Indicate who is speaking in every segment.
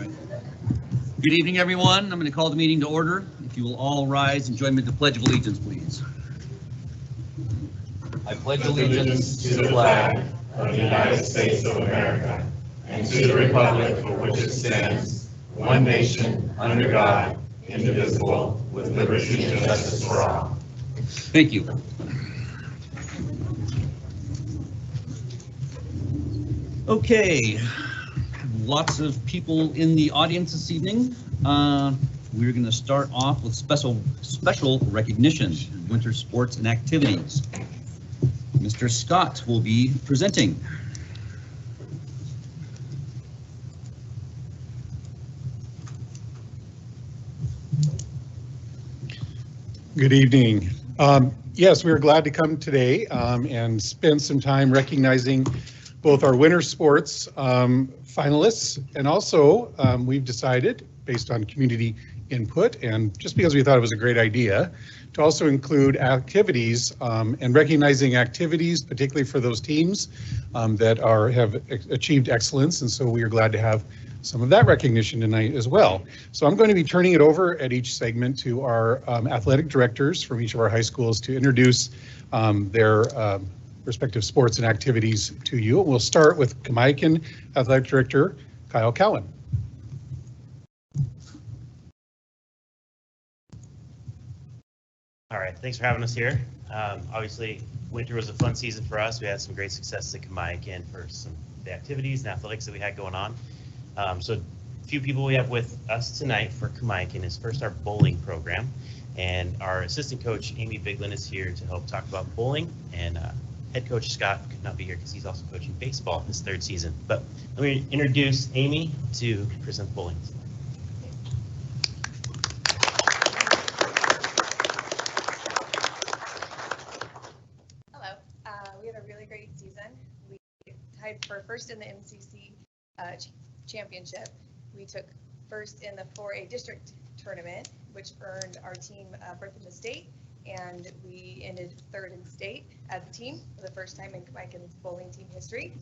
Speaker 1: Right. Good evening, everyone. I'm going to call the meeting to order. If you will all rise and join me in the Pledge of Allegiance, please.
Speaker 2: I pledge allegiance to the flag of the United States of America and to the republic for which it stands, one nation, under God, indivisible, with liberty and justice for all.
Speaker 1: Thank you. Okay, lots of people in the audience this evening. We're going to start off with special recognition, winter sports and activities. Mr. Scott will be presenting.
Speaker 3: Good evening. Yes, we are glad to come today and spend some time recognizing both our winter sports finalists, and also we've decided, based on community input and just because we thought it was a great idea, to also include activities and recognizing activities, particularly for those teams that have achieved excellence. And so we are glad to have some of that recognition tonight as well. So I'm going to be turning it over at each segment to our athletic directors from each of our high schools to introduce their respective sports and activities to you. We'll start with Kennewick Athletic Director Kyle Cowan.
Speaker 4: All right, thanks for having us here. Obviously, winter was a fun season for us. We had some great success at Kennewick for some of the activities and athletics that we had going on. So a few people we have with us tonight for Kennewick is first our bowling program, and our assistant coach Amy Biglin is here to help talk about bowling, and head coach Scott could not be here because he's also coaching baseball his third season. But let me introduce Amy to present bowling.
Speaker 5: Hello, we had a really great season. We tied for first in the MCC championship. We took first in the 4A district tournament, which earned our team berth in the state, and we ended third in state as a team for the first time in Kennewick's bowling team history.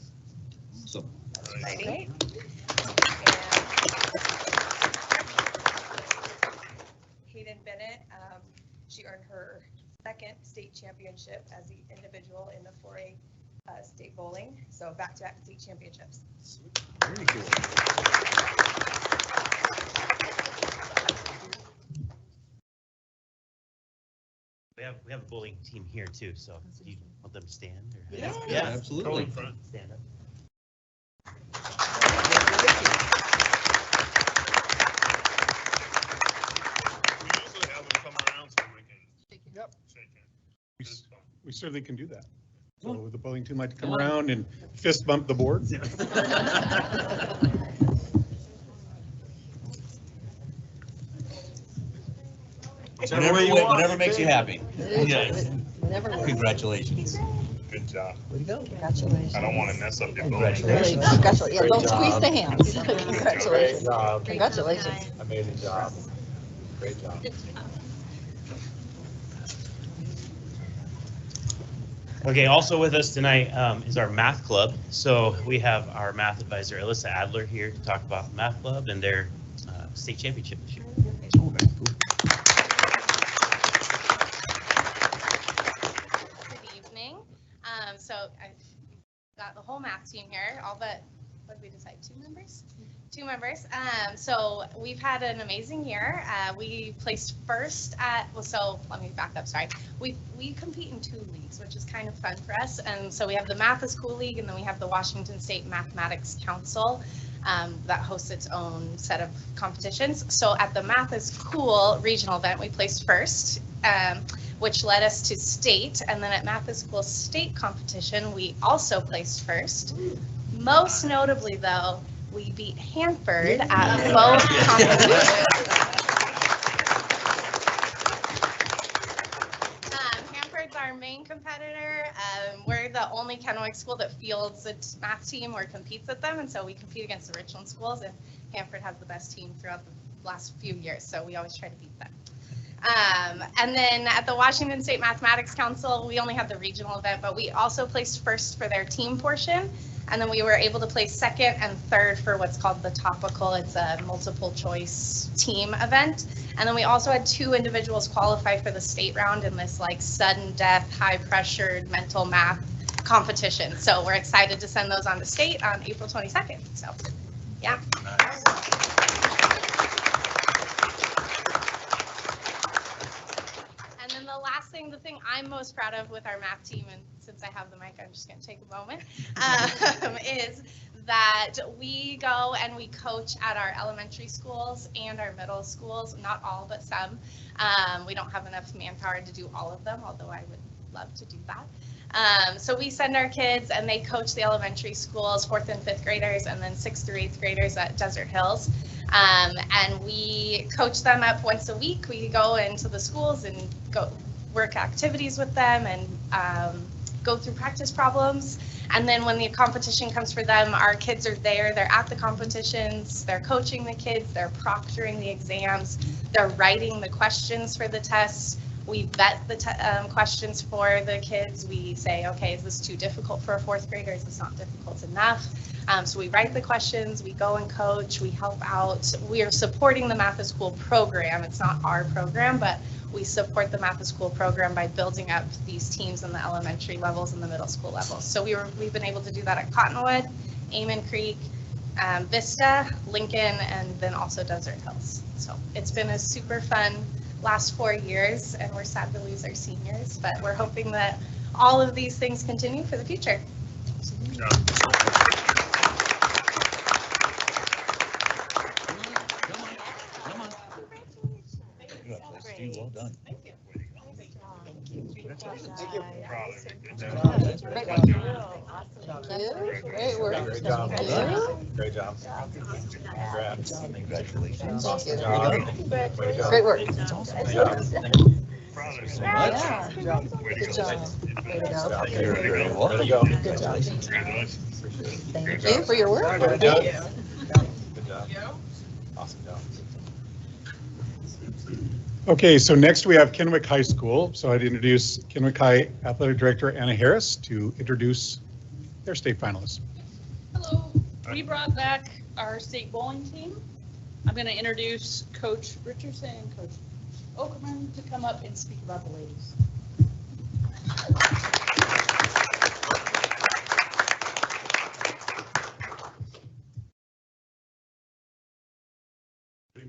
Speaker 1: Awesome.
Speaker 5: That's exciting. Hayden Bennett, she earned her second state championship as the individual in the 4A state bowling, so back-to-back state championships.
Speaker 1: Very cool.
Speaker 4: We have a bowling team here too, so do you want them to stand? Or?
Speaker 1: Yeah, absolutely.
Speaker 4: Front. Stand up.
Speaker 6: We usually have them come around so we can
Speaker 3: Yep.
Speaker 6: shake hands.
Speaker 3: We certainly can do that. So would the bowling team like to come around and fist bump the board?
Speaker 1: Whatever makes you happy.
Speaker 7: Yes.
Speaker 1: Congratulations.
Speaker 6: Good job.
Speaker 7: Way to go. Congratulations.
Speaker 6: I don't want to mess up your bowling.
Speaker 7: Congratulations. Yeah, don't squeeze the hands. Congratulations.
Speaker 8: Great job.
Speaker 7: Congratulations.
Speaker 8: Amazing job. Great job.
Speaker 4: Okay, also with us tonight is our math club. So we have our math advisor, Alyssa Adler, here to talk about the math club and their state championship this year.
Speaker 9: Good evening. So I've got the whole math team here, all but, what did we decide, two members? Two members. So we've had an amazing year. We placed first at, well, so let me back up, sorry. We compete in two leagues, which is kind of fun for us. And so we have the Math is Cool League, and then we have the Washington State Mathematics Council that hosts its own set of competitions. So at the Math is Cool regional event, we placed first, which led us to state. And then at Math is Cool state competition, we also placed first. Most notably, though, we beat Hanford at both competitions. Hanford's our main competitor. We're the only Kennewick school that fields a math team or competes with them, and so we compete against the Richland schools, and Hanford has the best team throughout the last few years, so we always try to beat them. And then at the Washington State Mathematics Council, we only had the regional event, but we also placed first for their team portion. And then we were able to place second and third for what's called the topical. It's a multiple choice team event. And then we also had 2 individuals qualify for the state round in this like sudden death, high pressured mental math competition. So we're excited to send those on to state on April 22nd. So yeah. And then the last thing, the thing I'm most proud of with our math team, and since I have the mic, I'm just going to take a moment, is that we go and we coach at our elementary schools and our middle schools, not all, but some. We don't have enough manpower to do all of them, although I would love to do that. So we send our kids and they coach the elementary schools, 4th and 5th graders, and then 6th through 8th graders at Desert Hills. And we coach them up once a week. We go into the schools and go work activities with them and go through practice problems. And then when the competition comes for them, our kids are there, they're at the competitions, they're coaching the kids, they're proctoring the exams, they're writing the questions for the tests. We vet the questions for the kids. We say, okay, is this too difficult for a 4th grader? Is this not difficult enough? So we write the questions, we go and coach, we help out. We are supporting the Math at School program. It's not our program, but we support the Math at School program by building up these teams in the elementary levels and the middle school levels. So we've been able to do that at Cottonwood, Amon Creek, Vista, Lincoln, and then also Desert Hills. So it's been a super fun last 4 years, and we're sad to lose our seniors, but we're hoping that all of these things continue for the future.
Speaker 1: Well done.
Speaker 6: Thank you.
Speaker 7: Great work.
Speaker 8: Great job.
Speaker 7: Thank you.
Speaker 8: Great job. Congrats.
Speaker 1: Congratulations.
Speaker 8: Good job.
Speaker 7: Great work.
Speaker 8: Good job.
Speaker 1: Thank you so much.
Speaker 7: Yeah. Good job. Way to go.
Speaker 1: You're very welcome.
Speaker 8: Way to go.
Speaker 7: Good job. Thank you for your work.
Speaker 8: Good job. Good job. Awesome job.
Speaker 3: Okay, so next we have Kennewick High School. So I'd introduce Kennewick High Athletic Director Anna Harris to introduce their state finalists.
Speaker 10: Hello, we brought back our state bowling team. I'm going to introduce Coach Richardson and Coach Okerman to come up and speak about the ladies.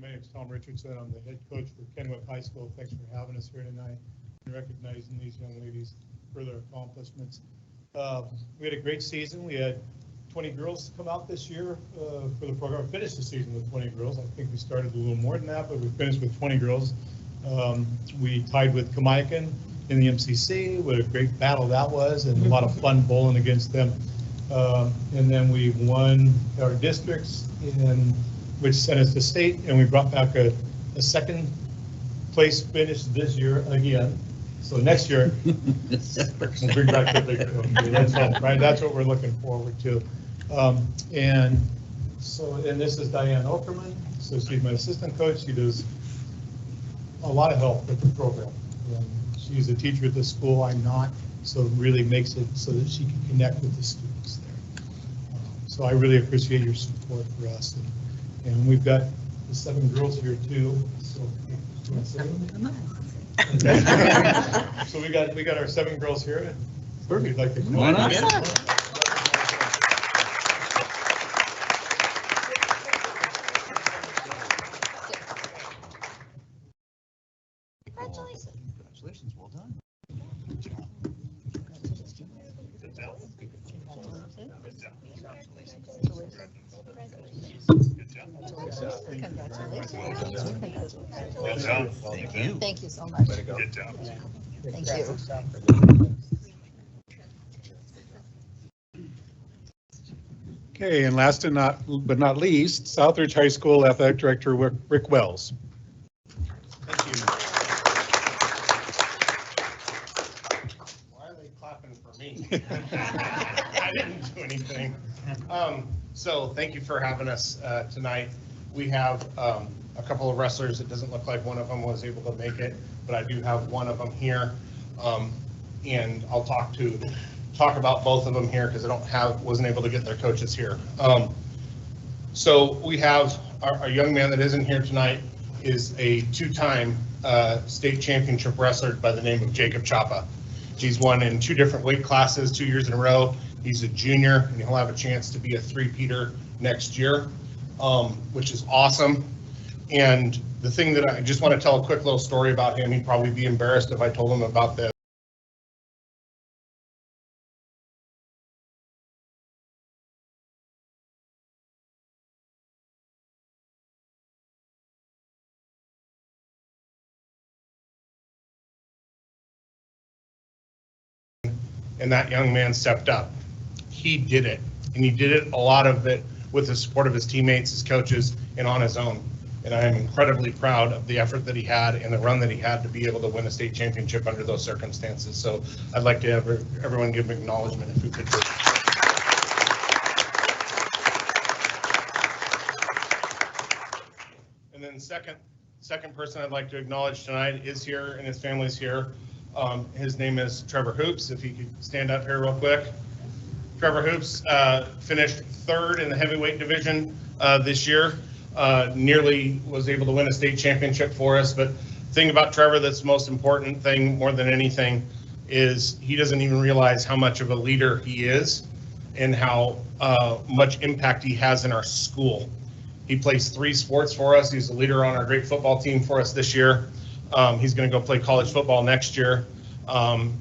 Speaker 11: My name is Tom Richardson. I'm the head coach for Kennewick High School. Thanks for having us here tonight and recognizing these young ladies for their accomplishments. We had a great season. We had 20 girls come out this year for the program. We finished the season with 20 girls. I think we started a little more than that, but we finished with 20 girls. We tied with Kennewick in the MCC. What a great battle that was, and a lot of fun bowling against them. And then we won our districts, which sent us to state, and we brought back a second place finish this year again. So next year, we'll bring back the big trophy. That's all, right? That's what we're looking forward to. And this is Diane Okerman. So she's my assistant coach. She does a lot of help with the program. And she's a teacher at the school. I'm not, so it really makes it so that she can connect with the students there. So I really appreciate your support for us. And we've got the 7 girls here too. So, so we got our 7 girls here. We'd like to come on up.
Speaker 1: Congratulations, well done. Good job. Good job. Thank you.
Speaker 7: Thank you so much.
Speaker 6: Good job.
Speaker 7: Thank you.
Speaker 3: Okay, and last but not least, Southridge High School Athletic Director Rick Wells.
Speaker 12: Thank you. Why are they clapping for me? I didn't do anything. So thank you for having us tonight. we have a couple of wrestlers. It doesn't look like one of them was able to make it, but I do have one of them here. And I'll talk about both of them here because wasn't able to get their coaches here. So we have our young man that isn't here tonight is a two-time state championship wrestler by the name of Jacob Chapa. He's won in 2 different weight classes 2 years in a row. He's a junior and he'll have a chance to be a three-peater next year, which is awesome. And the thing that I just want to tell a quick little story about him. He'd probably be embarrassed if I told him about this. And that young man stepped up. He did it, and he did it, a lot of it, with the support of his teammates, his coaches, and on his own. And I am incredibly proud of the effort that he had and the run that he had to be able to win a state championship under those circumstances. So I'd like to have everyone give him acknowledgement if we could. And then second person I'd like to acknowledge tonight is here, and his family's here. His name is Trevor Hoops. If he could stand up here real quick. Trevor Hoops finished 3rd in the heavyweight division this year. Nearly was able to win a state championship for us. But the thing about Trevor that's the most important thing more than anything is he doesn't even realize how much of a leader he is and how much impact he has in our school. He plays 3 sports for us. He's a leader on our great football team for us this year. He's going to go play college football next year.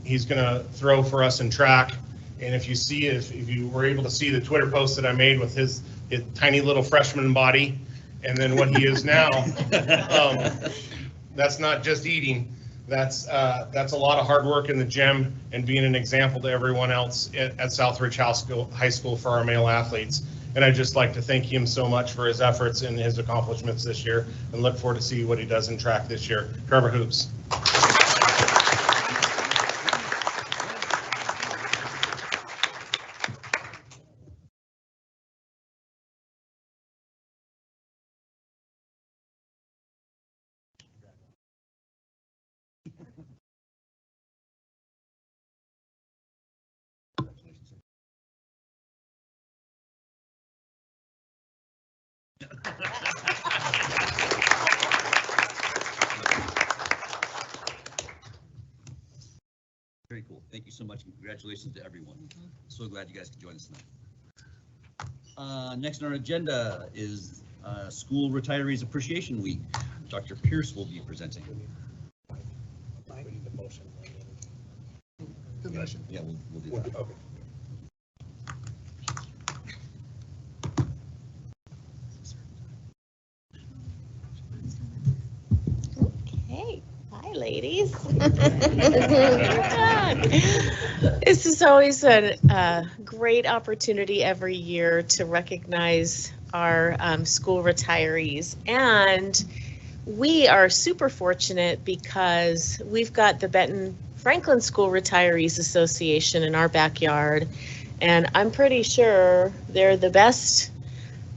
Speaker 12: He's going to throw for us in track. And if you were able to see the Twitter post that I made with his tiny little freshman body, and then what he is now, that's not just eating. That's a lot of hard work in the gym and being an example to everyone else at Southridge High School for our male athletes. And I'd just like to thank him so much for his efforts and his accomplishments this year, and look forward to see what he does in track this year. Trevor Hoops.
Speaker 1: Very cool. Thank you so much, and congratulations to everyone. So glad you guys could join us tonight. Next on our agenda is School Retirees Appreciation Week. Dr. Pierce will be presenting. Yeah, we'll do that.
Speaker 12: Okay.
Speaker 7: Hey, hi, ladies. This is always a great opportunity every year to recognize our school retirees. And we are super fortunate because we've got the Benton Franklin School Retirees Association in our backyard. And I'm pretty sure they're the best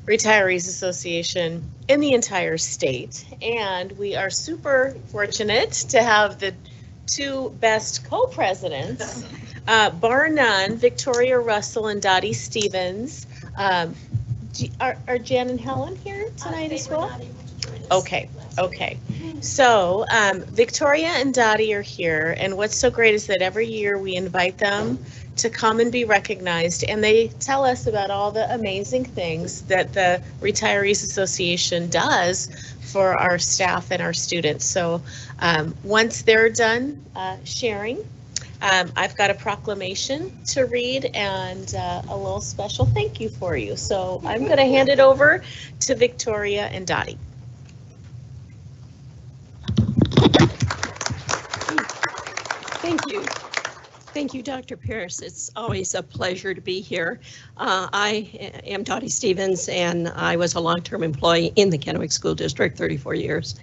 Speaker 7: retirees association in the entire state. And we are super fortunate to have the 2 best co-presidents, bar none, Victoria Russell and Dottie Stevens. Are Jan and Helen here tonight as well? Okay. So Victoria and Dottie are here, and what's so great is that every year we invite them to come and be recognized, and they tell us about all the amazing things that the Retirees Association does for our staff and our students. So once they're done sharing, I've got a proclamation to read and a little special thank you for you. So I'm going to hand it over to Victoria and Dottie.
Speaker 13: Thank you. Thank you, Dr. Pierce. It's always a pleasure to be here. I am Dottie Stevens, and I was a long-term employee in the Kennewick School District, 34 years.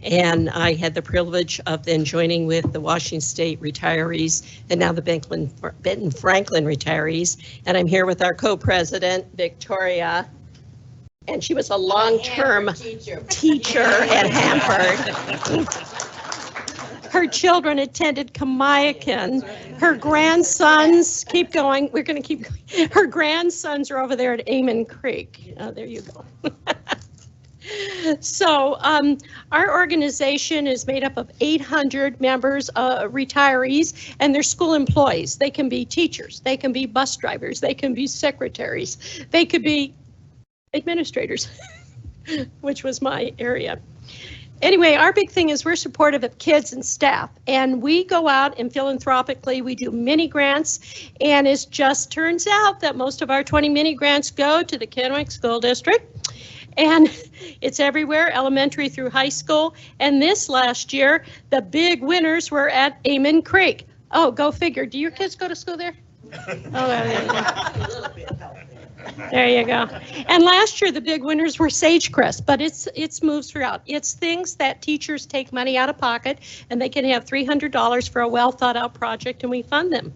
Speaker 13: And I had the privilege of then joining with the Washington State retirees and now the Benton Franklin retirees. And I'm here with our co-president, Victoria and she was a long-term teacher at Hanford. Her children attended Kennewick. Her grandsons, keep going, we're going to keep going. Her grandsons are over there at Amon Creek. There you go. So our organization is made up of 800 members, retirees, and they're school employees. They can be teachers, they can be bus drivers, they can be secretaries, they could be administrators, which was my area. Anyway, our big thing is we're supportive of kids and staff, and we go out and philanthropically, we do mini grants, and it just turns out that most of our 20 mini grants go to the Kennewick School District. And it's everywhere, elementary through high school. And this last year, the big winners were at Amon Creek. Oh, go figure. Do your kids go to school there? Oh, there you go. And last year, the big winners were Sagecrest, but it's moved throughout. It's things that teachers take money out of pocket, and they can have $300 for a well thought out project, and we fund them.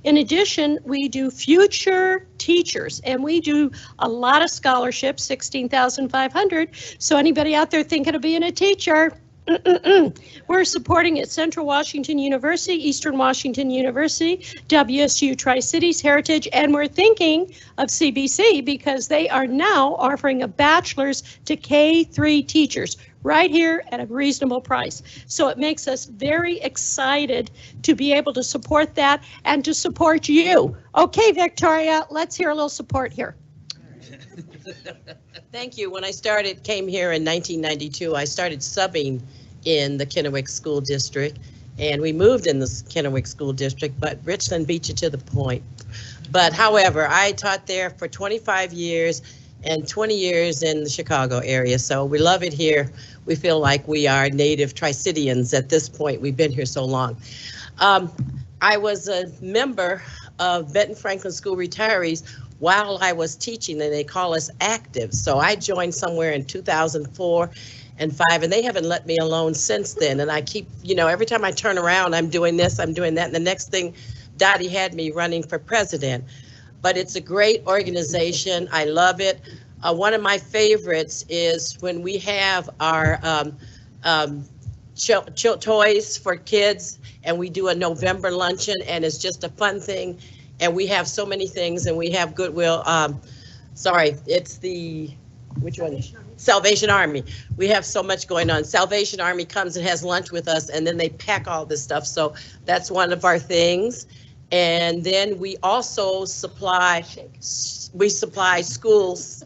Speaker 13: In addition, we do future teachers, and we do a lot of scholarships, 16,500. So anybody out there thinking of being a teacher, we're supporting at Central Washington University, Eastern Washington University, WSU Tri-Cities Heritage, and we're thinking of CBC because they are now offering a bachelor's to K-3 teachers right here at a reasonable price. So it makes us very excited to be able to support that and to support you. Okay, Victoria, let's hear a little support here.
Speaker 14: Thank you. When I came here in 1992, I started subbing in the Kennewick School District, and we moved in the Kennewick School District, but Richland beat you to the point. But however, I taught there for 25 years and 20 years in the Chicago area, so we love it here. We feel like we are native Tri-Citians at this point. We've been here so long. I was a member of Benton Franklin School Retirees while I was teaching, and they call us active. So I joined somewhere in 2004 and 5, and they haven't let me alone since then. And I keep, every time I turn around, I'm doing this, I'm doing that. And the next thing, Dottie had me running for president. But it's a great organization. I love it. One of my favorites is when we have our toys for kids, and we do a November luncheon, and it's just a fun thing. And we have so many things, and we have Goodwill. It's the, which one? Salvation Army. We have so much going on. Salvation Army comes and has lunch with us, and then they pack all this stuff. So that's one of our things. And then we also supply schools,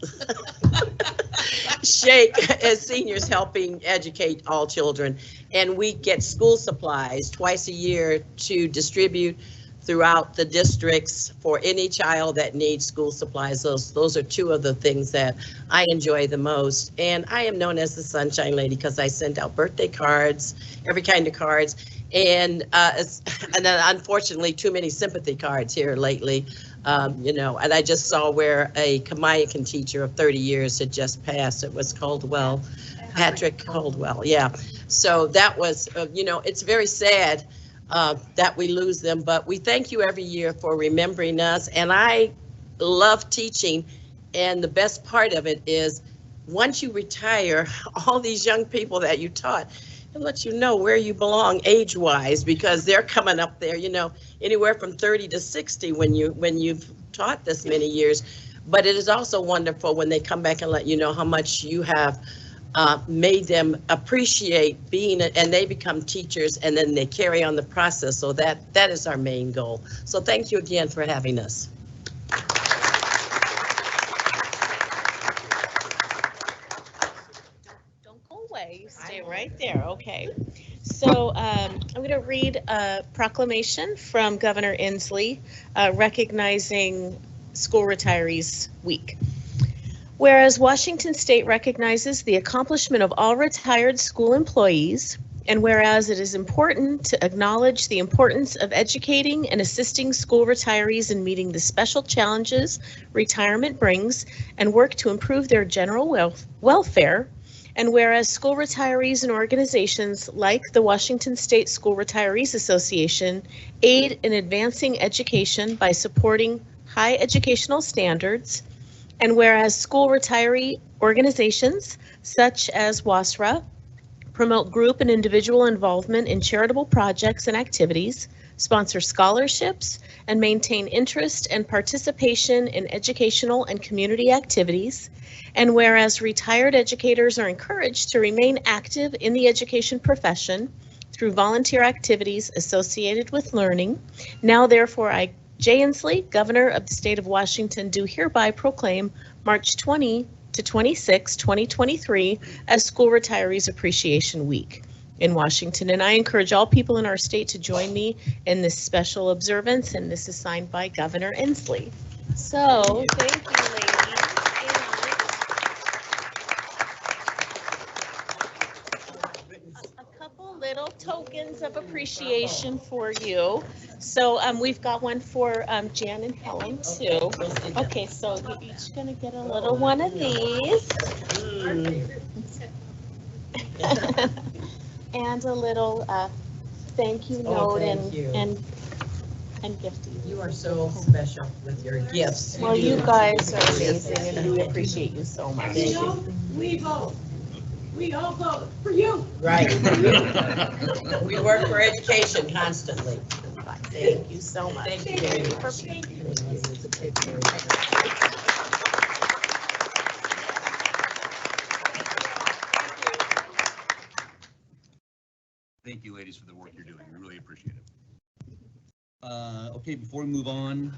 Speaker 14: Shake, as seniors helping educate all children. And we get school supplies twice a year to distribute throughout the districts for any child that needs school supplies. Those are two of the things that I enjoy the most. And I am known as the Sunshine Lady because I send out birthday cards, every kind of cards, and then unfortunately too many sympathy cards here lately. And I just saw where a Kennewick teacher of 30 years had just passed. It was Caldwell, Patrick Caldwell. Yeah. So that was, it's very sad that we lose them, but we thank you every year for remembering us. And I love teaching, and the best part of it is once you retire, all these young people that you taught, it lets you know where you belong age-wise, because they're coming up there, anywhere from 30 to 60 when you've taught this many years. But it is also wonderful when they come back and let you know how much you have made them appreciate being it, and they become teachers, and then they carry on the process. So that is our main goal. So thank you again for having us.
Speaker 7: Don't go away, stay right there. Okay. So I'm going to read a proclamation from Governor Inslee recognizing School Retirees Week. Whereas Washington State recognizes the accomplishment of all retired school employees, and whereas it is important to acknowledge the importance of educating and assisting school retirees in meeting the special challenges retirement brings and work to improve their general welfare, and whereas school retirees and organizations like the Washington State School Retirees Association aid in advancing education by supporting high educational standards, And whereas school retiree organizations such as WASRA promote group and individual involvement in charitable projects and activities, sponsor scholarships, and maintain interest and participation in educational and community activities. And whereas retired educators are encouraged to remain active in the education profession through volunteer activities associated with learning, now therefore I, Jay Inslee, Governor of the State of Washington, do hereby proclaim March 20 to 26, 2023 as School Retirees Appreciation Week in Washington. And I encourage all people in our state to join me in this special observance, and this is signed by Governor Inslee. So, thank you, ladies. A couple little tokens of appreciation for you. So we've got one for Jan and Helen too. Okay, so you're each gonna get a little one of these. And a little thank you note and gift.
Speaker 14: You are so special with your gifts.
Speaker 7: Well, you guys are amazing and we appreciate you so much.
Speaker 14: Thank you.
Speaker 15: We vote. We all vote for you.
Speaker 14: Right. We work for education constantly.
Speaker 7: Thank you so much.
Speaker 14: Thank you.
Speaker 1: Thank you, ladies, for the work you're doing. We really appreciate it. Okay, before we move on,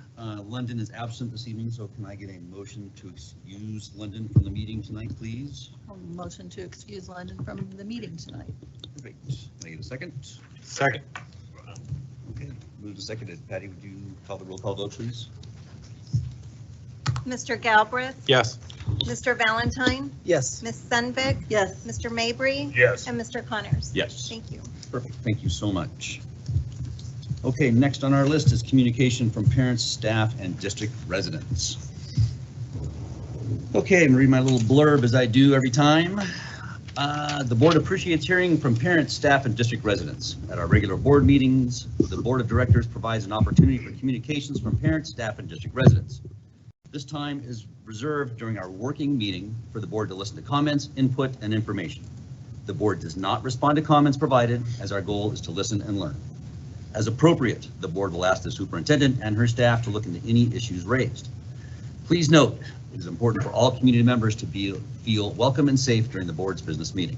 Speaker 1: London is absent this evening, so can I get a motion to excuse London from the meeting tonight, please?
Speaker 15: Motion to excuse London from the meeting tonight.
Speaker 1: Perfect. Can I get a second?
Speaker 8: Second.
Speaker 1: Okay, moved and seconded. Patty, would you call the roll call vote, please?
Speaker 16: Mr. Galbraith?
Speaker 8: Yes.
Speaker 16: Mr. Valentine?
Speaker 14: Yes.
Speaker 16: Ms. Sunvik?
Speaker 15: Yes.
Speaker 16: Mr. Mabry?
Speaker 6: Yes.
Speaker 16: And Mr. Connors?
Speaker 1: Yes.
Speaker 16: Thank you.
Speaker 1: Perfect. Thank you so much. Okay, next on our list is communication from parents, staff, and district residents. Okay, I'm gonna read my little blurb as I do every time. The board appreciates hearing from parents, staff, and district residents. At our regular board meetings, the board of directors provides an opportunity for communications from parents, staff, and district residents. This time is reserved during our working meeting for the board to listen to comments, input, and information. The board does not respond to comments provided, as our goal is to listen and learn. As appropriate, the board will ask the superintendent and her staff to look into any issues raised. Please note, it is important for all community members to feel welcome and safe during the board's business meeting.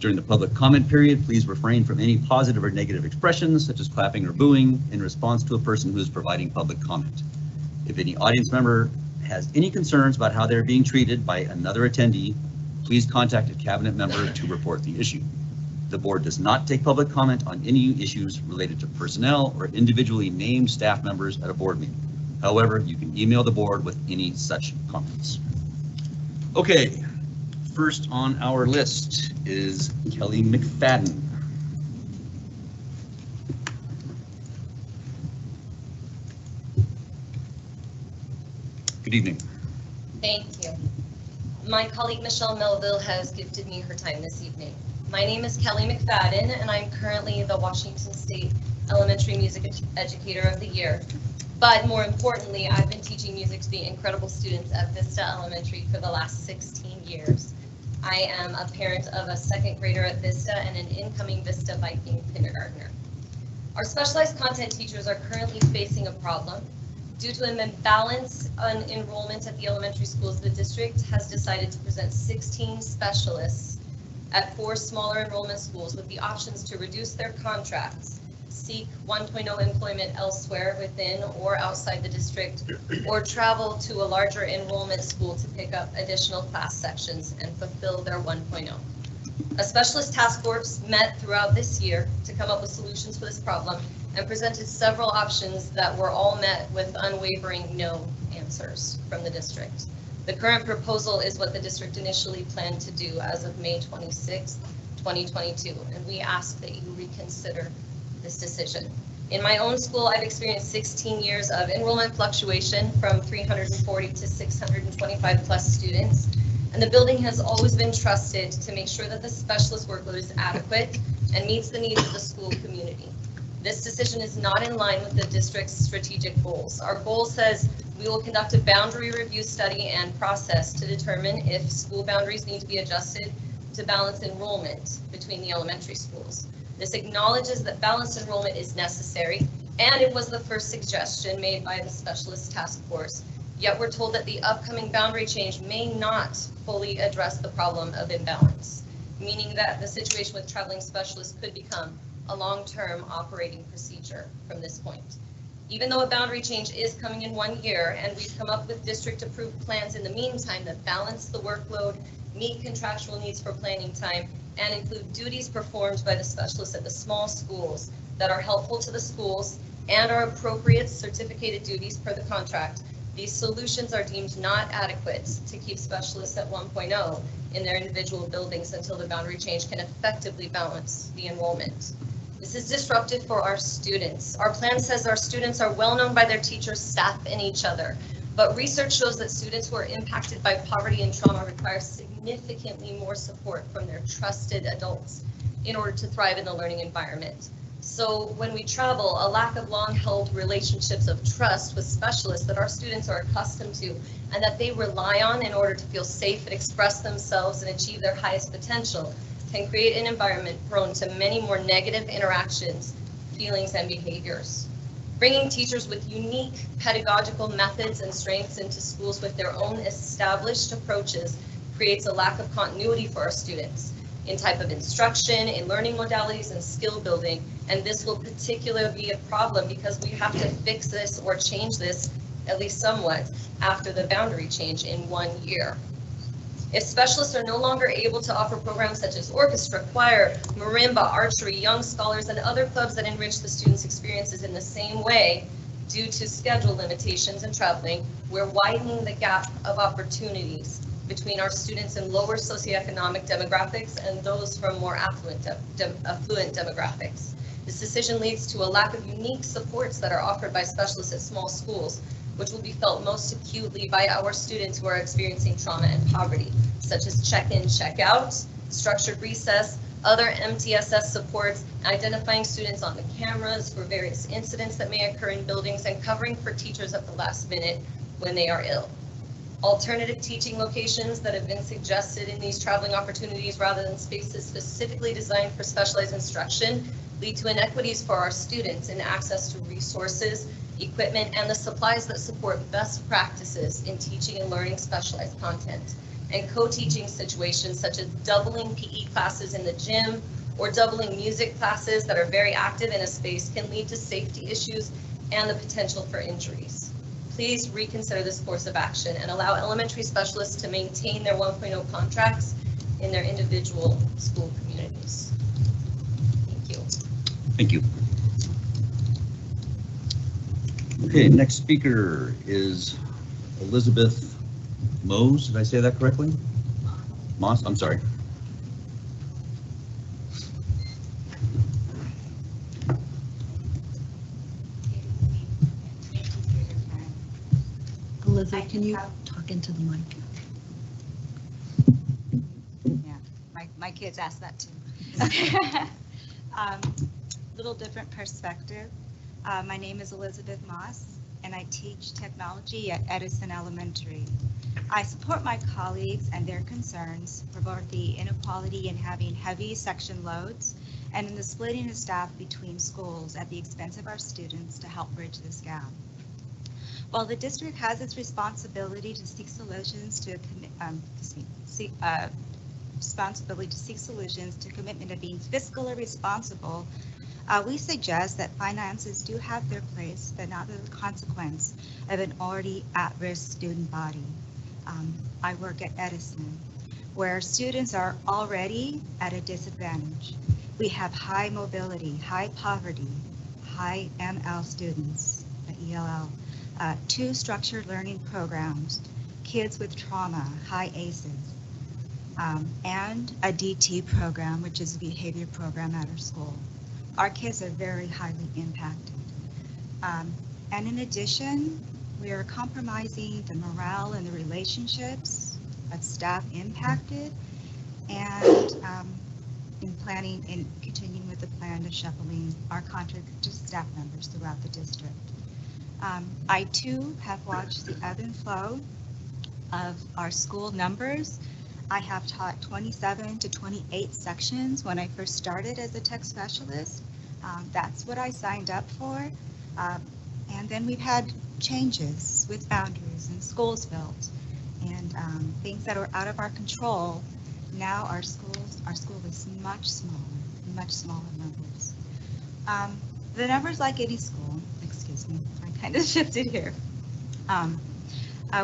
Speaker 1: During the public comment period, please refrain from any positive or negative expressions, such as clapping or booing, in response to a person who is providing public comment. If any audience member has any concerns about how they're being treated by another attendee, please contact a cabinet member to report the issue. The board does not take public comment on any issues related to personnel or individually named staff members at a board meeting. However, you can email the board with any such comments. Okay, first on our list is Kelly McFadden. Good evening.
Speaker 17: Thank you. My colleague Michelle Melville has gifted me her time this evening. My name is Kelly McFadden, and I'm currently the Washington State Elementary Music Educator of the Year. But more importantly, I've been teaching music to the incredible students at Vista Elementary for the last 16 years. I am a parent of a second grader at Vista and an incoming Vista Viking kindergartner. Our specialized content teachers are currently facing a problem. Due to an imbalance on enrollment at the elementary schools, the district has decided to present 16 specialists at 4 smaller enrollment schools with the options to reduce their contracts, seek 1.0 employment elsewhere within or outside the district, or travel to a larger enrollment school to pick up additional class sections and fulfill their 1.0. A specialist task force met throughout this year to come up with solutions for this problem and presented several options that were all met with unwavering no answers from the district. The current proposal is what the district initially planned to do as of May 26, 2022, and we ask that you reconsider this decision. In my own school, I've experienced 16 years of enrollment fluctuation from 340 to 625 plus students, and the building has always been trusted to make sure that the specialist workload is adequate and meets the needs of the school community. This decision is not in line with the district's strategic goals. Our goal says we will conduct a boundary review study and process to determine if school boundaries need to be adjusted to balance enrollment between the elementary schools. This acknowledges that balanced enrollment is necessary, and it was the first suggestion made by the specialist task force. Yet we're told that the upcoming boundary change may not fully address the problem of imbalance, meaning that the situation with traveling specialists could become a long-term operating procedure from this point. Even though a boundary change is coming in 1 year, and we've come up with district-approved plans in the meantime that balance the workload, meet contractual needs for planning time, and include duties performed by the specialists at the small schools that are helpful to the schools and are appropriate certificated duties per the contract, these solutions are deemed not adequate to keep specialists at 1.0 in their individual buildings until the boundary change can effectively balance the enrollment. This is disruptive for our students. Our plan says our students are well known by their teachers, staff, and each other. But research shows that students who are impacted by poverty and trauma require significantly more support from their trusted adults in order to thrive in the learning environment. So when we travel, a lack of long-held relationships of trust with specialists that our students are accustomed to and that they rely on in order to feel safe and express themselves and achieve their highest potential can create an environment prone to many more negative interactions, feelings, and behaviors. Bringing teachers with unique pedagogical methods and strengths into schools with their own established approaches creates a lack of continuity for our students in type of instruction, in learning modalities, and skill building. And this will particularly be a problem because we have to fix this or change this, at least somewhat, after the boundary change in 1 year. If specialists are no longer able to offer programs such as orchestra, choir, marimba, archery, young scholars, and other clubs that enrich the students' experiences in the same way due to schedule limitations and traveling, we're widening the gap of opportunities between our students in lower socioeconomic demographics and those from more affluent demographics. This decision leads to a lack of unique supports that are offered by specialists at small schools, which will be felt most acutely by our students who are experiencing trauma and poverty, such as check-in, check-out, structured recess, other MTSS supports, identifying students on the cameras for various incidents that may occur in buildings, and covering for teachers at the last minute when they are ill. Alternative teaching locations that have been suggested in these traveling opportunities rather than spaces specifically designed for specialized instruction lead to inequities for our students in access to resources, equipment, and the supplies that support best practices in teaching and learning specialized content. And co-teaching situations such as doubling PE classes in the gym or doubling music classes that are very active in a space can lead to safety issues and the potential for injuries. Please reconsider this course of action and allow elementary specialists to maintain their 1.0 contracts in their individual school communities. Thank you.
Speaker 1: Thank you. Okay, next speaker is Elizabeth Mose. Did I say that correctly? Moss, I'm sorry.
Speaker 18: Elizabeth, can you talk into the mic?
Speaker 19: Yeah, my kids ask that too. Little different perspective. My name is Elizabeth Moss, and I teach technology at Edison Elementary. I support my colleagues and their concerns for both the inequality in having heavy section loads and in the splitting of staff between schools at the expense of our students to help bridge this gap. While the district has its responsibility to seek solutions to commitment of being fiscally responsible, we suggest that finances do have their place, but not as a consequence of an already at-risk student body. I work at Edison, where students are already at a disadvantage. We have high mobility, high poverty, high ML students, ELL, 2 structured learning programs, kids with trauma, high ACEs, and a DT program, which is a behavior program at our school. Our kids are very highly impacted. And in addition, we are compromising the morale and the relationships of staff impacted, and in planning and continuing with the plan of shuffling our contracted staff members throughout the district. I too have watched the ebb and flow of our school numbers. I have taught 27 to 28 sections when I first started as a tech specialist. That's what I signed up for. And then we've had changes with boundaries and schools built and things that are out of our control. Now our school is much smaller numbers. The numbers like any school, excuse me, I kind of shifted here.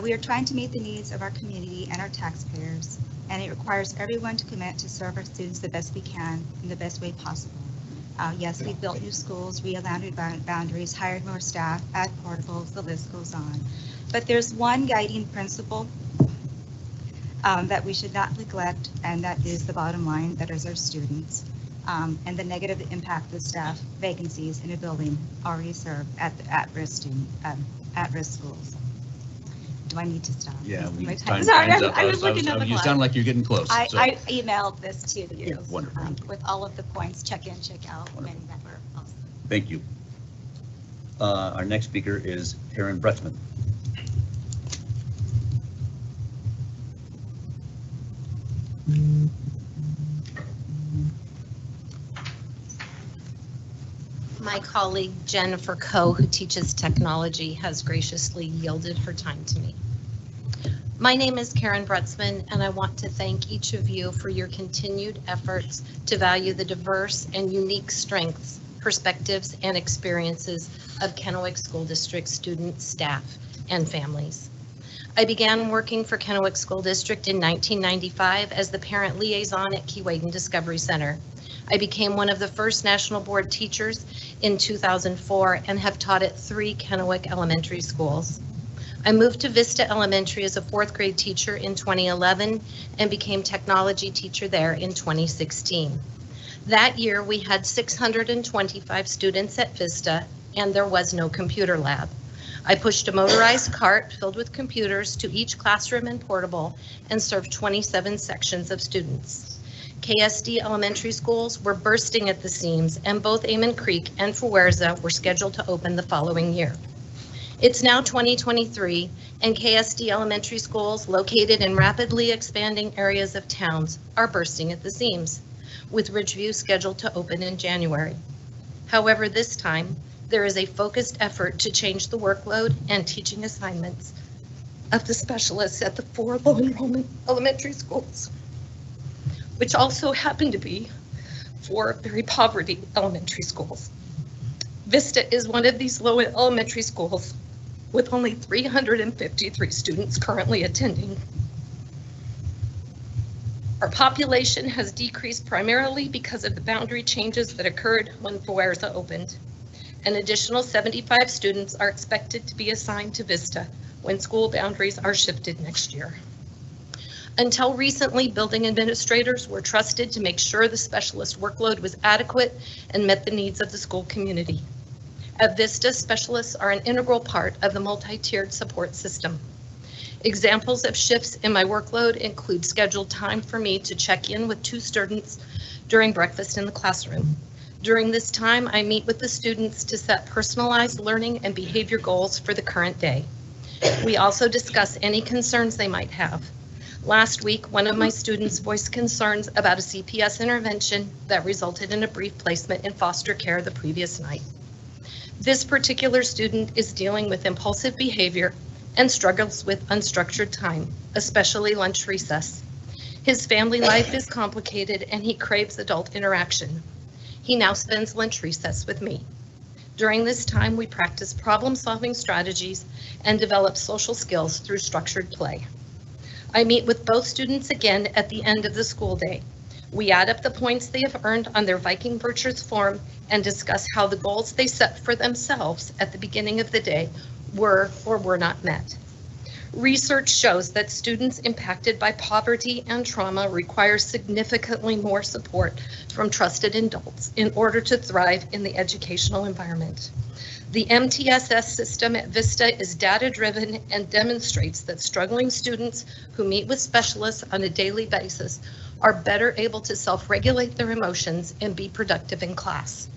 Speaker 19: We are trying to meet the needs of our community and our taxpayers, and it requires everyone to commit to serve our students the best we can in the best way possible. Yes, we built new schools, realigned boundaries, hired more staff, added portables, the list goes on. But there's one guiding principle that we should not neglect, and that is the bottom line, that is our students, and the negative impact of staff vacancies in a building already served at the at-risk schools. Do I need to stop?
Speaker 1: Yeah,
Speaker 19: Sorry,
Speaker 1: time's up.
Speaker 19: I was looking at the
Speaker 1: You
Speaker 19: clock.
Speaker 1: sound like you're getting close.
Speaker 19: I
Speaker 1: so-
Speaker 19: emailed this to you.
Speaker 1: Yeah, wonderful.
Speaker 19: With all of the points, check in, check out, many that were awesome.
Speaker 1: Thank you. Our next speaker is Karen Bretzman.
Speaker 20: My colleague Jennifer Coe, who teaches technology, has graciously yielded her time to me. My name is Karen Bretzman, and I want to thank each of you for your continued efforts to value the diverse and unique strengths, perspectives, and experiences of Kennewick School District students, staff, and families. I began working for Kennewick School District in 1995 as the parent liaison at Keewaydin Discovery Center. I became one of the first national board teachers in 2004 and have taught at 3 Kennewick elementary schools. I moved to Vista Elementary as a 4th grade teacher in 2011 and became technology teacher there in 2016. That year we had 625 students at Vista and there was no computer lab. I pushed a motorized cart filled with computers to each classroom and portable and served 27 sections of students. KSD elementary schools were bursting at the seams, and both Amon Creek and Fuerza were scheduled to open the following year. It's now 2023, and KSD elementary schools located in rapidly expanding areas of towns are bursting at the seams, with Ridgeview scheduled to open in January. However, this time, there is a focused effort to change the workload and teaching assignments of the specialists at the 4 low enrollment elementary schools, which also happen to be 4 very poverty elementary schools. Vista is one of these low elementary schools with only 353 students currently attending. Our population has decreased primarily because of the boundary changes that occurred when Fuerza opened. An additional 75 students are expected to be assigned to Vista when school boundaries are shifted next year. Until recently, building administrators were trusted to make sure the specialist workload was adequate and met the needs of the school community. At Vista, specialists are an integral part of the multi-tiered support system. Examples of shifts in my workload include scheduled time for me to check in with 2 students during breakfast in the classroom. During this time, I meet with the students to set personalized learning and behavior goals for the current day. We also discuss any concerns they might have. Last week, one of my students voiced concerns about a CPS intervention that resulted in a brief placement in foster care the previous night. This particular student is dealing with impulsive behavior and struggles with unstructured time, especially lunch recess. His family life is complicated and he craves adult interaction. He now spends lunch recess with me. During this time, we practice problem-solving strategies and develop social skills through structured play. I meet with both students again at the end of the school day. We add up the points they have earned on their Viking Virtues form and discuss how the goals they set for themselves at the beginning of the day were or were not met. Research shows that students impacted by poverty and trauma require significantly more support from trusted adults in order to thrive in the educational environment. The MTSS system at Vista is data-driven and demonstrates that struggling students who meet with specialists on a daily basis are better able to self-regulate their emotions and be productive in class.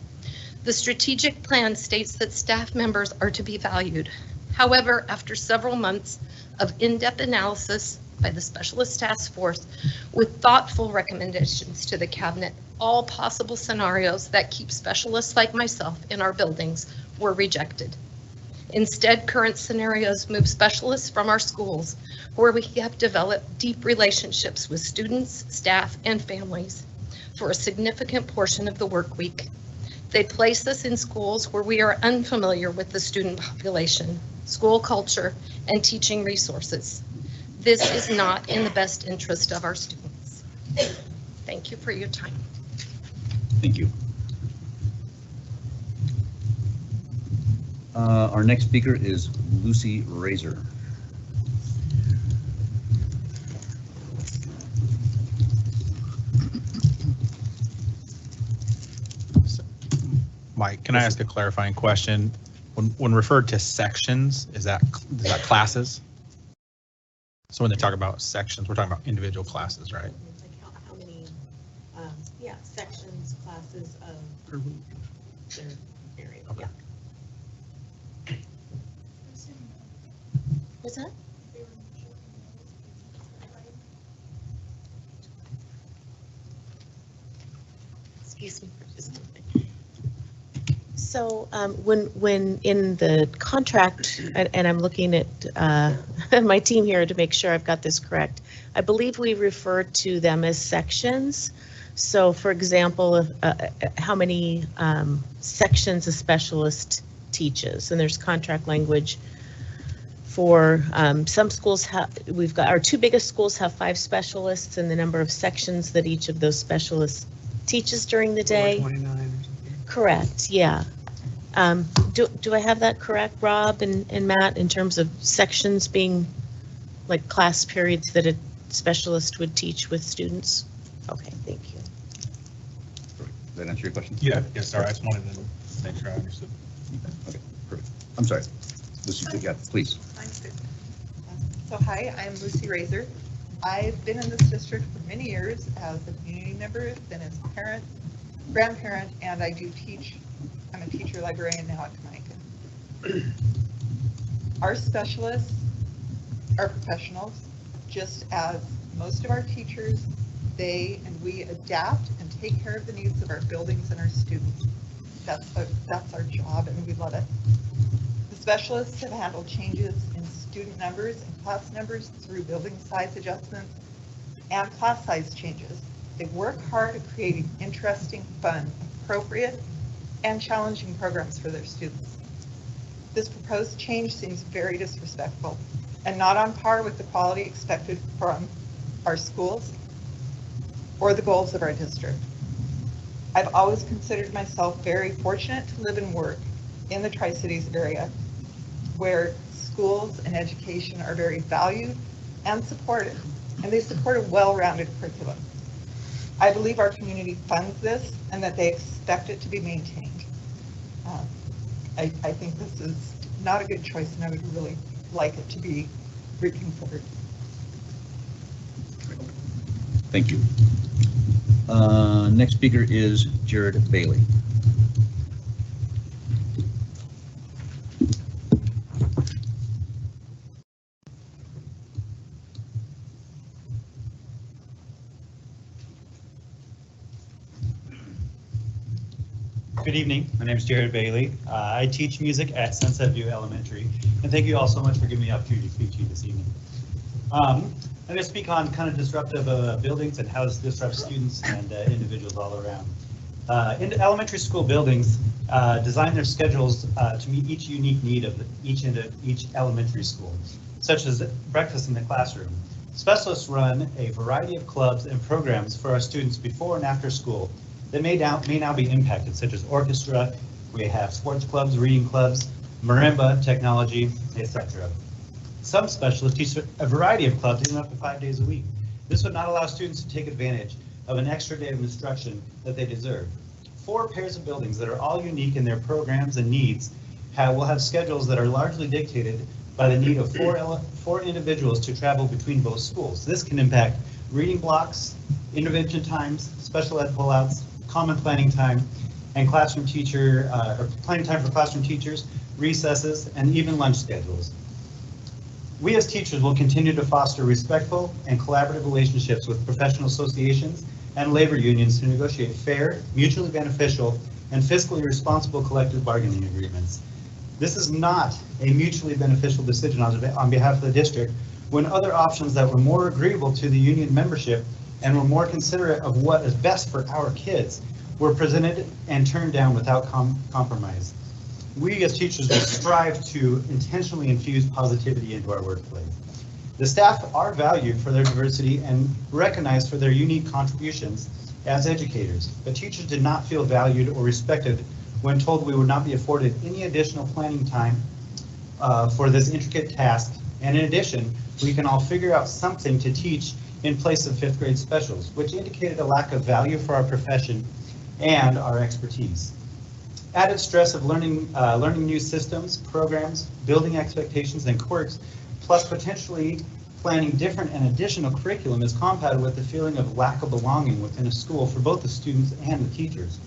Speaker 20: The strategic plan states that staff members are to be valued. However, after several months of in-depth analysis by the Specialist Task Force with thoughtful recommendations to the cabinet, all possible scenarios that keep specialists like myself in our buildings were rejected. Instead, current scenarios move specialists from our schools where we have developed deep relationships with students, staff, and families for a significant portion of the work week. They place us in schools where we are unfamiliar with the student population, school culture, and teaching resources. This is not in the best interest of our students. Thank you for your time.
Speaker 1: Thank you. Our next speaker is Lucy Razor.
Speaker 8: Mike, can I ask a clarifying question? When referred to sections, is that classes? So when they talk about sections, we're talking about individual classes, right?
Speaker 7: Like how many, sections, classes of
Speaker 8: per week.
Speaker 7: their area.
Speaker 8: Okay.
Speaker 7: Yeah. What's that? Excuse me for just a minute. So when in the contract, and I'm looking at my team here to make sure I've got this correct, I believe we refer to them as sections. So for example, how many sections a specialist teaches, and there's contract language for some schools. We've got our two biggest schools have 5 specialists, and the number of sections that each of those specialists teaches during the day.
Speaker 21: 29 or something.
Speaker 7: Correct, yeah. Do I have that correct, Rob and Matt, in terms of sections being like class periods that a specialist would teach with students? Okay, thank you.
Speaker 1: Does that answer your question?
Speaker 8: Yeah, yes, sorry, I just wanted to make sure I understood.
Speaker 1: Okay, perfect. I'm sorry. Lucy, yeah, please.
Speaker 22: So hi, I'm Lucy Razor. I've been in this district for many years as a community member, then as a parent, grandparent, and I do teach. I'm a teacher librarian now at Kennewick. Our specialists are professionals, just as most of our teachers, they and we adapt and take care of the needs of our buildings and our students. That's our job, and we love it. The specialists have handled changes in student numbers and class numbers through building size adjustments and class size changes. They work hard at creating interesting, fun, appropriate, and challenging programs for their students. This proposed change seems very disrespectful and not on par with the quality expected from our schools or the goals of our district. I've always considered myself very fortunate to live and work in the Tri-Cities area, where schools and education are very valued and supported, and they support a well-rounded curriculum. I believe our community funds this and that they expect it to be maintained. I think this is not a good choice, and I would really like it to be reconsidered.
Speaker 1: Thank you. Next speaker is Jared Bailey.
Speaker 23: Good evening. My name is Jared Bailey. I teach music at Sunset View Elementary, and thank you all so much for giving me the opportunity to speak to you this evening. I'm going to speak on kind of disruptive buildings and how this disrupts students and individuals all around. In elementary school buildings, design their schedules to meet each unique need of each elementary school, such as breakfast in the classroom. Specialists run a variety of clubs and programs for our students before and after school that may now be impacted, such as orchestra, we have sports clubs, reading clubs, marimba, technology, etc. Some specialists teach a variety of clubs even up to 5 days a week. This would not allow students to take advantage of an extra day of instruction that they deserve. 4 pairs of buildings that are all unique in their programs and needs will have schedules that are largely dictated by the need of 4 individuals to travel between both schools. This can impact reading blocks, intervention times, special ed pullouts, common planning time, and classroom teacher, or planning time for classroom teachers, recesses, and even lunch schedules. We as teachers will continue to foster respectful and collaborative relationships with professional associations and labor unions to negotiate fair, mutually beneficial, and fiscally responsible collective bargaining agreements. This is not a mutually beneficial decision on behalf of the district when other options that were more agreeable to the union membership and were more considerate of what is best for our kids were presented and turned down without compromise. We as teachers will strive to intentionally infuse positivity into our workplace. The staff are valued for their diversity and recognized for their unique contributions as educators, but teachers did not feel valued or respected when told we would not be afforded any additional planning time for this intricate task. And in addition, we can all figure out something to teach in place of 5th grade specials, which indicated a lack of value for our profession and our expertise. Added stress of learning new systems, programs, building expectations and quirks, plus potentially planning different and additional curriculum is compounded with the feeling of lack of belonging within a school for both the students and the teachers.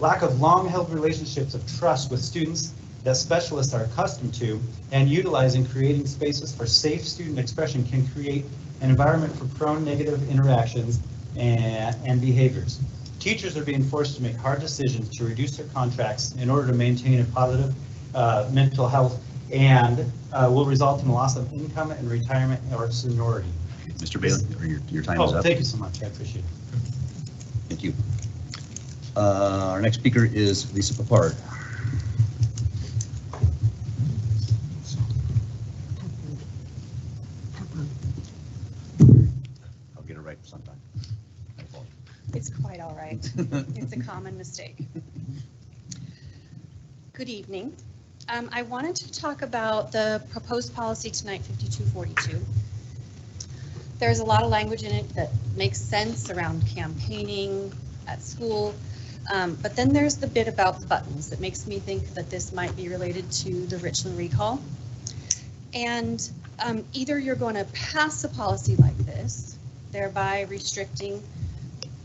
Speaker 23: Lack of long-held relationships of trust with students that specialists are accustomed to and utilizing creating spaces for safe student expression can create an environment for prone negative interactions and behaviors. Teachers are being forced to make hard decisions to reduce their contracts in order to maintain a positive mental health and will result in a loss of income and retirement or seniority.
Speaker 1: Mr. Bailey, your time is up.
Speaker 23: Thank you so much. I appreciate it.
Speaker 1: Thank you. Our next speaker is Lisa Papard. I'll get it right sometime.
Speaker 2: It's quite all right. It's a common mistake. Good evening. I wanted to talk about the proposed policy tonight, 5242. There's a lot of language in it that makes sense around campaigning at school, but then there's the bit about the buttons that makes me think that this might be related to the Richland recall. And either you're going to pass a policy like this, thereby restricting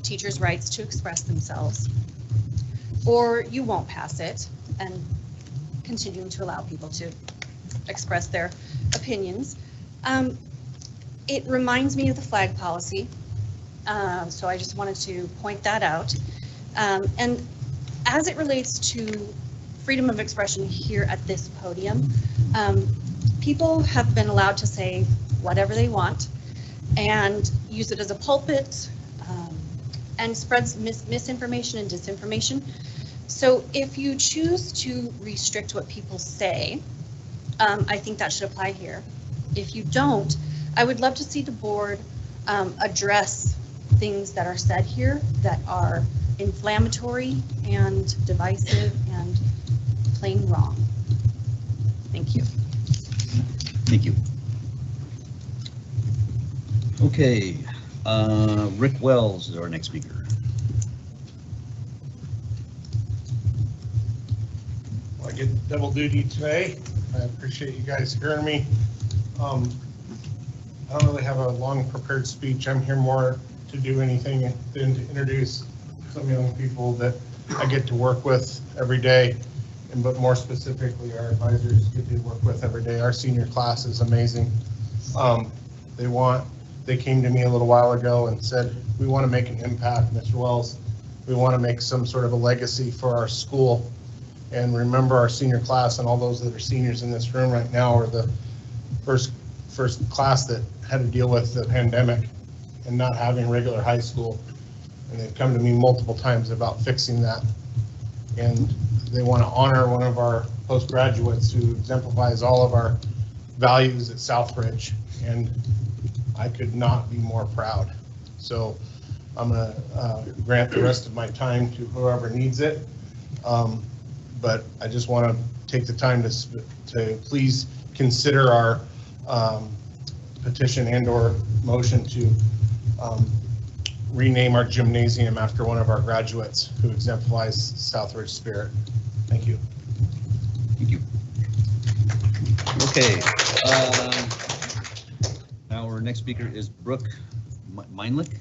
Speaker 2: teachers' rights to express themselves, or you won't pass it and continuing to allow people to express their opinions. It reminds me of the flag policy, so I just wanted to point that out. And as it relates to freedom of expression here at this podium, people have been allowed to say whatever they want and use it as a pulpit, and spreads misinformation and disinformation. So if you choose to restrict what people say, I think that should apply here. If you don't, I would love to see the board address things that are said here that are inflammatory and divisive and plain wrong. Thank you.
Speaker 1: Thank you. Okay. Rick Wells is our next speaker.
Speaker 12: Well, I get double duty today. I appreciate you guys hearing me. I don't really have a long prepared speech. I'm here more to do anything than to introduce some young people that I get to work with every day, but more specifically our advisors get to work with every day. Our senior class is amazing. They came to me a little while ago and said, we want to make an impact, Mr. Wells. We want to make some sort of a legacy for our school. And remember our senior class, and all those that are seniors in this room right now are the first class that had to deal with the pandemic and not having regular high school. And they've come to me multiple times about fixing that. And they want to honor one of our postgraduates who exemplifies all of our values at Southbridge. And I could not be more proud. So I'm going to grant the rest of my time to whoever needs it. But I just want to take the time to please consider our petition and/or motion to rename our gymnasium after one of our graduates who exemplifies Southbridge spirit. Thank you.
Speaker 1: Thank you. Okay. Now our next speaker is Brooke Meinlich.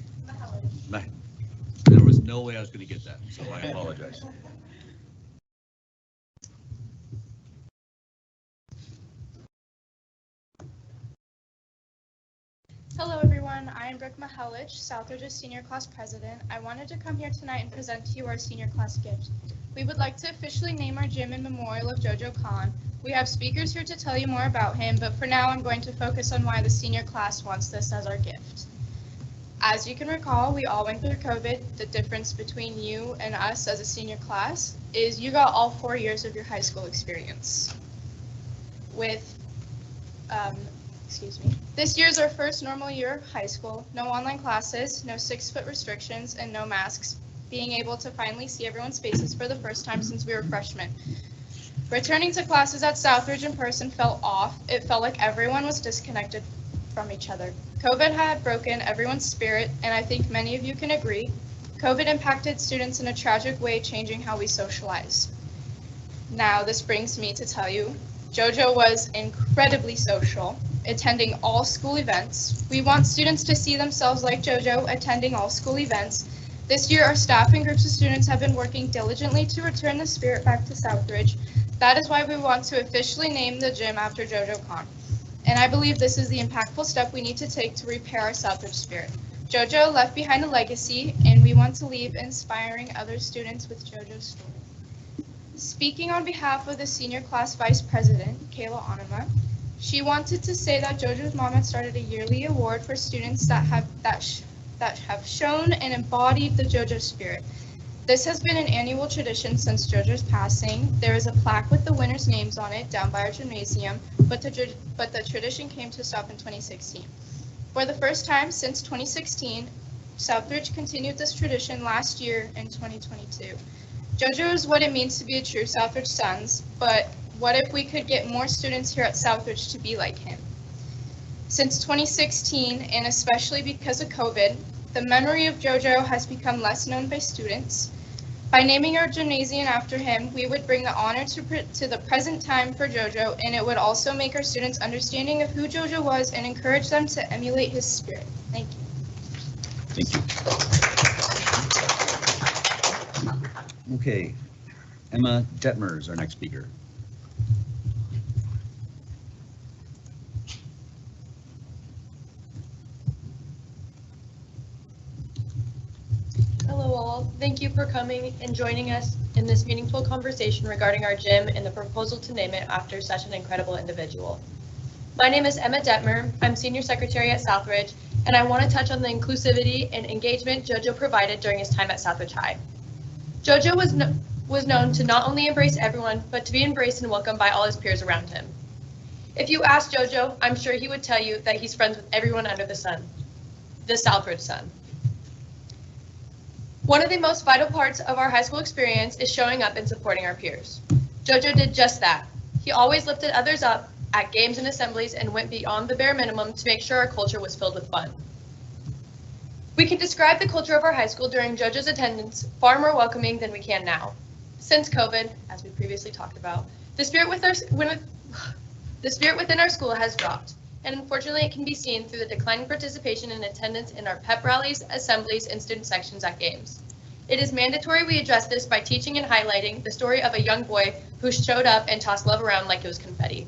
Speaker 1: There was no way I was going to get that, so I apologize.
Speaker 4: Hello everyone, I am Brooke Mahelich, Southridge's senior class president. I wanted to come here tonight and present to you our senior class gift. We would like to officially name our gym in memorial of JoJo Khan. We have speakers here to tell you more about him, but for now I'm going to focus on why the senior class wants this as our gift. As you can recall, we all went through COVID. The difference between you and us as a senior class is you got all 4 years of your high school experience. This year is our first normal year of high school. No online classes, no 6-foot restrictions, and no masks. Being able to finally see everyone's faces for the first time since we were freshmen. Returning to classes at Southridge in person felt off. It felt like everyone was disconnected from each other. COVID had broken everyone's spirit, and I think many of you can agree. COVID impacted students in a tragic way, changing how we socialize. Now, this brings me to tell you, JoJo was incredibly social, attending all school events. We want students to see themselves like JoJo, attending all school events. This year, our staff and groups of students have been working diligently to return the spirit back to Southridge. That is why we want to officially name the gym after JoJo Khan. And I believe this is the impactful step we need to take to repair our Southridge spirit. JoJo left behind a legacy, and we want to leave inspiring other students with JoJo's story. Speaking on behalf of the senior class vice president, Kayla Onema, she wanted to say that JoJo's mom had started a yearly award for students that have shown and embodied the JoJo spirit. This has been an annual tradition since JoJo's passing. There is a plaque with the winners' names on it down by our gymnasium, but the tradition came to stop in 2016. For the first time since 2016, Southridge continued this tradition last year in 2022. JoJo is what it means to be a true Southridge Sons, but what if we could get more students here at Southridge to be like him? Since 2016, and especially because of COVID, the memory of JoJo has become less known by students. By naming our gymnasium after him, we would bring the honor to the present time for JoJo, and it would also make our students understanding of who JoJo was and encourage them to emulate his spirit. Thank you.
Speaker 1: Thank you. Okay, Emma Detmer is our next speaker.
Speaker 5: Hello all, thank you for coming and joining us in this meaningful conversation regarding our gym and the proposal to name it after such an incredible individual. My name is Emma Detmer, I'm Senior Secretary at Southridge, and I want to touch on the inclusivity and engagement JoJo provided during his time at Southridge High. JoJo was known to not only embrace everyone, but to be embraced and welcomed by all his peers around him. If you ask JoJo, I'm sure he would tell you that he's friends with everyone under the sun, the Southridge sun. One of the most vital parts of our high school experience is showing up and supporting our peers. JoJo did just that. He always lifted others up at games and assemblies and went beyond the bare minimum to make sure our culture was filled with fun. We can describe the culture of our high school during JoJo's attendance far more welcoming than we can now. Since COVID, as we previously talked about, the spirit within our school has dropped, and unfortunately it can be seen through the declining participation and attendance in our pep rallies, assemblies, and student sections at games. It is mandatory we address this by teaching and highlighting the story of a young boy who showed up and tossed love around like it was confetti.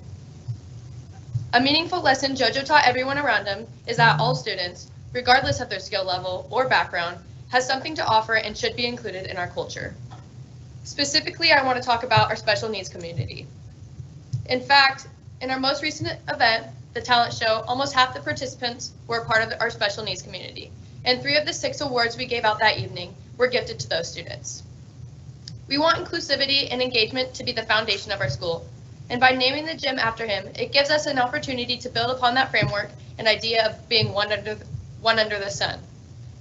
Speaker 5: A meaningful lesson JoJo taught everyone around him is that all students, regardless of their skill level or background, has something to offer and should be included in our culture. Specifically, I want to talk about our special needs community. In fact, in our most recent event, the talent show, almost half the participants were a part of our special needs community, and 3 of the 6 awards we gave out that evening were gifted to those students. We want inclusivity and engagement to be the foundation of our school, and by naming the gym after him, it gives us an opportunity to build upon that framework and idea of being one under the sun.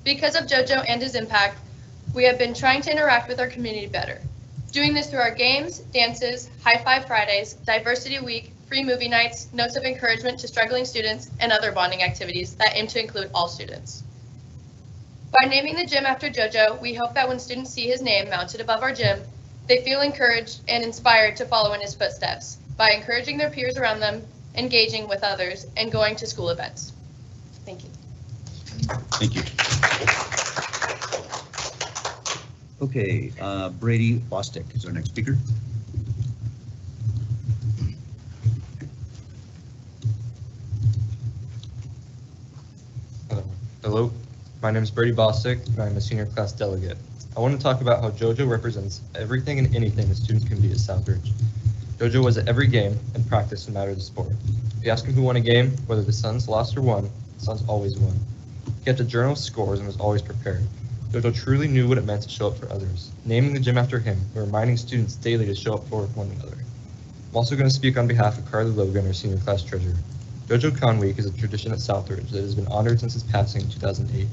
Speaker 5: Because of JoJo and his impact, we have been trying to interact with our community better, doing this through our games, dances, High Five Fridays, Diversity Week, free movie nights, notes of encouragement to struggling students, and other bonding activities that aim to include all students. By naming the gym after JoJo, we hope that when students see his name mounted above our gym, they feel encouraged and inspired to follow in his footsteps by encouraging their peers around them, engaging with others, and going to school events. Thank you.
Speaker 1: Thank you. Okay, Brady Bostic is our next speaker.
Speaker 9: Hello, my name is Brady Bostic, and I'm a senior class delegate. I want to talk about how JoJo represents everything and anything that students can be at Southridge. JoJo was at every game and practice no matter the sport. If you ask him who won a game, whether the Suns lost or won, the Suns always won. He kept a journal of scores and was always prepared. JoJo truly knew what it meant to show up for others, naming the gym after him and reminding students daily to show up for one another. I'm also going to speak on behalf of Carly Logan, our senior class treasurer. JoJo Con Week is a tradition at Southridge that has been honored since his passing in 2008,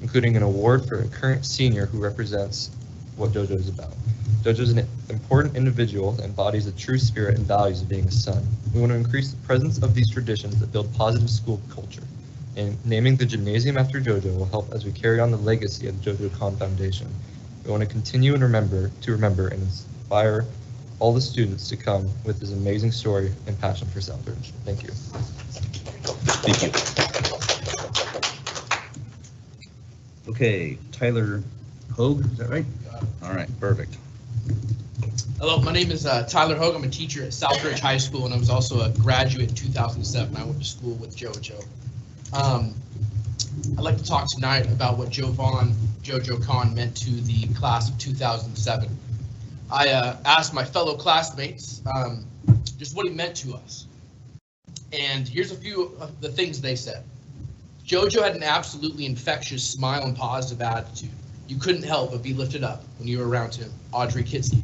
Speaker 9: including an award for a current senior who represents what JoJo is about. JoJo is an important individual that embodies the true spirit and values of being a son. We want to increase the presence of these traditions that build positive school culture. And naming the gymnasium after JoJo will help as we carry on the legacy of the JoJo Con Foundation. We want to continue and remember and inspire all the students to come with his amazing story and passion for Southridge. Thank you.
Speaker 1: Thank you. Okay, Tyler Hogue, is that right? All right, perfect.
Speaker 10: Hello, my name is Tyler Hogue. I'm a teacher at Southridge High School, and I was also a graduate in 2007. I went to school with JoJo. I'd like to talk tonight about what JoJo Con meant to the class of 2007. I asked my fellow classmates just what he meant to us. And here's a few of the things they said. JoJo had an absolutely infectious smile and positive attitude. You couldn't help but be lifted up when you were around him. Audrey Kitsky.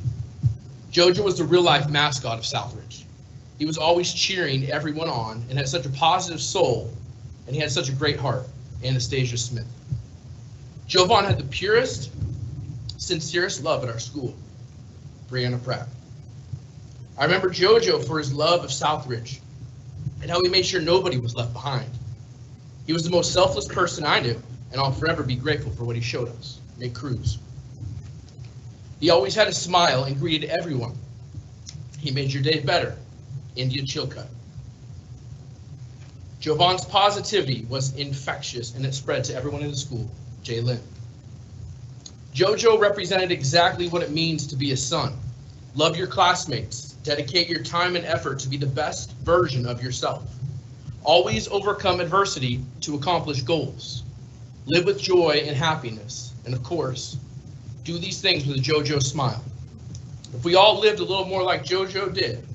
Speaker 10: JoJo was the real-life mascot of Southridge. He was always cheering everyone on and had such a positive soul, and he had such a great heart. Anastasia Smith. Jovan had the purest, sincerest love at our school. Brianna Pratt. I remember JoJo for his love of Southridge and how he made sure nobody was left behind. He was the most selfless person I knew, and I'll forever be grateful for what he showed us. Nate Cruz. He always had a smile and greeted everyone. He made your day better. India Chilcutt. Jovan's positivity was infectious and it spread to everyone in the school. Jay Lynn. JoJo represented exactly what it means to be a son. Love your classmates. Dedicate your time and effort to be the best version of yourself. Always overcome adversity to accomplish goals. Live with joy and happiness. And of course, do these things with a JoJo smile. If we all lived a little more like JoJo did,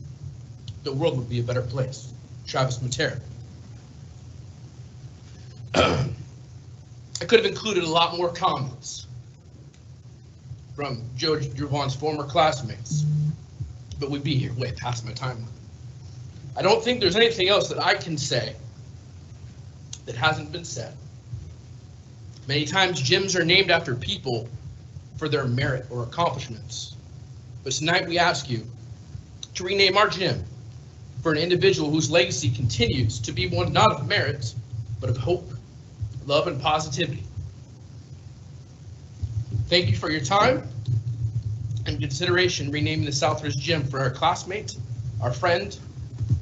Speaker 10: the world would be a better place. Travis Matera. I could have included a lot more comments from Jovan's former classmates, but we'd be here way past my time. I don't think there's anything else that I can say that hasn't been said. Many times gyms are named after people for their merit or accomplishments. But tonight we ask you to rename our gym for an individual whose legacy continues to be one not of merit, but of hope, love, and positivity. Thank you for your time and consideration renaming the Southridge Gym for our classmate, our friend,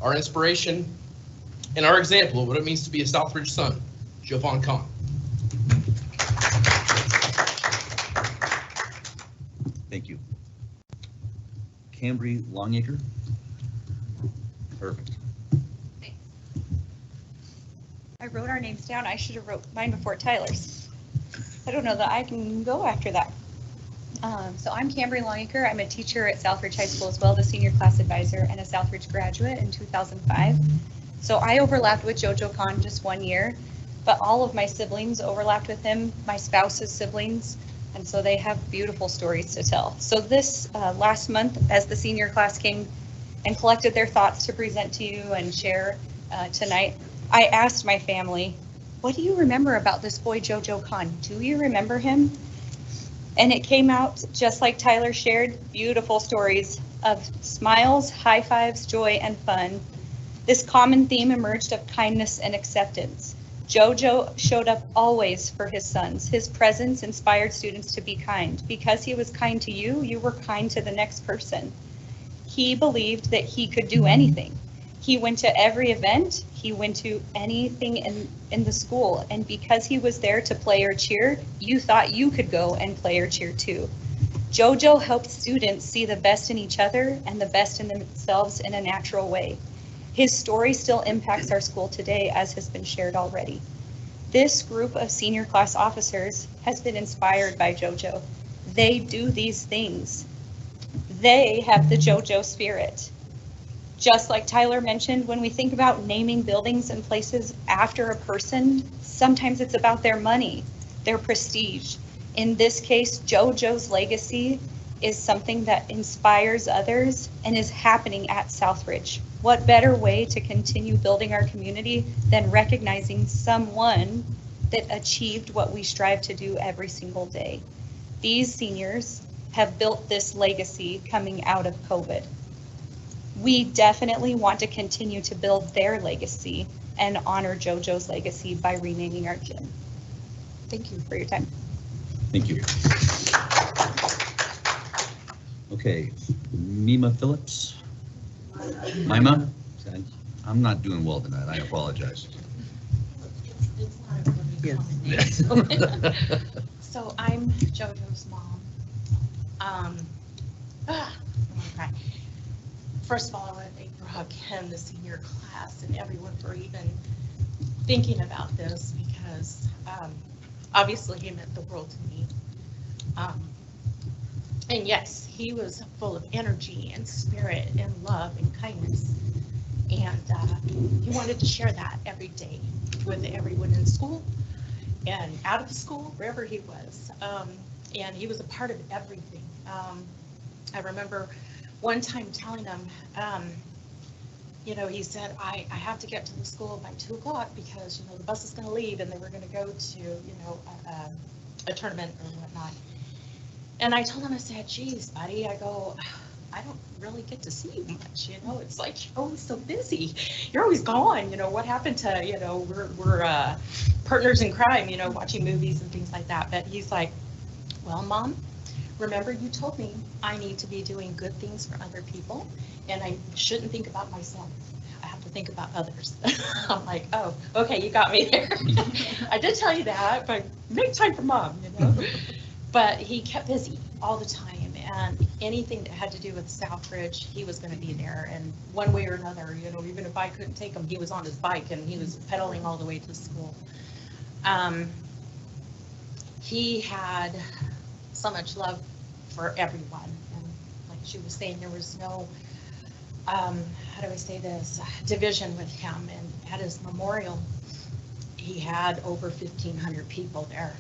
Speaker 10: our inspiration, and our example of what it means to be a Southridge son, Jovan Khan.
Speaker 1: Thank you. Cambry Longacre. Perfect.
Speaker 21: I wrote our names down. I should have wrote mine before Tyler's. I don't know that I can go after that. So I'm Cambry Longacre. I'm a teacher at Southridge High School as well, the senior class advisor and a Southridge graduate in 2005. So I overlapped with JoJo Khan just 1 year, but all of my siblings overlapped with him, my spouse's siblings, and so they have beautiful stories to tell. So this last month, as the senior class came and collected their thoughts to present to you and share tonight, I asked my family, what do you remember about this boy, JoJo Khan? Do you remember him? And it came out just like Tyler shared, beautiful stories of smiles, high fives, joy, and fun. This common theme emerged of kindness and acceptance. JoJo showed up always for his sons. His presence inspired students to be kind. Because he was kind to you, you were kind to the next person. He believed that he could do anything. He went to every event. He went to anything in the school. And because he was there to play or cheer, you thought you could go and play or cheer too. JoJo helped students see the best in each other and the best in themselves in a natural way. His story still impacts our school today, as has been shared already. This group of senior class officers has been inspired by JoJo. They do these things. They have the JoJo spirit. Just like Tyler mentioned, when we think about naming buildings and places after a person, sometimes it's about their money, their prestige. In this case, JoJo's legacy is something that inspires others and is happening at Southridge. What better way to continue building our community than recognizing someone that achieved what we strive to do every single day? These seniors have built this legacy coming out of COVID. We definitely want to continue to build their legacy and honor JoJo's legacy by renaming our gym. Thank you for your time.
Speaker 1: Thank you. Okay, Mima Phillips. Mima? I'm not doing well tonight. I apologize. Yes.
Speaker 3: So I'm JoJo's mom. Okay. First of all, I want to thank Brooke and the senior class and everyone for even thinking about this, because obviously he meant the world to me. And yes, he was full of energy and spirit and love and kindness. And he wanted to share that every day with everyone in school and out of school, wherever he was. And he was a part of everything. I remember one time telling him, you know, he said, I have to get to the school by 2 o'clock because, you know, the bus is going to leave and they were going to go to, you know, a tournament or whatnot. And I told him, I said, geez, buddy, I go, I don't really get to see you much, you know, it's like, you're always so busy. You're always gone, you know, what happened to, you know, we're partners in crime, you know, watching movies and things like that. But he's like, well, Mom, remember you told me I need to be doing good things for other people and I shouldn't think about myself. I have to think about others. I'm like, oh, okay, you got me there. I did tell you that, but make time for Mom, you know. But he kept busy all the time, and anything that had to do with Southridge, he was going to be there. And one way or another, you know, even if I couldn't take him, he was on his bike and he was pedaling all the way to school. He had so much love for everyone. And like she was saying, there was no, how do I say this, division with him. And at his memorial, he had over 1,500 people there.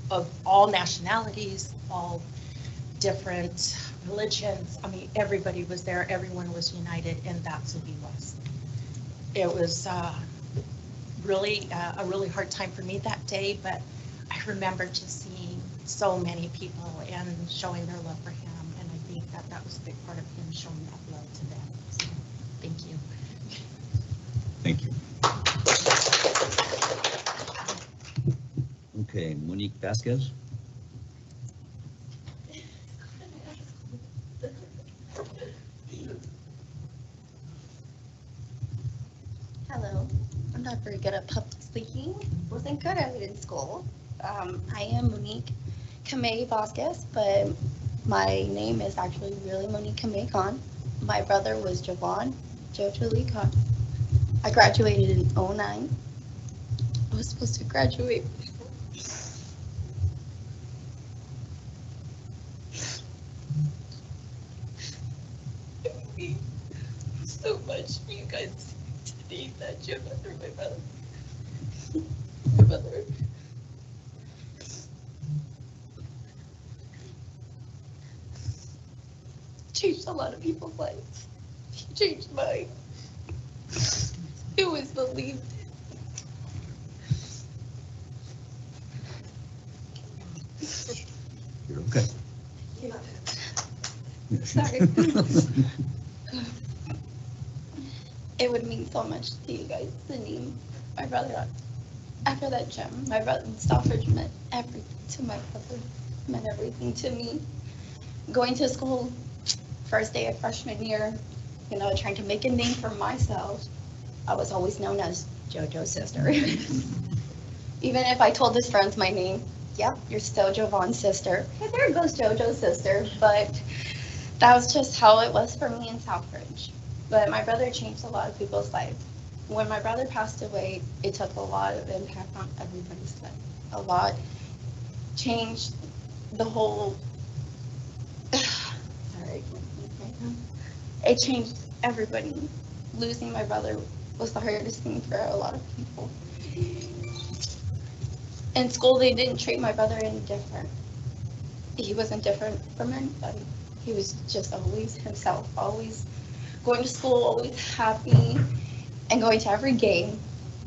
Speaker 3: Of all nationalities, all different religions. I mean, everybody was there, everyone was united, and that's who he was. It was really a really hard time for me that day, but I remember just seeing so many people and showing their love for him, and I think that that was a big part of him showing that love to them. So, thank you.
Speaker 1: Thank you. Okay, Monique Vasquez.
Speaker 11: Hello, I'm not very good at public speaking. Wasn't good at it in school. I am Monique Kamei Vasquez, but my name is actually really Monique Kamei Khan. My brother was Javon Jojo Lee Khan. I graduated in 2009. I was supposed to graduate. So much for you guys to need that your mother, my brother. My brother. Changed a lot of people's lives. He changed mine. It was believed.
Speaker 1: You're okay.
Speaker 11: Sorry. It would mean so much to you guys to name my brother after that gym. My brother in Stockbridge meant everything to my brother, meant everything to me. Going to school, first day of freshman year, you know, trying to make a name for myself. I was always known as JoJo's sister. Even if I told his friends my name, yep, you're still Jovan's sister. Hey, there goes JoJo's sister. But that was just how it was for me in Southbridge. But my brother changed a lot of people's lives. When my brother passed away, it took a lot of impact on everybody's life. A lot changed the whole, sorry, it changed everybody. Losing my brother was the hardest thing for a lot of people. In school, they didn't treat my brother any different. He wasn't different from anybody. He was just always himself, always going to school, always happy, and going to every game.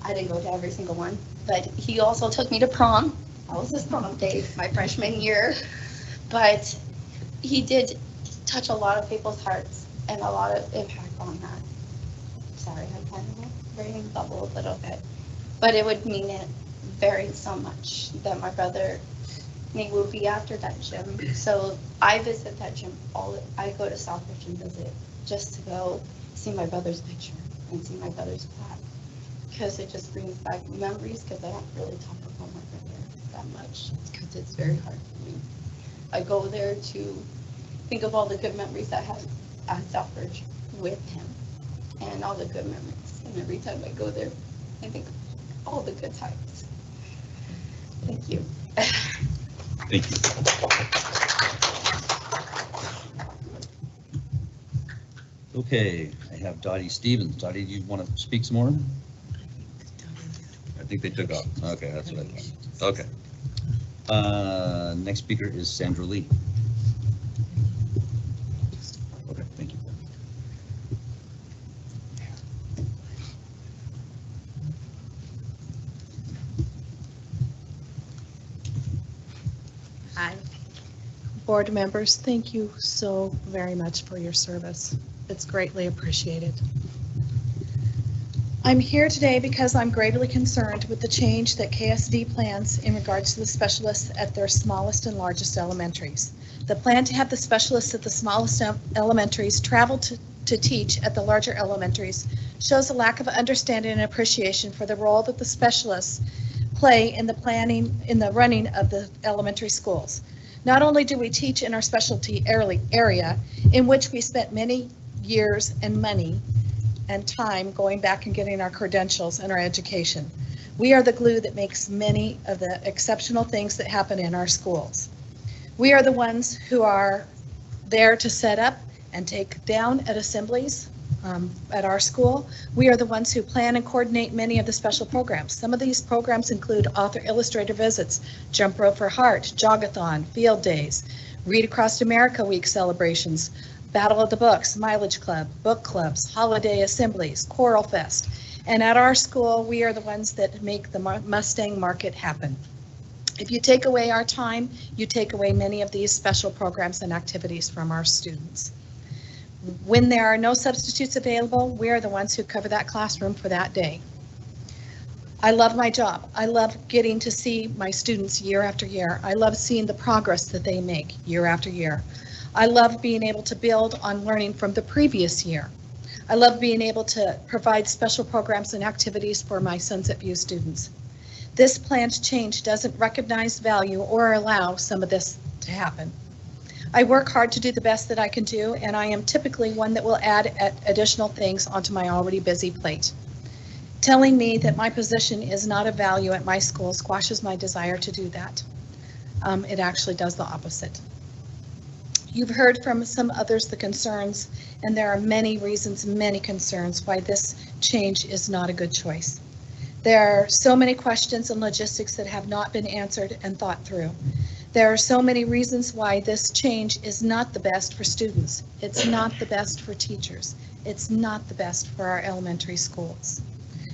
Speaker 11: I didn't go to every single one, but he also took me to prom. That was his prom day, my freshman year. But he did touch a lot of people's hearts and a lot of impact on that. Sorry, I kind of brain bubble a little bit. But it would mean it very so much that my brother me would be after that gym. So I visit that gym I go to Southbridge and visit just to go see my brother's picture and see my brother's plaque. Because it just brings back memories, because I don't really talk about my brother that much, because it's very hard for me. I go there to think of all the good memories I had at Southbridge with him, and all the good memories. And every time I go there, I think of all the good times. Thank you.
Speaker 1: Thank you. Okay, I have Dottie Stevens. Dottie, do you want to speak some more? I think they took off. Okay, that's what I thought. Okay. Next speaker is Sandra Lee. Okay, thank you.
Speaker 13: Hi. Board members, thank you so very much for your service. It's greatly appreciated. I'm here today because I'm gravely concerned with the change that KSD plans in regards to the specialists at their smallest and largest elementaries. The plan to have the specialists at the smallest elementaries travel to teach at the larger elementaries shows a lack of understanding and appreciation for the role that the specialists play in the running of the elementary schools. Not only do we teach in our specialty area, in which we spent many years and money and time going back and getting our credentials and our education. We are the glue that makes many of the exceptional things that happen in our schools. We are the ones who are there to set up and take down at assemblies at our school. We are the ones who plan and coordinate many of the special programs. Some of these programs include author illustrator visits, Jump Rope for Heart, Jogathon, Field Days, Read Across America Week celebrations, Battle of the Books, Mileage Club, book clubs, holiday assemblies, Choral Fest. And at our school, we are the ones that make the Mustang Market happen. If you take away our time, you take away many of these special programs and activities from our students. When there are no substitutes available, we are the ones who cover that classroom for that day. I love my job. I love getting to see my students year after year. I love seeing the progress that they make year after year. I love being able to build on learning from the previous year. I love being able to provide special programs and activities for my Sunset View students. This planned change doesn't recognize value or allow some of this to happen. I work hard to do the best that I can do, and I am typically one that will add additional things onto my already busy plate. Telling me that my position is not of value at my school squashes my desire to do that. It actually does the opposite. You've heard from some others the concerns, and there are many reasons, many concerns why this change is not a good choice. There are so many questions and logistics that have not been answered and thought through. There are so many reasons why this change is not the best for students. It's not the best for teachers. It's not the best for our elementary schools.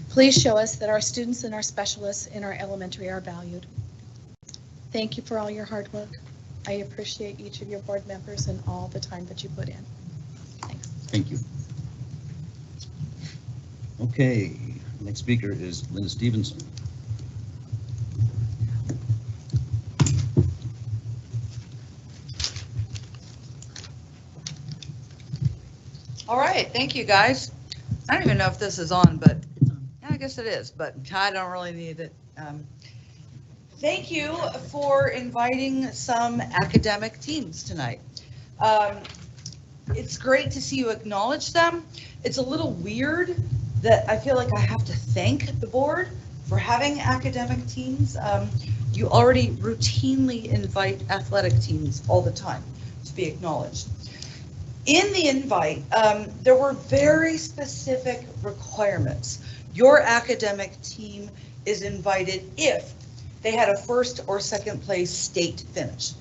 Speaker 13: Please show us that our students and our specialists in our elementary are valued. Thank you for all your hard work. I appreciate each of your board members and all the time that you put in. Thanks.
Speaker 1: Thank you. Okay, next speaker is Linda Stevenson.
Speaker 14: All right, thank you, guys. I don't even know if this is on, but I guess it is, but I don't really need it. Thank you for inviting some academic teams tonight. It's great to see you acknowledge them. It's a little weird that I feel like I have to thank the board for having academic teams. You already routinely invite athletic teams all the time to be acknowledged. In the invite, there were very specific requirements. Your academic team is invited if they had a first or second place state finish.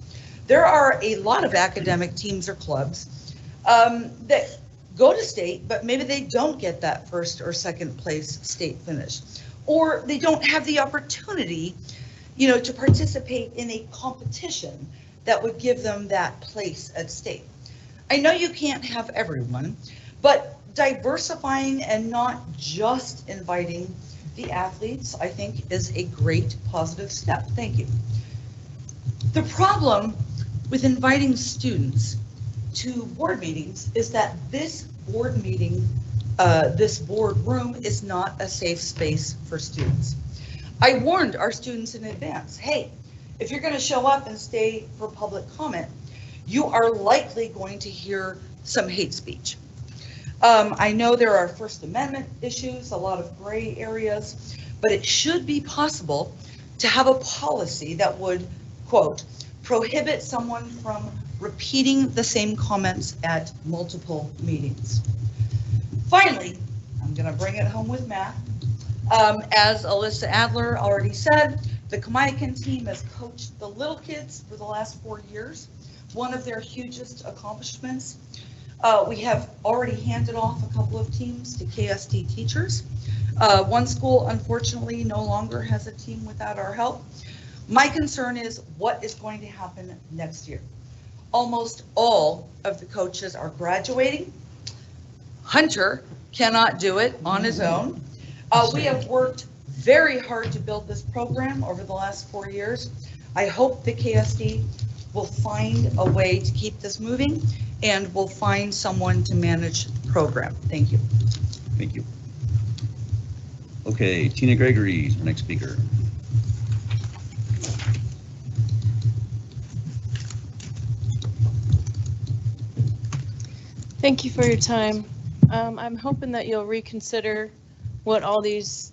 Speaker 14: There are a lot of academic teams or clubs that go to state, but maybe they don't get that first or second place state finish, or they don't have the opportunity, to participate in a competition that would give them that place at state. I know you can't have everyone, but diversifying and not just inviting the athletes, I think, is a great positive step. Thank you. The problem with inviting students to board meetings is that this board meeting, this board room is not a safe space for students. I warned our students in advance, hey, if you're going to show up and stay for public comment, you are likely going to hear some hate speech. I know there are First Amendment issues, a lot of gray areas, but it should be possible to have a policy that would, quote, prohibit someone from repeating the same comments at multiple meetings. Finally, I'm going to bring it home with math. As Alyssa Adler already said, the Kennewick team has coached the little kids for the last 4 years, one of their hugest accomplishments. We have already handed off a couple of teams to KSD teachers. One school, unfortunately, no longer has a team without our help. My concern is what is going to happen next year. Almost all of the coaches are graduating. Hunter cannot do it on his own. We have worked very hard to build this program over the last 4 years. I hope the KSD will find a way to keep this moving and will find someone to manage the program. Thank you.
Speaker 1: Thank you. Okay, Tina Gregory is our next speaker.
Speaker 6: Thank you for your time. I'm hoping that you'll reconsider what all these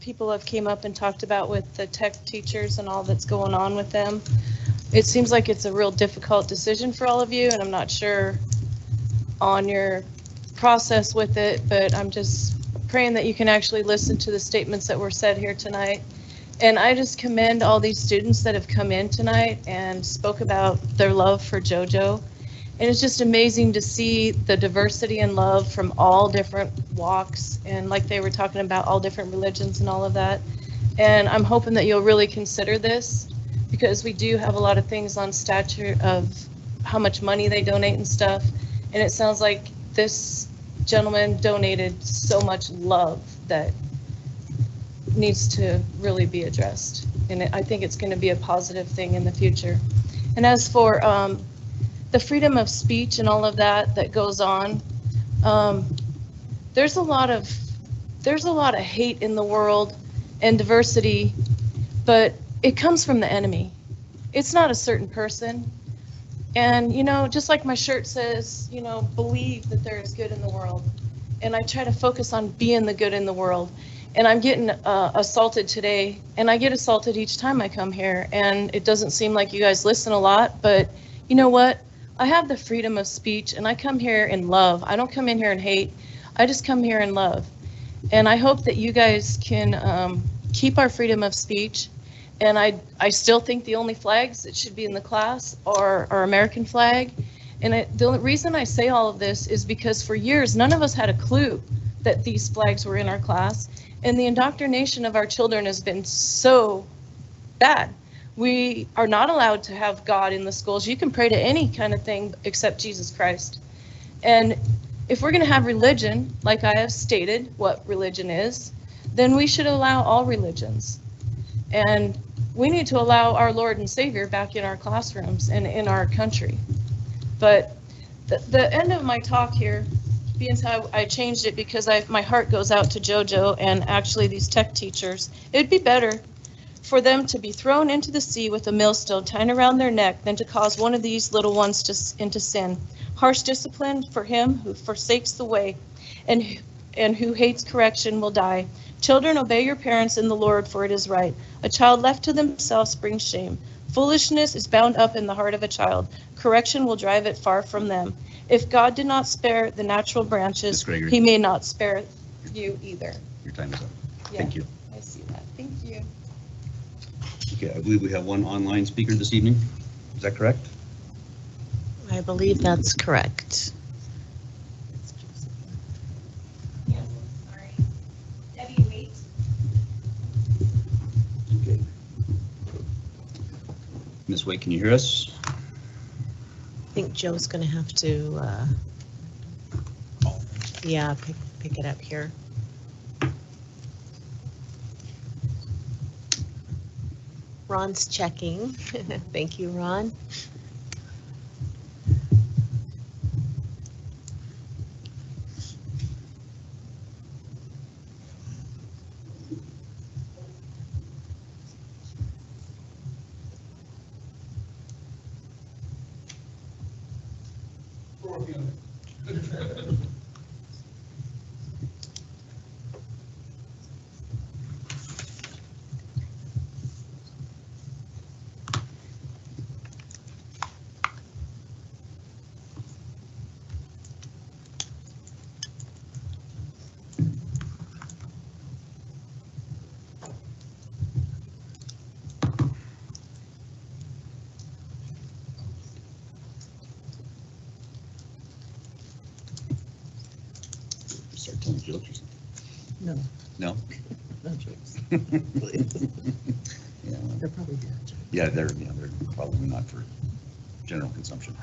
Speaker 6: people have came up and talked about with the tech teachers and all that's going on with them. It seems like it's a real difficult decision for all of you, and I'm not sure on your process with it, but I'm just praying that you can actually listen to the statements that were said here tonight. And I just commend all these students that have come in tonight and spoke about their love for JoJo. And it's just amazing to see the diversity and love from all different walks, and like they were talking about, all different religions and all of that. And I'm hoping that you'll really consider this, because we do have a lot of things on stature of how much money they donate and stuff. And it sounds like this gentleman donated so much love that needs to really be addressed. And I think it's going to be a positive thing in the future. And as for the freedom of speech and all of that goes on, there's a lot of hate in the world and diversity, but it comes from the enemy. It's not a certain person. And, just like my shirt says, believe that there is good in the world. And I try to focus on being the good in the world. And I'm getting assaulted today, and I get assaulted each time I come here. And it doesn't seem like you guys listen a lot, but you know what? I have the freedom of speech, and I come here in love. I don't come in here in hate. I just come here in love. And I hope that you guys can keep our freedom of speech. And I still think the only flags that should be in the class are our American flag. And the reason I say all of this is because for years, none of us had a clue that these flags were in our class. And the indoctrination of our children has been so bad. We are not allowed to have God in the schools. You can pray to any kind of thing except Jesus Christ. And if we're going to have religion, like I have stated what religion is, then we should allow all religions. And we need to allow our Lord and Savior back in our classrooms and in our country. But the end of my talk here, being how I changed it because my heart goes out to JoJo and actually these tech teachers. It'd be better for them to be thrown into the sea with a millstone tied around their neck than to cause one of these little ones into sin. Harsh discipline for him who forsakes the way and who hates correction will die. Children, obey your parents in the Lord, for it is right. A child left to themselves brings shame. Foolishness is bound up in the heart of a child. Correction will drive it far from them. If God did not spare the natural branches, he may not spare you either.
Speaker 1: Your time is up.
Speaker 6: Yeah,
Speaker 1: Thank you.
Speaker 6: I see that. Thank you.
Speaker 1: Okay, I believe we have one online speaker this evening. Is that correct?
Speaker 7: I believe that's correct.
Speaker 1: Okay. Ms. Wade, can you hear us?
Speaker 7: I think Joe's going to have to, yeah, pick it up here. Ron's checking. Thank you, Ron.
Speaker 1: Start telling jokes or something.
Speaker 18: No,
Speaker 1: No?
Speaker 18: no jokes.
Speaker 1: Yeah,
Speaker 18: They're probably dead.
Speaker 1: yeah, they're probably not for general consumption.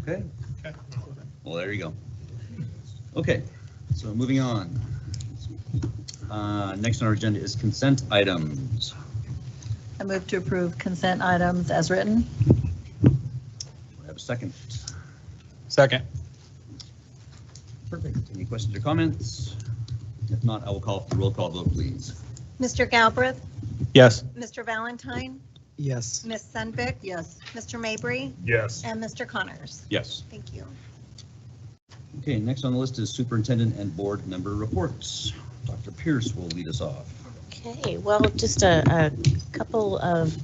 Speaker 1: Okay. Well, there you go. Okay, so moving on. Next on our agenda is consent items.
Speaker 18: I move to approve consent items as written.
Speaker 1: Do I have a second?
Speaker 8: Second.
Speaker 1: Perfect. Any questions or comments? If not, I will call for the roll call vote, please.
Speaker 15: Mr. Galbraith,
Speaker 8: Yes.
Speaker 15: Mr. Valentine,
Speaker 23: Yes.
Speaker 15: Ms. Sundvik,
Speaker 18: Yes.
Speaker 15: Mr. Mabry,
Speaker 12: Yes.
Speaker 15: and Mr. Connors.
Speaker 1: Yes.
Speaker 15: Thank you.
Speaker 1: Okay, next on the list is superintendent and board member reports. Dr. Pierce will lead us off.
Speaker 7: Okay, well, just a couple of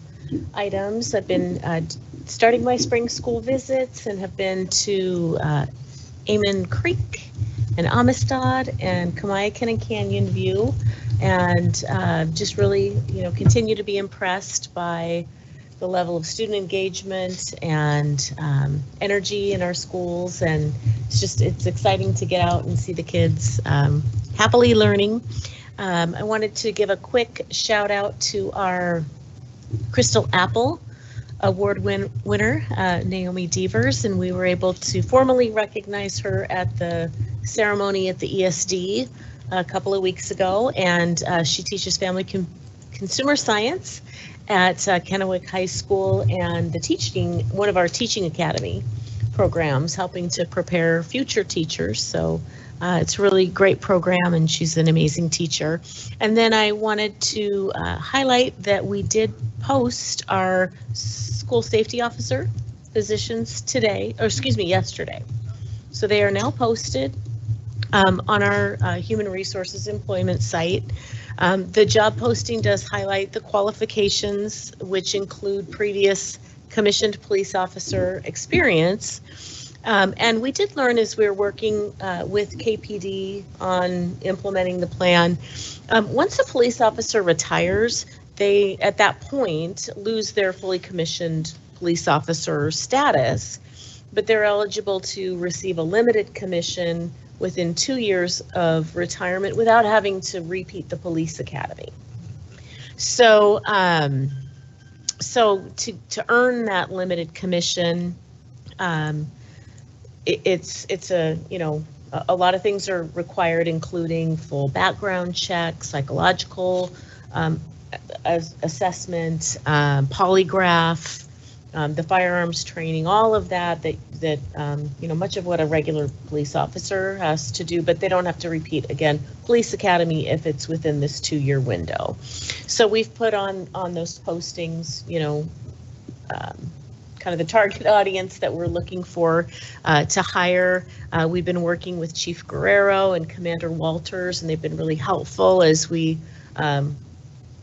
Speaker 7: items. I've been starting my spring school visits and have been to Amon Creek and Amistad and Kamiakin and Canyon View, and just really, continue to be impressed by the level of student engagement and energy in our schools, and it's exciting to get out and see the kids happily learning. I wanted to give a quick shout out to our Crystal Apple Award winner, Naomi Devers, and we were able to formally recognize her at the ceremony at the ESD a couple of weeks ago, and she teaches family consumer science at Kennewick High School, and one of our teaching academy programs, helping to prepare future teachers. So it's a really great program, and she's an amazing teacher. And then I wanted to highlight that we did post our school safety officer positions yesterday. So they are now posted on our human resources employment site. The job posting does highlight the qualifications, which include previous commissioned police officer experience, And we did learn as we were working with KPD on implementing the plan, once a police officer retires, they, at that point, lose their fully commissioned police officer status, but they're eligible to receive a limited commission within 2 years of retirement without having to repeat the police academy. So, to earn that limited commission, it's a, you know, a lot of things are required, including full background check, psychological assessment, polygraph, the firearms training, all of that you know, much of what a regular police officer has to do, but they don't have to repeat, again, police academy if it's within this 2-year window. So we've put on those postings, you know, kind of the target audience that we're looking for to hire. We've been working with Chief Guerrero and Commander Walters, and they've been really helpful as we,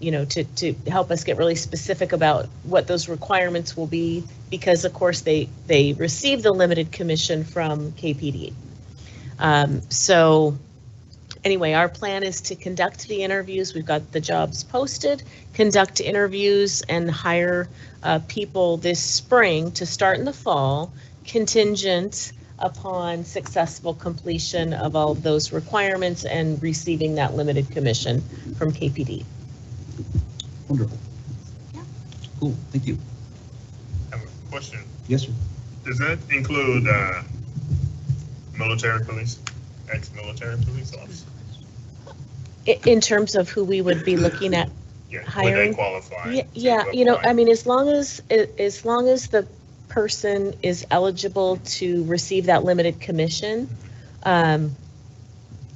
Speaker 7: you know, to help us get really specific about what those requirements will be, because of course they receive the limited commission from KPD. So anyway, our plan is to conduct the interviews. We've got the jobs posted, conduct interviews, and hire people this spring to start in the fall, contingent upon successful completion of all of those requirements and receiving that limited commission from KPD.
Speaker 1: Wonderful.
Speaker 2: Yeah.
Speaker 1: Cool, thank you.
Speaker 16: I have a question.
Speaker 1: Yes, sir.
Speaker 16: Does that include military police, ex-military police officers?
Speaker 7: In terms of who we would be looking at hiring?
Speaker 16: Would they qualify?
Speaker 7: Yeah, you know, I mean, as long as the person is eligible to receive that limited commission,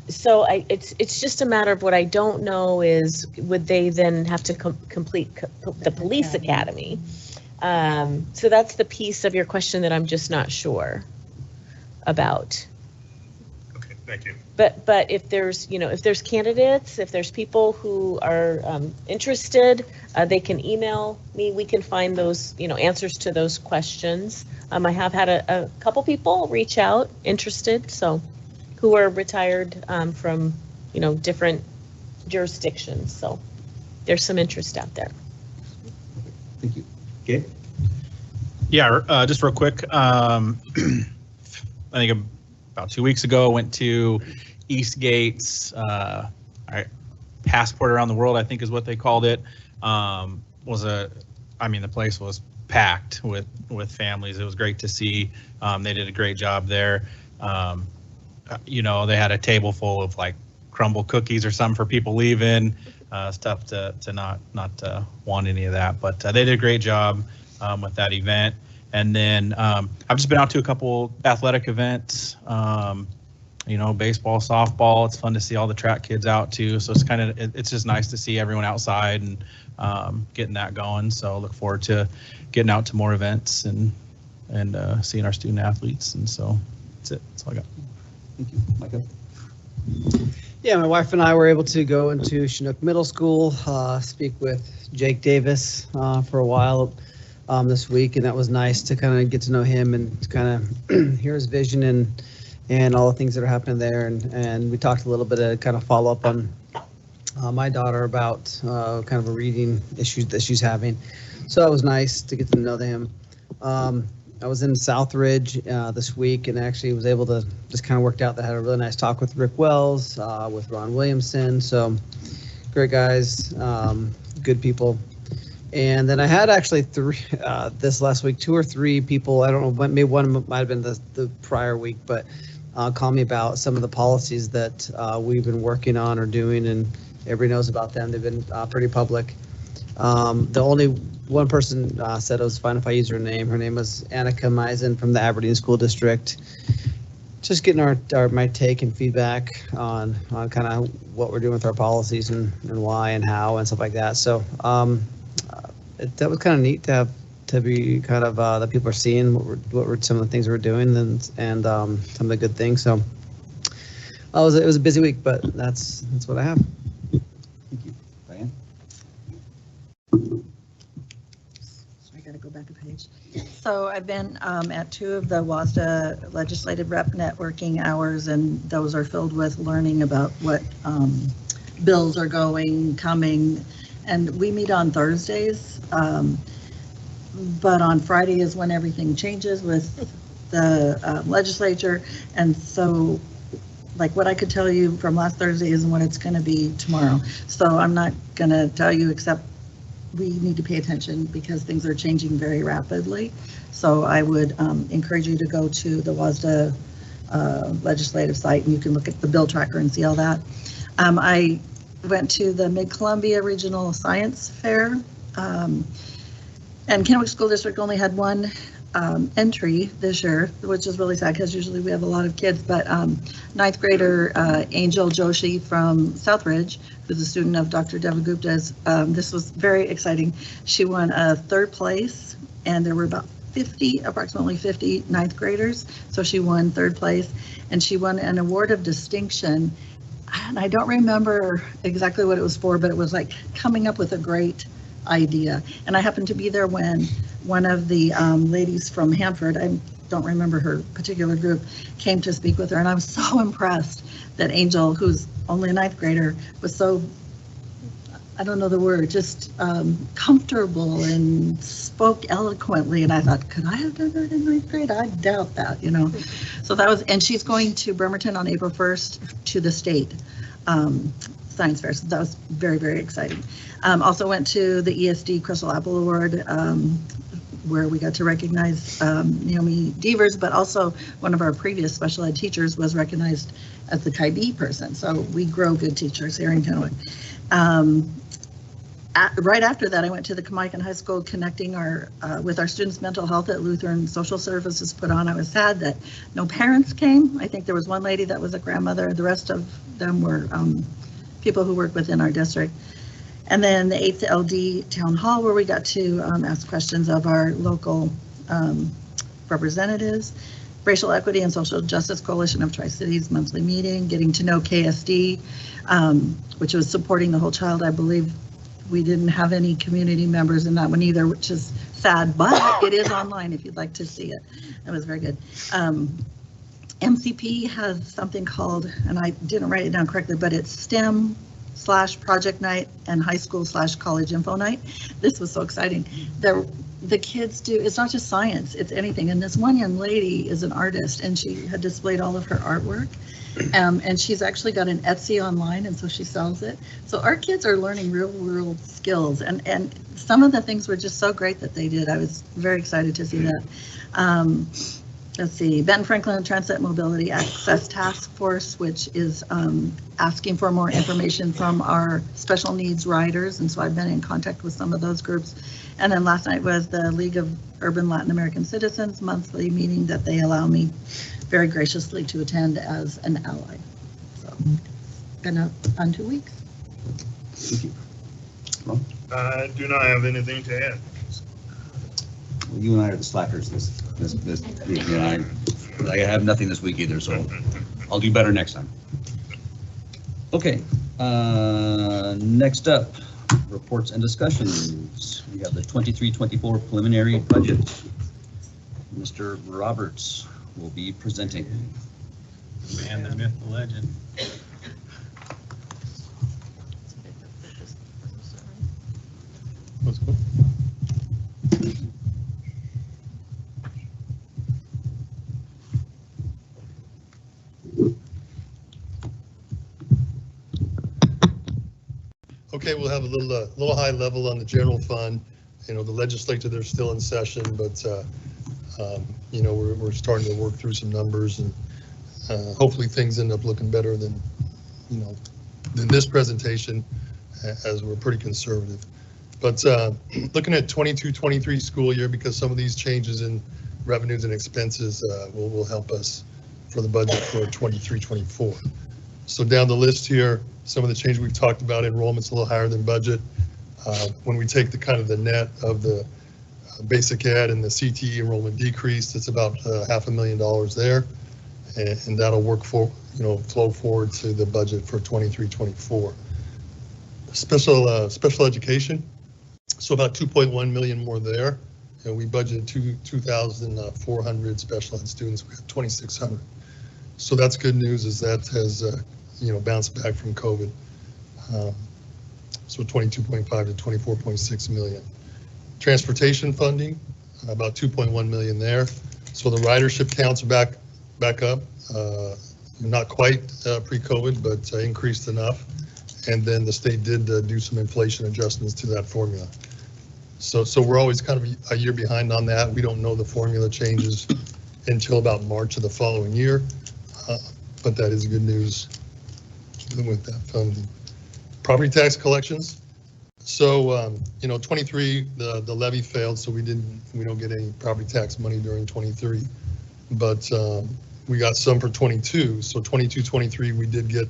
Speaker 7: so it's just a matter of what I don't know is, would they then have to complete the police academy? So that's the piece of your question that I'm just not sure about.
Speaker 16: Okay, thank you.
Speaker 7: But if there's, you know, if there's candidates, if there's people who are interested, they can email me. We can find those, you know, answers to those questions. I have had a couple people reach out interested, so who are retired from, you know, different jurisdictions. So there's some interest out there.
Speaker 1: Thank you. Gabe?
Speaker 8: Yeah, just real quick. I think about 2 weeks ago, went to Eastgate's passport around the world, I think is what they called it. I mean, the place was packed with families. It was great to see. They did a great job there. You know, they had a table full of like crumble cookies or something for people leaving. It's tough to not want any of that, but they did a great job with that event. And then I've just been out to a couple athletic events, you know, baseball, softball. It's fun to see all the track kids out too. So it's just nice to see everyone outside and getting that going. So I look forward to getting out to more events and seeing our student athletes. And so that's it. That's all I got.
Speaker 1: Thank you. Micah?
Speaker 17: Yeah, my wife and I were able to go into Chinook Middle School, speak with Jake Davis for a while this week, and that was nice to kind of get to know him and to kind of hear his vision and all the things that are happening there. And we talked a little bit of kind of follow up on my daughter about kind of a reading issue that she's having. So that was nice to get to know them. I was in Southridge this week and actually was able to just kind of worked out that I had a really nice talk with Rick Wells, with Ron Williamson. So great guys, good people. And then I had actually this last week, 2 or 3 people, I don't know, maybe one might have been the prior week, but call me about some of the policies that we've been working on or doing, and everybody knows about them. They've been pretty public. The only one person said it was fine if I use her name. Her name was Annika Meisen from the Aberdeen School District. Just getting my take and feedback on kind of what we're doing with our policies and why and how and stuff like that. So that was kind of neat to be kind of that people are seeing what were some of the things we're doing and some of the good things. So it was a busy week, but that's what I have.
Speaker 1: Thank you. Diane?
Speaker 18: I gotta go back a page. So I've been at 2 of the WASDA legislative rep networking hours, and those are filled with learning about what bills are coming, and we meet on Thursdays. But on Friday is when everything changes with the legislature, and so like what I could tell you from last Thursday isn't what it's going to be tomorrow. So I'm not going to tell you, except we need to pay attention because things are changing very rapidly. So I would encourage you to go to the WASDA legislative site, and you can look at the bill tracker and see all that. I went to the Mid-Columbia Regional Science Fair, and Kennewick School District only had 1 entry this year, which is really sad because usually we have a lot of kids, but 9th grader Angel Joshi from Southridge, who's a student of Dr. Devagupta's, this was very exciting. She won 3rd place, and there were about approximately 50 9th graders, so she won 3rd place, and she won an award of distinction, and I don't remember exactly what it was for, but it was like coming up with a great idea. And I happened to be there when one of the ladies from Hanford, I don't remember her particular group, came to speak with her, and I was so impressed that Angel, who's only a 9th grader, was so, I don't know the word, just comfortable and spoke eloquently. And I thought, could I have done that in 9th grade? I doubt that, you know. So that was, and she's going to Bremerton on April 1st to the state science fair. So that was very, very exciting. Also went to the ESD Crystal Apple Award, where we got to recognize Naomi Devers, but also one of our previous special ed teachers was recognized as the Chi-B person. So we grow good teachers here in Kennewick. Right after that, I went to the Kennewick High School connecting with our students' mental health that Lutheran Social Services put on. I was sad that no parents came. I think there was one lady that was a grandmother. The rest of them were people who work within our district. And then the 8th LD Town Hall, where we got to ask questions of our local representatives. Racial Equity and Social Justice Coalition of Tri-Cities monthly meeting, getting to know KSD, which was supporting the whole child. I believe we didn't have any community members in that one either, which is sad, but it is online if you'd like to see it. It was very good. MCP has something called, and I didn't write it down correctly, but it's STEM/project night and high school/college info night. This was so exciting. The kids do, it's not just science, it's anything. And this one young lady is an artist, and she had displayed all of her artwork. And she's actually got an Etsy online, and so she sells it. So our kids are learning real world skills, and some of the things were just so great that they did. I was very excited to see that. Let's see, Ben Franklin Transit Mobility Access Task Force, which is asking for more information from our special needs riders, and so I've been in contact with some of those groups. And then last night was the League of Urban Latin American Citizens monthly meeting that they allow me very graciously to attend as an ally. So, been a fun 2 weeks.
Speaker 1: Thank you. Ron?
Speaker 16: I do not have anything to add.
Speaker 1: Well, you and I are the slackers this week. And I have nothing this week either, so I'll do better next time. Okay, next up, reports and discussions. We have the 23-24 preliminary budget. Mr. Roberts will be presenting.
Speaker 23: Man, the myth, the legend.
Speaker 19: Let's go. Okay, we'll have a little high level on the general fund. You know, the legislature, they're still in session, but you know, we're starting to work through some numbers, and hopefully things end up looking better than, you know, than this presentation, as we're pretty conservative. But looking at 22-23 school year, because some of these changes in revenues and expenses will help us for the budget for 23-24. So down the list here, some of the changes we've talked about, enrollment's a little higher than budget. When we take the kind of the net of the basic ed and the CTE enrollment decrease, it's about $500,000 there, and that'll work for, you know, flow forward to the budget for 23-24. Special education, so about 2.1 million more there. we budgeted 2,400 special ed students. We have 2,600. So that's good news, is that has, bounced back from COVID. So 22.5 to 24.6 million. Transportation funding, about 2.1 million there. So the ridership counts are back up. Not quite pre-COVID, but increased enough. And then the state did do some inflation adjustments to that formula. So we're always kind of a year behind on that. We don't know the formula changes until about March of the following year, but that is good news with that funding. Property tax collections. So 23, the levy failed, so we don't get any property tax money during 23, but we got some for 22. So 22, 23, we did get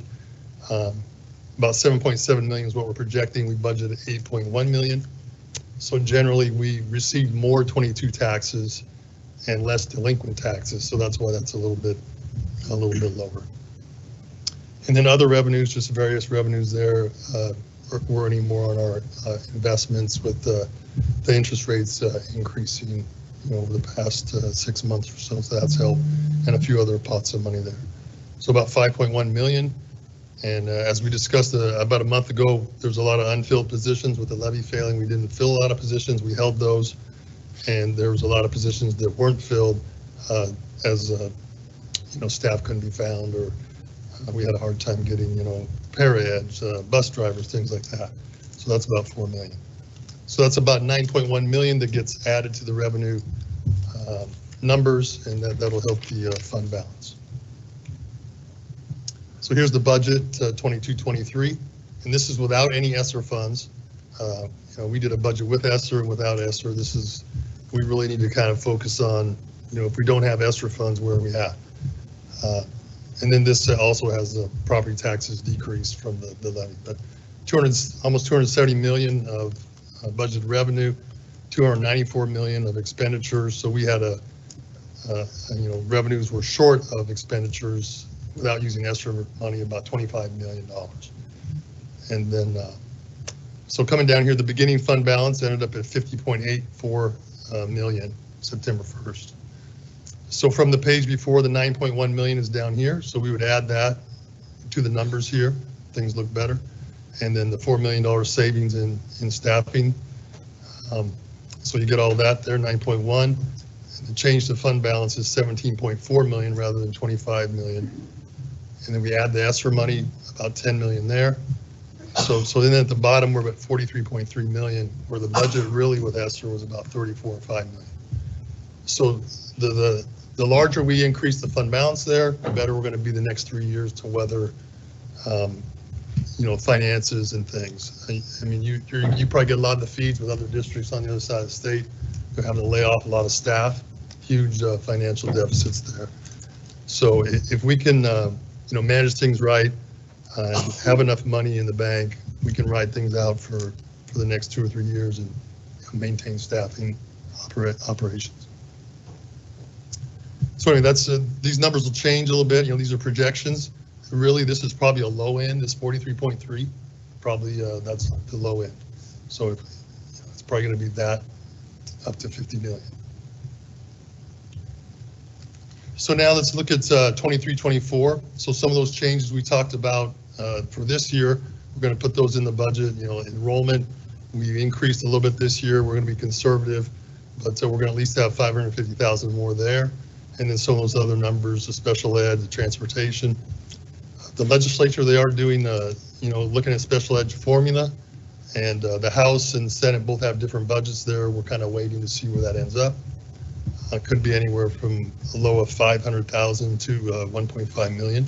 Speaker 19: about 7.7 million is what we're projecting. We budgeted 8.1 million. So generally, we received more 22 taxes and less delinquent taxes. So that's why that's a little bit lower. And then other revenues, just various revenues there. We're earning more on our investments with the interest rates increasing, over the past 6 months or so. So that's helped, and a few other pots of money there. So about 5.1 million. And as we discussed about a month ago, there's a lot of unfilled positions with the levy failing. We didn't fill a lot of positions. We held those, and there was a lot of positions that weren't filled as staff couldn't be found, or we had a hard time getting para-eds, bus drivers, things like that. So that's about 4 million. So that's about 9.1 million that gets added to the revenue numbers, and that'll help the fund balance. So here's the budget 22-23, and this is without any ESSER funds. We did a budget with ESSER and without ESSER. We really need to kind of focus on, if we don't have ESSER funds, where are we at? And then this also has the property taxes decrease from the levy, but almost 270 million of budget revenue, 294 million of expenditures. So we had revenues were short of expenditures without using ESSER money, about $25 million. And then, so coming down here, the beginning fund balance ended up at 50.84 million September 1st. So from the page before, the 9.1 million is down here. So we would add that to the numbers here. Things look better. And then the $4 million savings in staffing. So you get all that there, 9.1. And the change to fund balance is 17.4 million rather than 25 million. And then we add the ESSER money, about 10 million there. So then at the bottom, we're at 43.3 million, where the budget really with ESSER was about 34.5 million. So the larger we increase the fund balance there, the better we're going to be the next 3 years to weather, finances and things. I mean, you probably get a lot of the feeds with other districts on the other side of the state. They're having to lay off a lot of staff, huge financial deficits there. So if we can, manage things right, have enough money in the bank, we can ride things out for the next 2 or 3 years and maintain staffing operations. So anyway, these numbers will change a little bit. These are projections. Really, this is probably a low end. This 43.3, probably that's the low end. So it's probably going to be that up to 50 million. So now let's look at 23-24. So some of those changes we talked about for this year, we're going to put those in the budget. Enrollment, we increased a little bit this year. We're going to be conservative, but we're going to at least have 550,000 more there. And then some of those other numbers, the special ed, the transportation. The legislature, they are doing, looking at special ed formula, and the House and Senate both have different budgets there. We're kind of waiting to see where that ends up. Could be anywhere from a low of 500,000 to 1.5 million.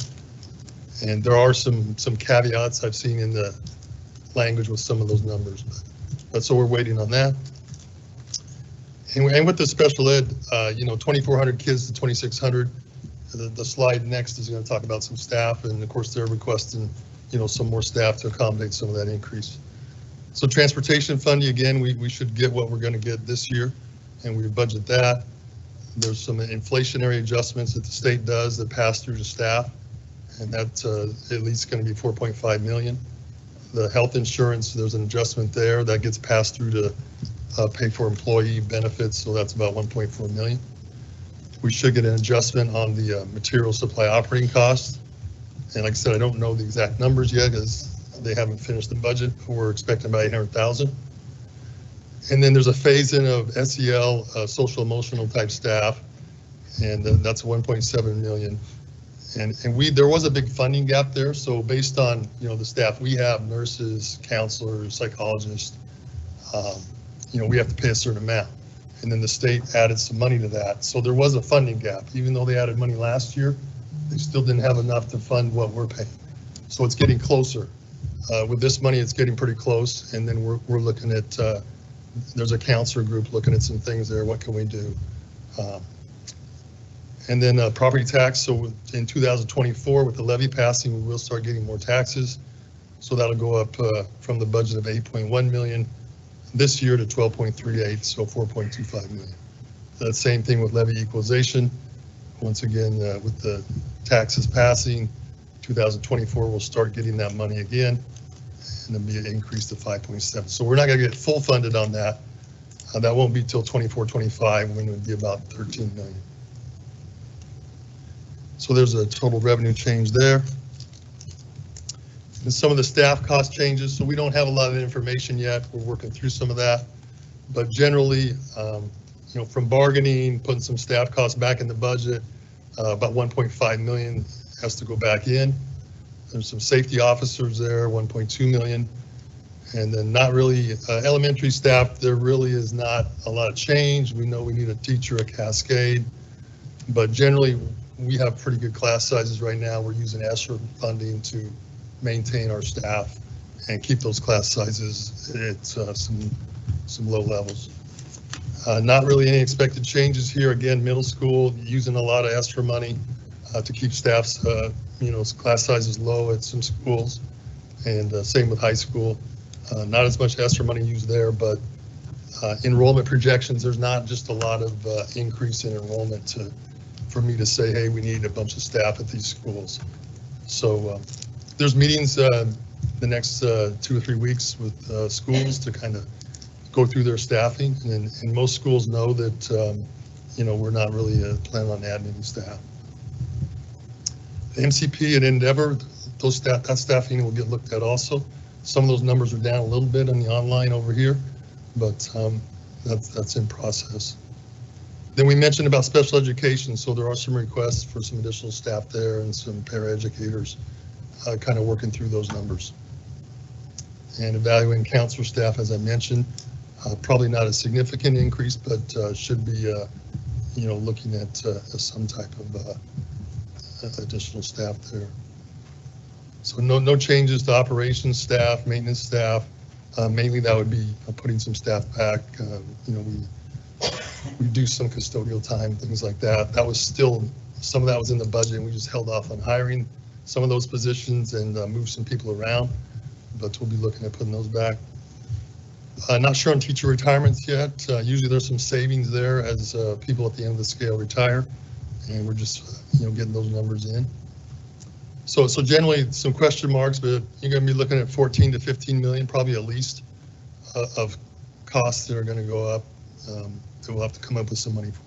Speaker 19: And there are some caveats I've seen in the language with some of those numbers, but so we're waiting on that. And with the special ed, 2,400 kids to 2,600. The slide next is going to talk about some staff, and of course they're requesting, some more staff to accommodate some of that increase. So transportation funding, again, we should get what we're going to get this year, and we budget that. There's some inflationary adjustments that the state does that pass through to staff, and that's at least going to be 4.5 million. The health insurance, there's an adjustment there that gets passed through to pay for employee benefits, so that's about 1.4 million. We should get an adjustment on the material supply operating costs. And like I said, I don't know the exact numbers yet because they haven't finished the budget. We're expecting about 800,000. And then there's a phase in of SEL, social emotional type staff, and that's 1.7 million. And there was a big funding gap there. So based on, the staff we have, nurses, counselors, psychologists, we have to pay a certain amount. And then the state added some money to that. So there was a funding gap. Even though they added money last year, they still didn't have enough to fund what we're paying. So it's getting closer. With this money, it's getting pretty close. And then we're looking at, there's a counselor group looking at some things there. What can we do? And then property tax. So in 2024, with the levy passing, we will start getting more taxes. So that'll go up from the budget of 8.1 million this year to 12.38, so 4.25 million. The same thing with levy equalization. Once again, with the taxes passing, 2024 we'll start getting that money again, and it'll be an increase to 5.7. So we're not going to get full funded on that. That won't be till 24-25 when it would be about 13 million. So there's a total revenue change there. And some of the staff cost changes, so we don't have a lot of information yet. We're working through some of that. But generally, from bargaining, putting some staff costs back in the budget, about 1.5 million has to go back in. There's some safety officers there, 1.2 million. And then not really, elementary staff, there really is not a lot of change. We know we need a teacher, a cascade, but generally we have pretty good class sizes right now. We're using ESSER funding to maintain our staff and keep those class sizes at some low levels. Not really any expected changes here. Again, middle school using a lot of ESSER money to keep staff's class sizes low at some schools, and same with high school. Not as much ESSER money used there, but enrollment projections, there's not just a lot of increase in enrollment for me to say, hey, we need a bunch of staff at these schools. So there's meetings the next 2 or 3 weeks with schools to kind of go through their staffing, and most schools know that we're not really planning on adding any staff. The MCP and Endeavor, that staffing will get looked at also. Some of those numbers are down a little bit on the online over here, but that's in process. Then we mentioned about special education, so there are some requests for some additional staff there and some paraeducators kind of working through those numbers. And evaluating counselor staff, as I mentioned, probably not a significant increase, but should be looking at some type of additional staff there. So no changes to operations staff, maintenance staff. Mainly that would be putting some staff back. We reduced some custodial time, things like that. That was still, some of that was in the budget, and we just held off on hiring some of those positions and moved some people around, but we'll be looking at putting those back. Not sure on teacher retirements yet. Usually there's some savings there as people at the end of the scale retire, and we're just getting those numbers in. So generally some question marks, but you're going to be looking at 14 to 15 million, probably at least, of costs that are going to go up that we'll have to come up with some money for.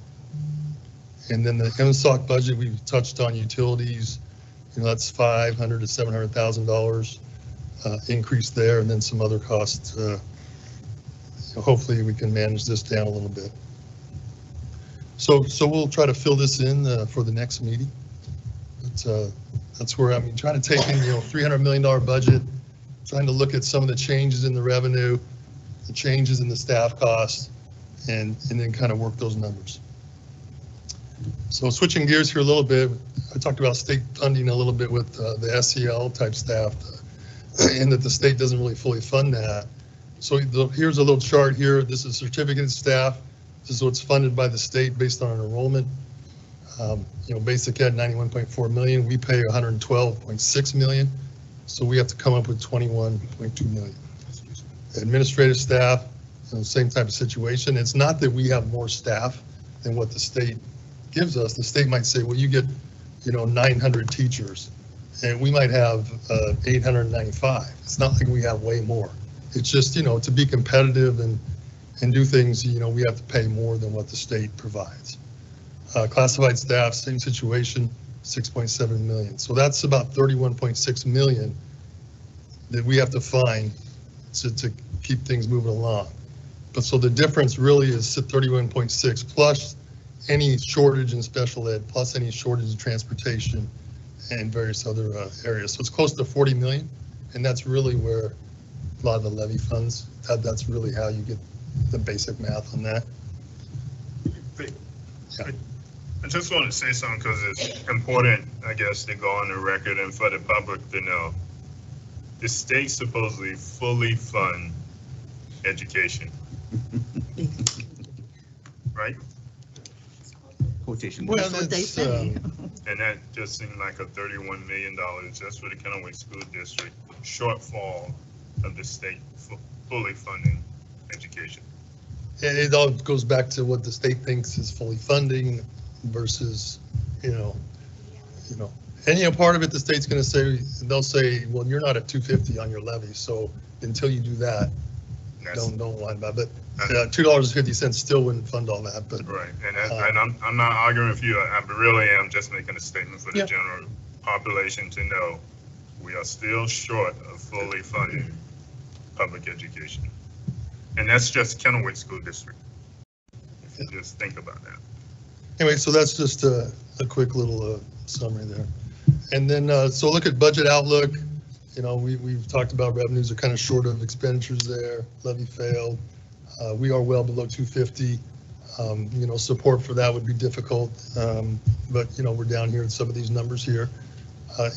Speaker 19: And then the MSOC budget, we've touched on utilities. That's $500,000 to $700,000 increase there, and then some other costs. Hopefully we can manage this down a little bit. So we'll try to fill this in for the next meeting. But, that's where I'm trying to take in, $300 million budget, trying to look at some of the changes in the revenue, the changes in the staff costs, and then kind of work those numbers. So switching gears here a little bit, I talked about state funding a little bit with the SEL type staff, and that the state doesn't really fully fund that. So here's a little chart here. This is certificate staff. This is what's funded by the state based on enrollment. Basic ed 91.4 million. We pay 112.6 million. So we have to come up with 21.2 million. Administrative staff, same type of situation. It's not that we have more staff than what the state gives us. The state might say, well, you get, 900 teachers, and we might have 895. It's not like we have way more. It's just, to be competitive and and do things, we have to pay more than what the state provides. Classified staff, same situation, 6.7 million. So that's about 31.6 million that we have to find to keep things moving along. But so the difference really is 31.6 plus any shortage in special ed, plus any shortage in transportation and various other areas. So it's close to 40 million, and that's really where a lot of the levy funds, that's really how you get the basic math on that.
Speaker 16: Yeah. I just want to say something because it's important, I guess, to go on the record and for the public to know. The state supposedly fully fund education. Right?
Speaker 1: Quotation.
Speaker 19: Well,
Speaker 1: That's what they
Speaker 19: it's,
Speaker 1: say.
Speaker 16: And that just seemed like a $31 million just for the Kennewick School District shortfall of the state fully funding education.
Speaker 19: And it all goes back to what the state thinks is fully funding versus, and part of it, the state's going to say, they'll say, well, you're not at 250 on your levy, so until you do that, don't whine about it. But $2.50 still wouldn't fund all that. But
Speaker 16: right, and I'm not arguing with you. I really am just making a statement for the general population to know we are still short of fully funding public education, and that's just Kennewick School District. If you just think about that.
Speaker 19: Anyway, so that's just a quick little summary there. And then, so look at budget outlook. We've talked about revenues are kind of short of expenditures there. Levy failed. We are well below 250. Support for that would be difficult. But, we're down here in some of these numbers here.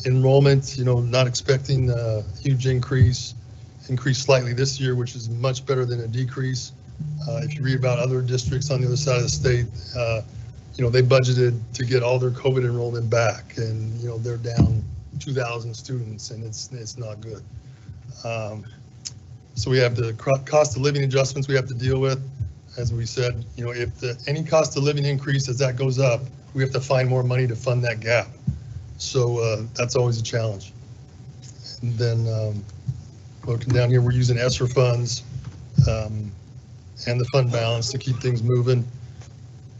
Speaker 19: Enrollment, not expecting a huge increase slightly this year, which is much better than a decrease. If you read about other districts on the other side of the state, they budgeted to get all their COVID enrollment back, and they're down 2,000 students, and it's not good. So we have the cost of living adjustments we have to deal with. As we said, if any cost of living increase as that goes up, we have to find more money to fund that gap. So that's always a challenge. And then looking down here, we're using ESSER funds and the fund balance to keep things moving.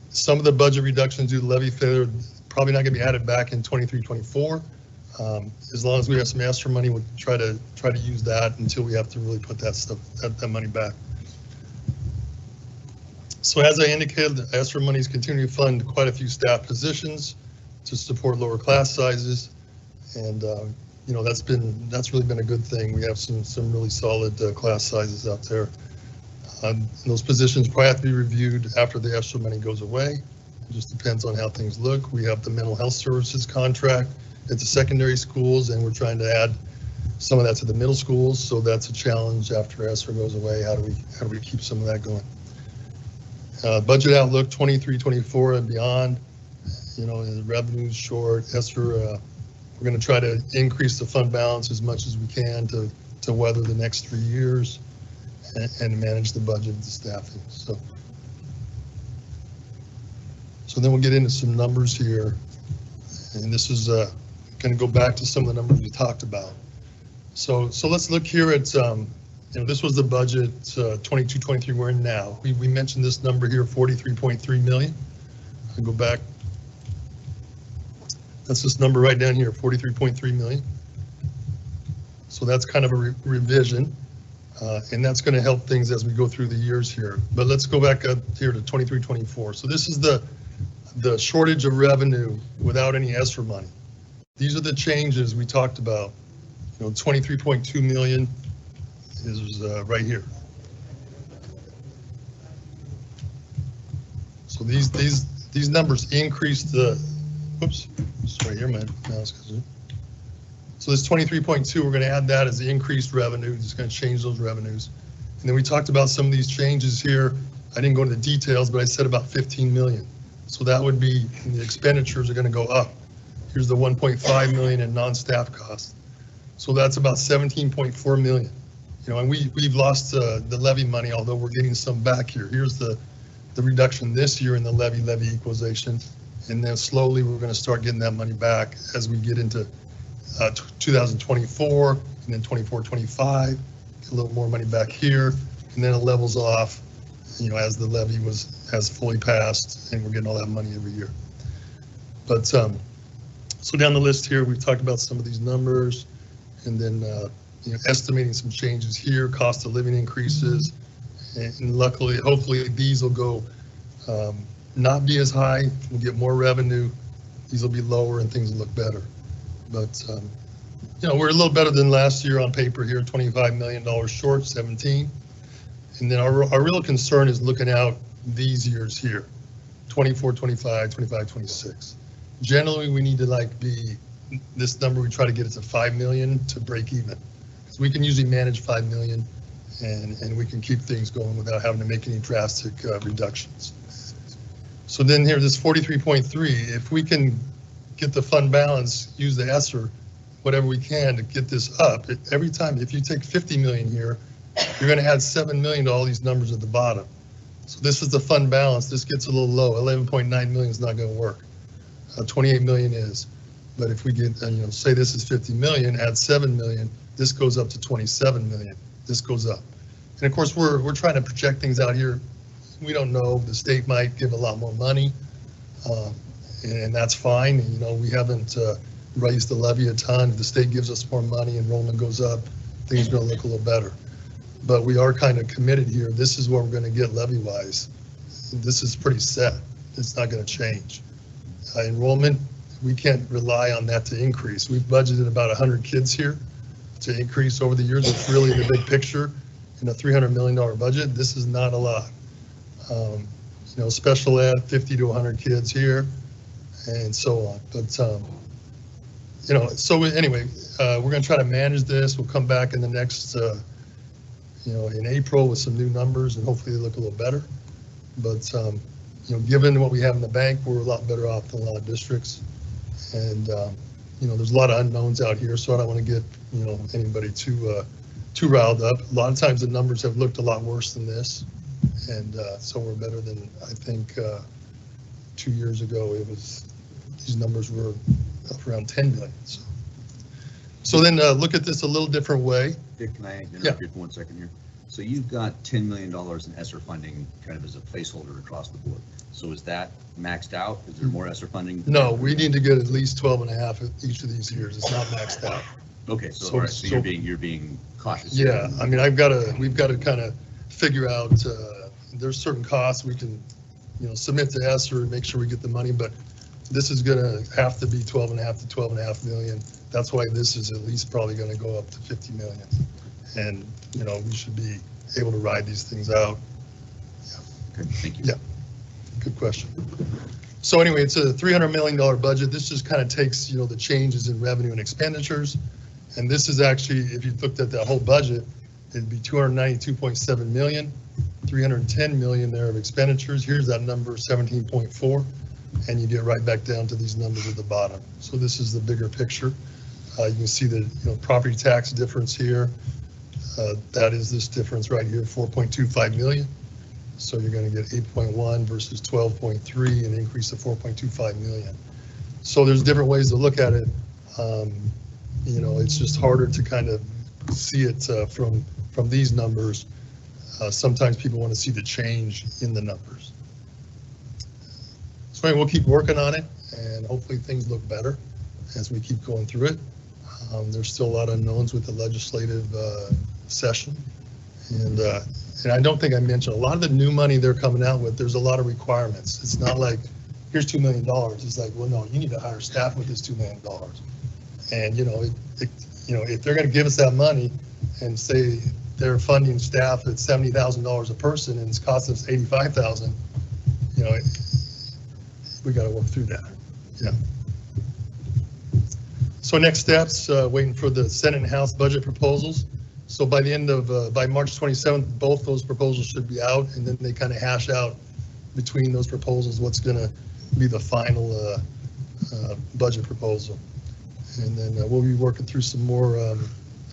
Speaker 19: Some of the budget reductions due to levy failure probably not going to be added back in 23-24. As long as we have some ESSER money, we'll try to use that until we have to really put that money back. So as I indicated, the ESSER money is continuing to fund quite a few staff positions to support lower class sizes, and that's really been a good thing. We have some really solid class sizes out there. Those positions probably have to be reviewed after the ESSER money goes away. It just depends on how things look. We have the mental health services contract at the secondary schools, and we're trying to add some of that to the middle schools. So that's a challenge after ESSER goes away. How do we keep some of that going? Budget outlook 23-24 and beyond. The revenue's short. ESSER, we're going to try to increase the fund balance as much as we can to weather the next 3 years and manage the budget and the staffing. So then we'll get into some numbers here, and this is going to go back to some of the numbers we talked about. So let's look here at this was the budget 22-23 we're in now. We mentioned this number here, 43.3 million. I'll go back. That's this number right down here, 43.3 million. So that's kind of a revision, and that's going to help things as we go through the years here. But let's go back up here to 23-24. So this is the shortage of revenue without any ESSER money. These are the changes we talked about. 23.2 million is right here. So these numbers increase the, whoops, it's right here, my mouse goes in. So this 23.2, we're going to add that as the increased revenue. Just going to change those revenues. And then we talked about some of these changes here. I didn't go into the details, but I said about 15 million. So that would be, the expenditures are going to go up. Here's the 1.5 million in non-staff costs. So that's about 17.4 million. And we've lost the levy money, although we're getting some back here. Here's the reduction this year in the levy equalization. And then slowly we're going to start getting that money back as we get into 2024 and then 24-25, get a little more money back here, and then it levels off as the levy has fully passed, and we're getting all that money every year. But so down the list here, we've talked about some of these numbers, and then estimating some changes here, cost of living increases, and luckily, hopefully, these will go not be as high. We'll get more revenue. These will be lower, and things will look better. But we're a little better than last year on paper here, $25 million short, 17. And then our real concern is looking out these years here, 24, 25, 25, 26. Generally, we need to be this number. We try to get it to 5 million to break even. Because we can usually manage 5 million and we can keep things going without having to make any drastic reductions. So then here, this 43.3, if we can get the fund balance, use the ESSER, whatever we can to get this up. Every time, if you take 50 million here, you're going to add 7 million to all these numbers at the bottom. So this is the fund balance. This gets a little low. 11.9 million is not going to work. 28 million is. But if we get, say this is 50 million, add 7 million, this goes up to 27 million. This goes up. And of course, we're trying to project things out here. We don't know. The state might give a lot more money, and that's fine. We haven't raised the levy a ton. If the state gives us more money, enrollment goes up, things are going to look a little better. But we are kind of committed here. This is what we're going to get levy-wise. This is pretty set. It's not going to change. Enrollment, we can't rely on that to increase. We've budgeted about 100 kids here to increase over the years. It's really the big picture in a $300 million budget. This is not a lot. Special ed, 50 to 100 kids here, and so on. But, so anyway, we're going to try to manage this. We'll come back in the next, in April with some new numbers, and hopefully they look a little better. But, given what we have in the bank, we're a lot better off than a lot of districts. And, there's a lot of unknowns out here, so I don't want to get, anybody too riled up. A lot of times the numbers have looked a lot worse than this. And so we're better than, I think, 2 years ago, these numbers were up around 10 million. So then look at this a little different way.
Speaker 1: Dick, can I interrupt you for 1 second here? So you've got $10 million in ESSER funding kind of as a placeholder across the board. So is that maxed out? Is there more ESSER funding?
Speaker 19: No, we need to get at least 12.5 each of these years. It's not maxed out.
Speaker 1: Okay, so all right, so you're being cautious.
Speaker 19: Yeah, I mean, we've got to kind of figure out, there's certain costs we can, submit to ESSER and make sure we get the money, but this is going to have to be 12.5 to 12.5 million. That's why this is at least probably going to go up to 50 million. And, we should be able to ride these things out.
Speaker 1: Yeah. Okay, thank you.
Speaker 19: Yeah, good question. So anyway, it's a $300 million budget. This just kind of takes, the changes in revenue and expenditures. And this is actually, if you looked at that whole budget, it'd be 292.7 million, 310 million there of expenditures. Here's that number, 17.4, and you get right back down to these numbers at the bottom. So this is the bigger picture. You can see the property tax difference here. That is this difference right here, 4.25 million. So you're going to get 8.1 versus 12.3, an increase of 4.25 million. So there's different ways to look at it. It's just harder to kind of see it from these numbers. Sometimes people want to see the change in the numbers. So anyway, we'll keep working on it, and hopefully things look better as we keep going through it. There's still a lot of unknowns with the legislative session. And I don't think I mentioned, a lot of the new money they're coming out with, there's a lot of requirements. It's not like, here's $2 million. It's like, well, no, you need to hire staff with this $2 million. And, if they're going to give us that money and say they're funding staff at $70,000 a person and it's costing us $85,000, we got to work through that. Yeah. So next steps, waiting for the Senate and House budget proposals. So by the end of, by March 27th, both those proposals should be out, and then they kind of hash out between those proposals what's going to be the final budget proposal. And then we'll be working through some more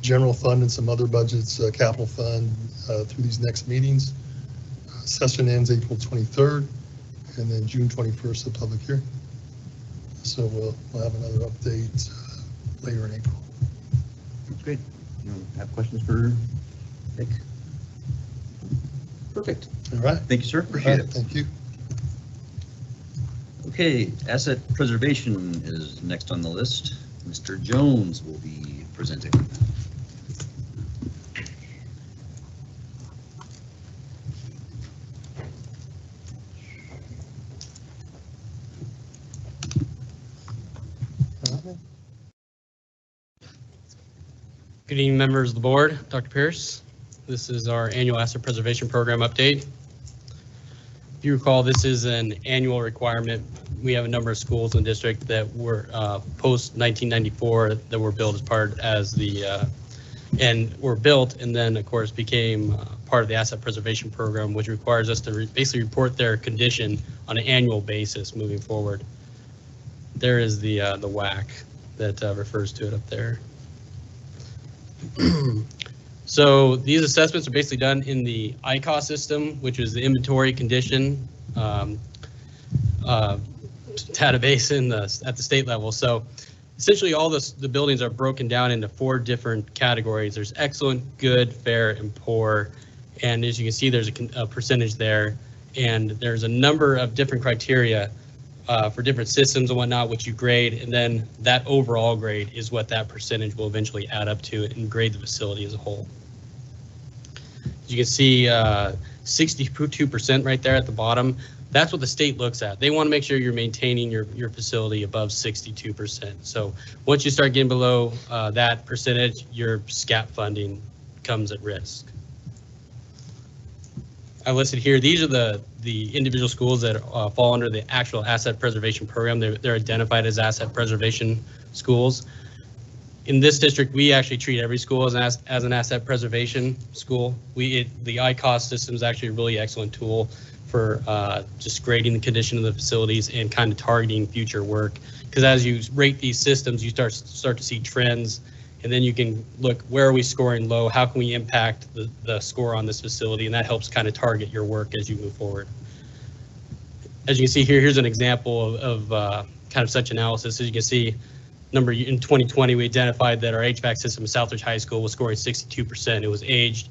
Speaker 19: general fund and some other budgets, capital fund, through these next meetings. Session ends April 23rd, and then June 21st, the public hearing. So we'll have another update later in April.
Speaker 1: That's great. You have questions for Dick? Perfect.
Speaker 19: All right.
Speaker 1: Thank you, sir. Appreciate it.
Speaker 19: Thank you.
Speaker 1: Okay, asset preservation is next on the list. Mr. Jones will be presenting.
Speaker 4: Good evening, members of the board. Dr. Pierce. This is our annual asset preservation program update. If you recall, this is an annual requirement. We have a number of schools in the district that were post 1994 that were built as part as the and were built and then of course became part of the asset preservation program, which requires us to basically report their condition on an annual basis moving forward. There is the WAC that refers to it up there. So these assessments are basically done in the ICOS system, which is the inventory condition database at the state level. So essentially all the buildings are broken down into 4 different categories. There's excellent, good, fair, and poor. And as you can see, there's a percentage there. And there's a number of different criteria for different systems and whatnot, which you grade, and then that overall grade is what that percentage will eventually add up to and grade the facility as a whole. As you can see, 62% right there at the bottom. That's what the state looks at. They want to make sure you're maintaining your facility above 62%. So once you start getting below that percentage, your SCAP funding comes at risk. I listed here, these are the individual schools that fall under the actual asset preservation program. They're identified as asset preservation schools. In this district, we actually treat every school as an asset preservation school. The ICOS system is actually a really excellent tool for just grading the condition of the facilities and kind of targeting future work. Because as you rate these systems, you start to see trends, and then you can look, where are we scoring low? How can we impact the score on this facility? And that helps kind of target your work as you move forward. As you can see here, here's an example of kind of such analysis. As you can see, in 2020, we identified that our HVAC system at Southridge High School was scoring 62%. It was aged,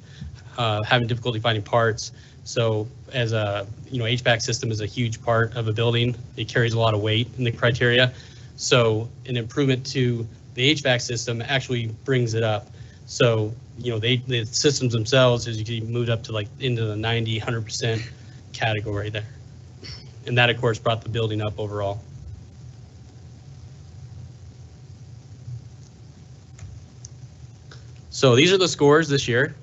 Speaker 4: having difficulty finding parts. So as a, HVAC system is a huge part of a building. It carries a lot of weight in the criteria. So an improvement to the HVAC system actually brings it up. So, the systems themselves, as you can moved up to into the 90, 100% category there. And that of course brought the building up overall. So these are the scores this year,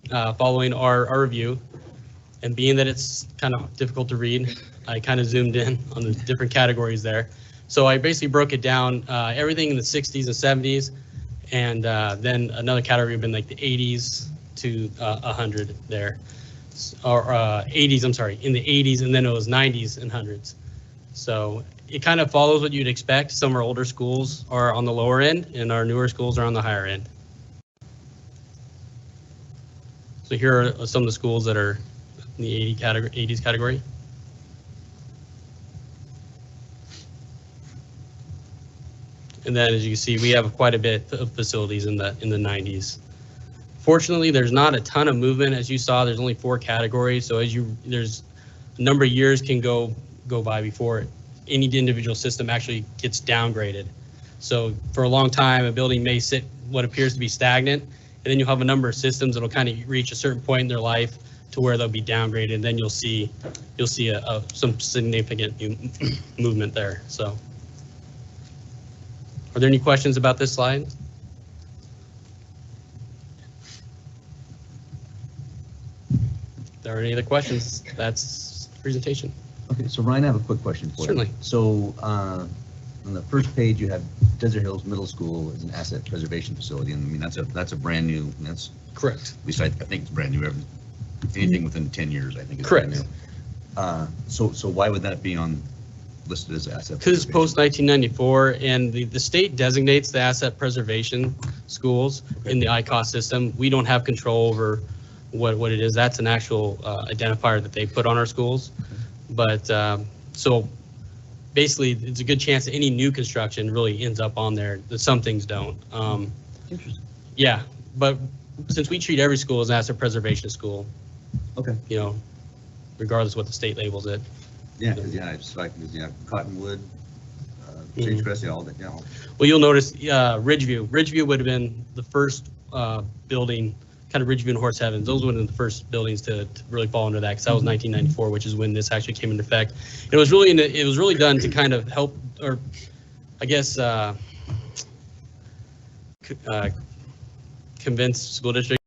Speaker 4: following our review. And being that it's kind of difficult to read, I kind of zoomed in on the different categories there. So I basically broke it down, everything in the 60s and 70s, and then another category would been like the 80s to 100 there. Or 80s, I'm sorry, in the 80s, and then it was 90s and hundreds. So it kind of follows what you'd expect. Some of our older schools are on the lower end, and our newer schools are on the higher end. So here are some of the schools that are in the 80s category. And then as you can see, we have quite a bit of facilities in the 90s. Fortunately, there's not a ton of movement. As you saw, there's only 4 categories. So there's a number of years can go by before any individual system actually gets downgraded. So for a long time, a building may sit what appears to be stagnant, and then you'll have a number of systems that'll kind of reach a certain point in their life to where they'll be downgraded, and then you'll see some significant movement there. So, are there any questions about this slide? If there are any other questions, that's the presentation.
Speaker 1: Okay, so Ryan, I have a quick question for you.
Speaker 4: Certainly.
Speaker 1: So on the first page, you have Desert Hills Middle School as an asset preservation facility, and I mean that's a brand new. That's
Speaker 4: correct.
Speaker 1: At least I think it's brand new. Anything within 10 years, I think is
Speaker 4: correct.
Speaker 1: Brand new. So why would that be listed as asset?
Speaker 4: Because it's post 1994, and the state designates the asset preservation schools in the ICOS system. We don't have control over what it is. That's an actual identifier that they put on our schools. But so basically, it's a good chance that any new construction really ends up on there. That some things don't.
Speaker 1: Interesting.
Speaker 4: Yeah, but since we treat every school as an asset preservation school,
Speaker 1: Okay.
Speaker 4: You know, regardless what the state labels it.
Speaker 1: Yeah, because yeah, it's like Cottonwood, Sage Crest, all that. Yeah.
Speaker 4: Well, you'll notice Ridgeview would have been the first building, kind of Ridgeview and Horse Heavens. Those would have been the first buildings to really fall under that, because that was 1994, which is when this actually came into effect. It was really done to kind of help, or I guess convince school districts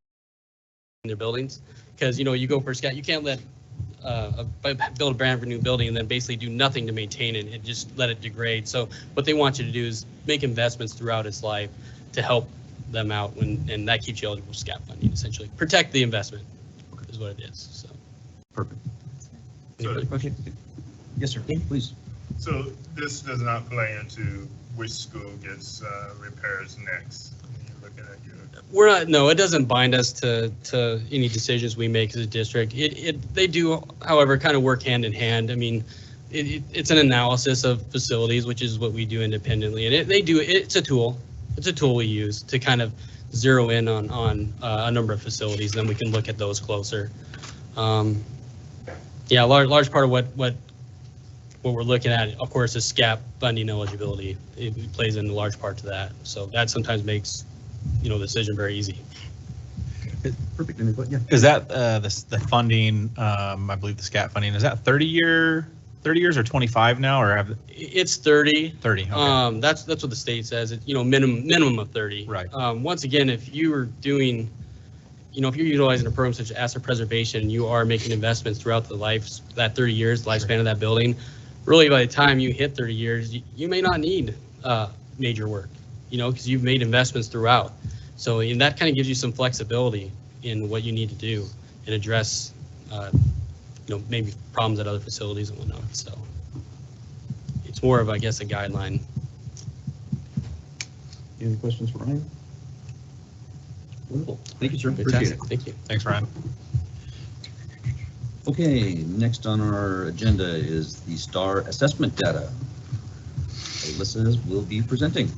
Speaker 4: in their buildings, because you go for a scat, you can't let build a brand new building and then basically do nothing to maintain it and just let it degrade. So what they want you to do is make investments throughout its life to help them out, and that keeps you eligible for SCAP funding, essentially. Protect the investment is what it is. So
Speaker 1: perfect.
Speaker 16: So,
Speaker 1: Okay. Yes, sir. Please.
Speaker 16: So this does not play into which school gets repairs next. You're looking at your.
Speaker 4: It doesn't bind us to any decisions we make as a district. They do, however, kind of work hand in hand. I mean, it's an analysis of facilities, which is what we do independently, and it's a tool. It's a tool we use to kind of zero in on a number of facilities, and then we can look at those closer. Yeah, a large part of what we're looking at, of course, is SCAP funding eligibility. It plays in a large part to that. So that sometimes makes the decision very easy.
Speaker 1: Perfect. Yeah.
Speaker 8: Is that the funding? I believe the SCAT funding, is that 30 years or 25 now, or
Speaker 4: it's 30.
Speaker 8: 30. Okay.
Speaker 4: That's what the state says. It's minimum of 30.
Speaker 8: Right.
Speaker 4: Once again, if you are doing, if you're utilizing a program such as asset preservation, you are making investments throughout that 30 years lifespan of that building. Really, by the time you hit 30 years, you may not need major work, because you've made investments throughout. So that kind of gives you some flexibility in what you need to do and address, maybe problems at other facilities and whatnot. So it's more of, I guess, a guideline.
Speaker 1: Any questions for Ryan? Wonderful. Thank you, sir.
Speaker 4: Fantastic.
Speaker 1: Appreciate it.
Speaker 4: Thank you.
Speaker 8: Thanks, Ryan.
Speaker 1: Okay, next on our agenda is the STAR assessment data. Alyssa will be presenting.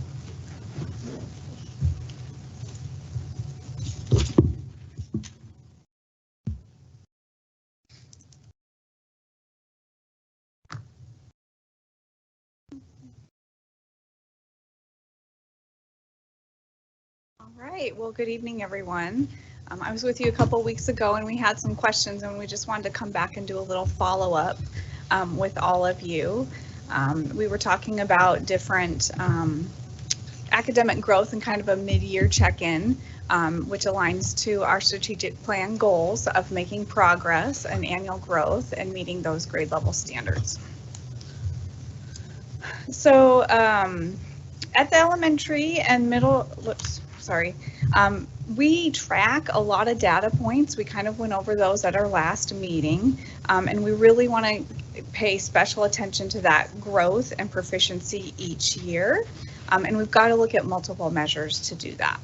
Speaker 21: All right, well, good evening, everyone. I was with you a couple weeks ago and we had some questions and we just wanted to come back and do a little follow-up with all of you. We were talking about different academic growth and kind of a mid-year check-in, which aligns to our strategic plan goals of making progress and annual growth and meeting those grade level standards. So at the elementary and middle, we track a lot of data points. We kind of went over those at our last meeting, and we really want to pay special attention to that growth and proficiency each year, and we've got to look at multiple measures to do that.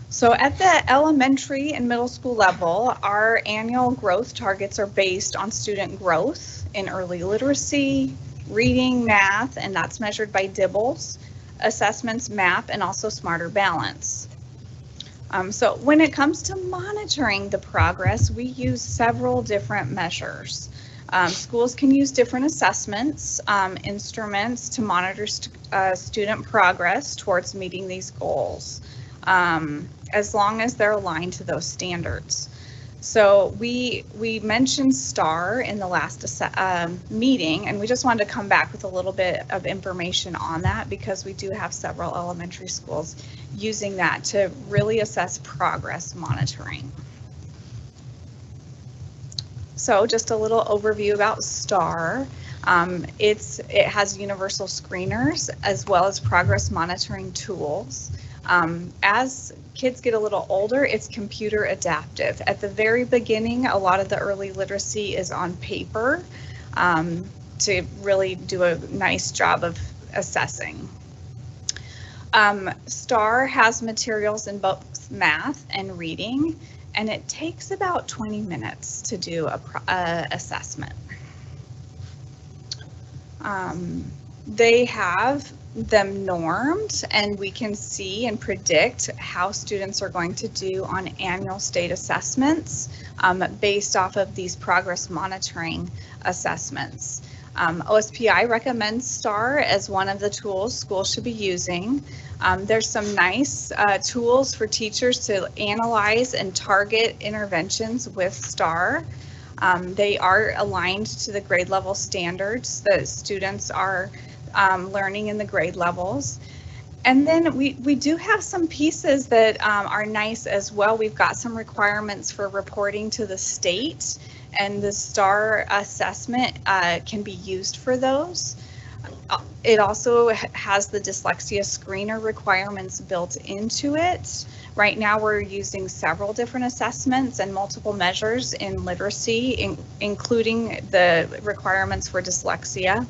Speaker 21: So at the elementary and middle school level, our annual growth targets are based on student growth in early literacy, reading, math, and that's measured by DIBELS, assessments, MAP, and also Smarter Balance. So when it comes to monitoring the progress, we use several different measures. Schools can use different assessments, instruments to monitor student progress towards meeting these goals, as long as they're aligned to those standards. So we mentioned STAR in the last meeting, and we just wanted to come back with a little bit of information on that because we do have several elementary schools using that to really assess progress monitoring. So just a little overview about STAR. It has universal screeners as well as progress monitoring tools. As kids get a little older, it's computer adaptive. At the very beginning, a lot of the early literacy is on paper to really do a nice job of assessing. STAR has materials in both math and reading, and it takes about 20 minutes to do a assessment. They have them normed, and we can see and predict how students are going to do on annual state assessments based off of these progress monitoring assessments. OSPI recommends STAR as one of the tools schools should be using. There's some nice tools for teachers to analyze and target interventions with STAR. They are aligned to the grade level standards that students are learning in the grade levels. And then we do have some pieces that are nice as well. We've got some requirements for reporting to the state, and the STAR assessment can be used for those. It also has the dyslexia screener requirements built into it. Right now we're using several different assessments and multiple measures in literacy, including the requirements for dyslexia.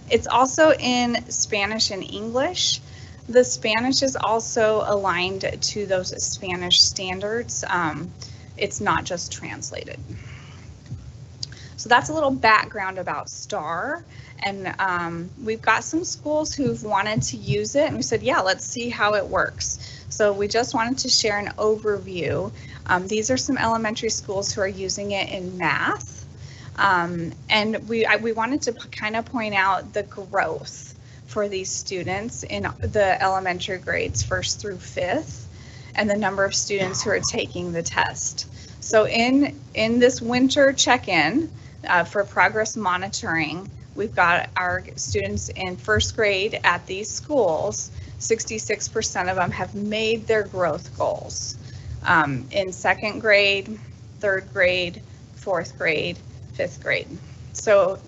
Speaker 21: It's also in Spanish and English. The Spanish is also aligned to those Spanish standards. It's not just translated. So that's a little background about STAR. And we've got some schools who've wanted to use it, and we said, yeah, let's see how it works. So we just wanted to share an overview. These are some elementary schools who are using it in math. And we wanted to kind of point out the growth for these students in the elementary grades 1st through 5th, and the number of students who are taking the test. So in this winter check-in for progress monitoring, we've got our students in 1st grade at these schools. 66% of them have made their growth goals. In 2nd grade, 3rd grade, 4th grade, 5th grade. So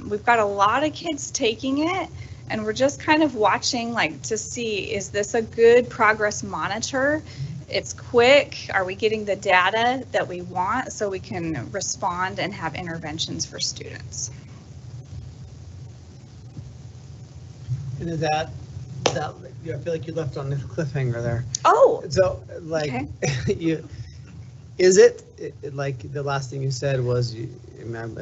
Speaker 21: we've got a lot of kids taking it, and we're just kind of watching to see, is this a good progress monitor? It's quick. Are we getting the data that we want so we can respond and have interventions for students?
Speaker 17: And is that I feel like you left on the cliffhanger there.
Speaker 21: Oh.
Speaker 17: So
Speaker 21: Okay.
Speaker 17: Is it like the last thing you said was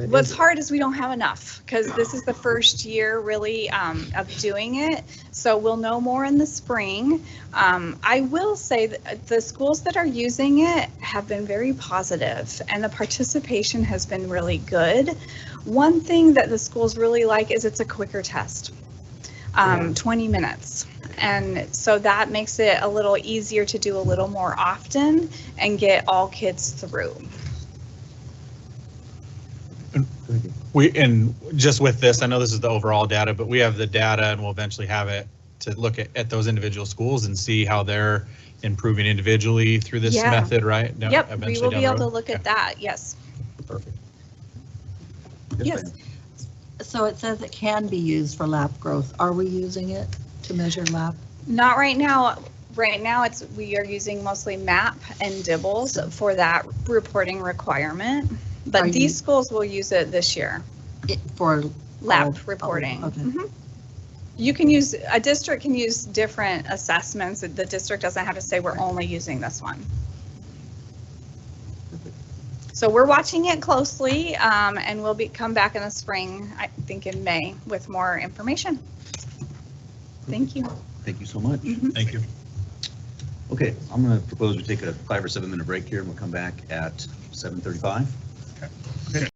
Speaker 21: What's hard is we don't have enough, because this is the first year really of doing it. So we'll know more in the spring. I will say that the schools that are using it have been very positive, and the participation has been really good. One thing that the schools really like is it's a quicker test, 20 minutes. And so that makes it a little easier to do a little more often and get all kids through.
Speaker 8: And just with this, I know this is the overall data, but we have the data, and we'll eventually have it to look at those individual schools and see how they're improving individually through this method, right?
Speaker 21: Yep, we will be able to look at that, yes.
Speaker 8: Perfect.
Speaker 21: Yes.
Speaker 18: So it says it can be used for lap growth. Are we using it to measure lap?
Speaker 21: Not right now. Right now, we are using mostly MAP and DIBBLES for that reporting requirement. But these schools will use it this year.
Speaker 18: For
Speaker 21: lab reporting.
Speaker 18: Okay.
Speaker 21: You can use, a district can use different assessments. The district doesn't have to say we're only using this one. So we're watching it closely, and we'll come back in the spring, I think in May, with more information. Thank you.
Speaker 1: Thank you so much.
Speaker 8: Thank you.
Speaker 1: Okay, I'm going to propose we take a 5 or 7 minute break here, and we'll come back at 7:35.
Speaker 12: Okay.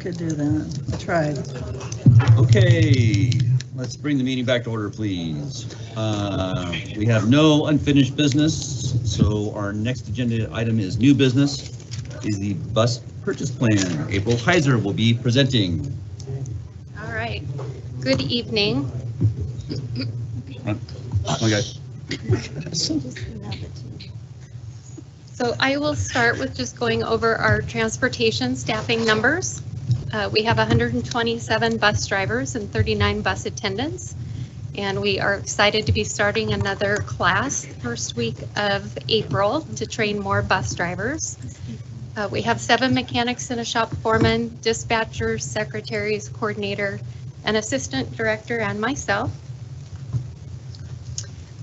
Speaker 18: could do that. I tried.
Speaker 1: Okay, let's bring the meeting back to order, please. We have no unfinished business, so our next agenda item is new business, is the bus purchase plan. April Heiser will be presenting.
Speaker 2: All right. Good evening.
Speaker 1: Okay.
Speaker 2: So I will start with just going over our transportation staffing numbers. We have 127 bus drivers and 39 bus attendants, and we are excited to be starting another class the first week of April to train more bus drivers. We have 7 mechanics and a shop foreman, dispatchers, secretaries, coordinator, an assistant director, and myself.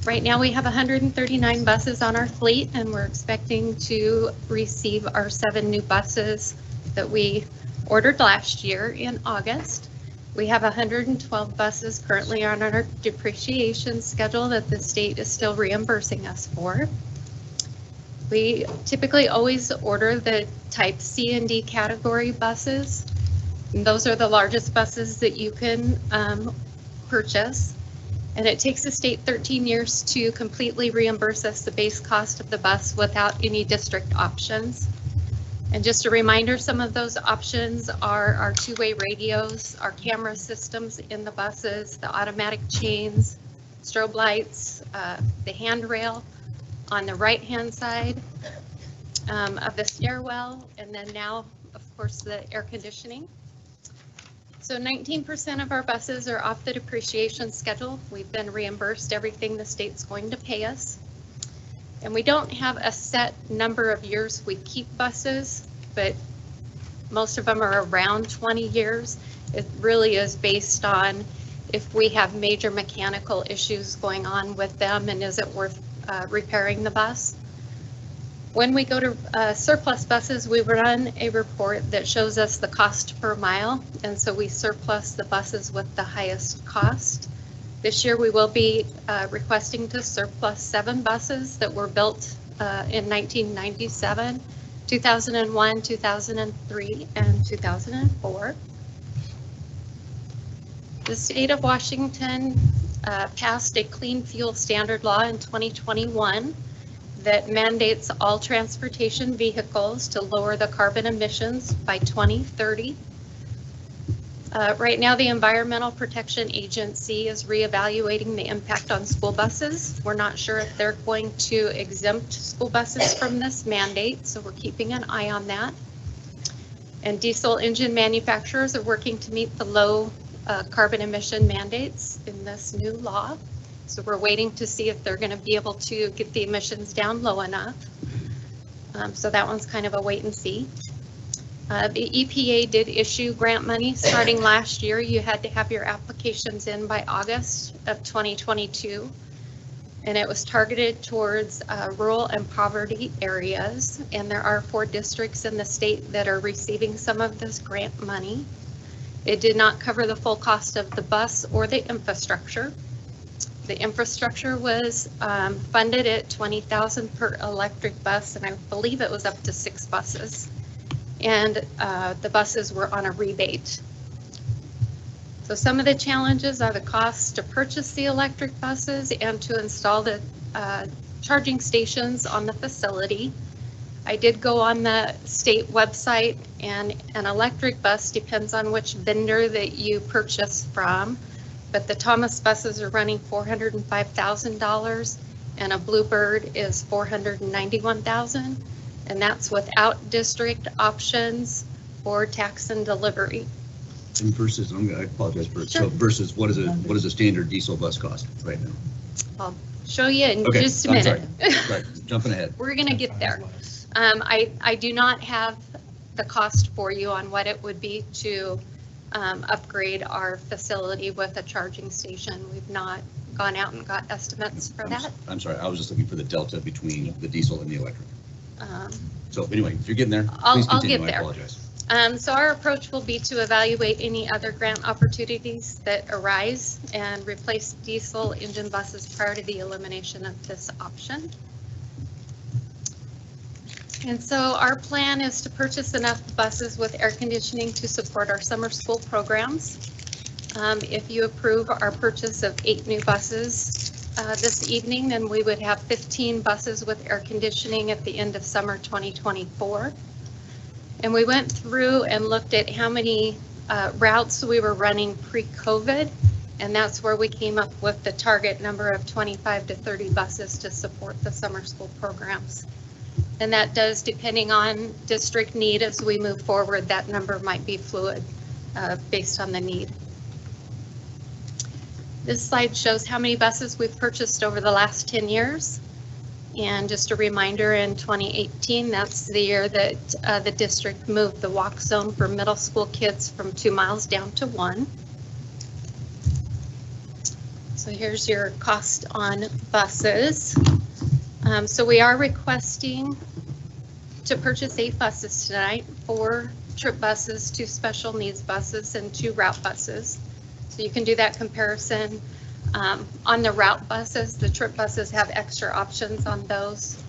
Speaker 2: Right now we have 139 buses on our fleet, and we're expecting to receive our 7 new buses that we ordered last year in August. We have 112 buses currently on our depreciation schedule that the state is still reimbursing us for. We typically always order the type C and D category buses. And those are the largest buses that you can purchase. And it takes the state 13 years to completely reimburse us the base cost of the bus without any district options. And just a reminder, some of those options are our two-way radios, our camera systems in the buses, the automatic chains, strobe lights, the handrail on the right-hand side of the stairwell, and then now, of course, the air conditioning. So 19% of our buses are off the depreciation schedule. We've been reimbursed everything the state's going to pay us. And we don't have a set number of years we keep buses, but most of them are around 20 years. It really is based on if we have major mechanical issues going on with them and is it worth repairing the bus. When we go to surplus buses, we run a report that shows us the cost per mile, and so we surplus the buses with the highest cost. This year we will be requesting to surplus 7 buses that were built in 1997, 2001, 2003, and 2004. The state of Washington passed a clean fuel standard law in 2021 that mandates all transportation vehicles to lower the carbon emissions by 2030. Right now, the Environmental Protection Agency is reevaluating the impact on school buses. We're not sure if they're going to exempt school buses from this mandate, so we're keeping an eye on that. And diesel engine manufacturers are working to meet the low carbon emission mandates in this new law. So we're waiting to see if they're going to be able to get the emissions down low enough. So that one's kind of a wait and see. The EPA did issue grant money starting last year. You had to have your applications in by August of 2022. And it was targeted towards rural and poverty areas. And there are 4 districts in the state that are receiving some of this grant money. It did not cover the full cost of the bus or the infrastructure. The infrastructure was funded at $20,000 per electric bus, and I believe it was up to 6 buses. And the buses were on a rebate. So some of the challenges are the costs to purchase the electric buses and to install the charging stations on the facility. I did go on the state website, and an electric bus depends on which vendor that you purchase from. But the Thomas buses are running $405,000, and a Bluebird is $491,000, and that's without district options or tax and delivery.
Speaker 1: And versus, I apologize for it. Sure. So versus what is a standard diesel bus cost right now?
Speaker 2: I'll show you in
Speaker 1: okay.
Speaker 2: just a minute.
Speaker 1: Right, jumping ahead.
Speaker 2: We're going to get there. I do not have the cost for you on what it would be to upgrade our facility with a charging station. We've not gone out and got estimates for that.
Speaker 1: I'm sorry, I was just looking for the delta between the diesel and the electric. So anyway, if you're getting there, please continue.
Speaker 2: I'll get there.
Speaker 1: I apologize.
Speaker 2: So our approach will be to evaluate any other grant opportunities that arise and replace diesel engine buses prior to the elimination of this option. And so our plan is to purchase enough buses with air conditioning to support our summer school programs. If you approve our purchase of 8 new buses this evening, then we would have 15 buses with air conditioning at the end of summer 2024. And we went through and looked at how many routes we were running pre-COVID, and that's where we came up with the target number of 25 to 30 buses to support the summer school programs. And that does, depending on district need as we move forward, that number might be fluid based on the need. This slide shows how many buses we've purchased over the last 10 years. And just a reminder, in 2018, that's the year that the district moved the walk zone for middle school kids from 2 miles down to 1. So here's your cost on buses. So we are requesting to purchase 8 buses tonight, 4 trip buses, 2 special needs buses, and 2 route buses. So you can do that comparison. On the route buses, the trip buses have extra options on those.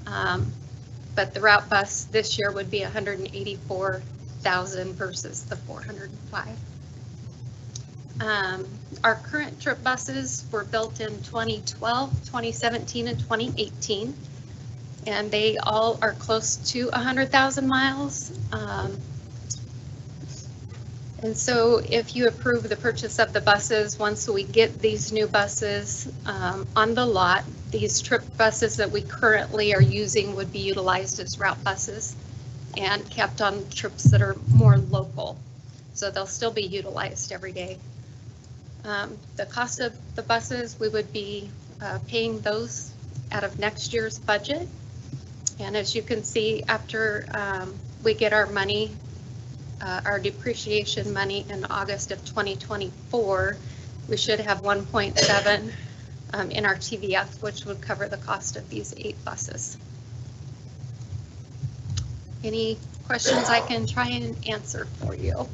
Speaker 2: But the route bus this year would be $184,000 versus the $405,000. Our current trip buses were built in 2012, 2017, and 2018. And they all are close to 100,000 miles. And so if you approve the purchase of the buses, once we get these new buses on the lot, these trip buses that we currently are using would be utilized as route buses and kept on trips that are more local. So they'll still be utilized every day. The cost of the buses, we would be paying those out of next year's budget. And as you can see, after we get our money, our depreciation money in August of 2024, we should have 1.7 in our TVF, which would cover the cost of these 8 buses. Any questions I can try and answer for you?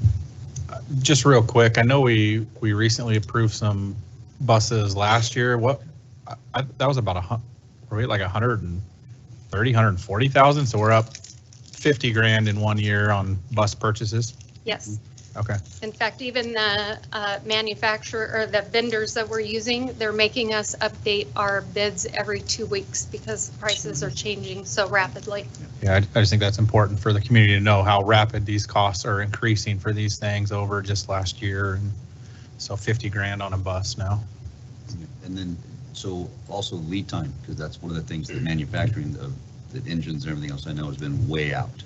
Speaker 8: Just real quick, I know we recently approved some buses last year. What, that was about were we like 130, 140,000? So we're up 50 grand in 1 year on bus purchases?
Speaker 2: Yes.
Speaker 8: Okay.
Speaker 2: In fact, even the manufacturer or the vendors that we're using, they're making us update our bids every 2 weeks because prices are changing so rapidly.
Speaker 8: Yeah, I just think that's important for the community to know how rapid these costs are increasing for these things over just last year. And so 50 grand on a bus now.
Speaker 1: And then, so also lead time, because that's one of the things that manufacturing the engines and everything else I know has been way out.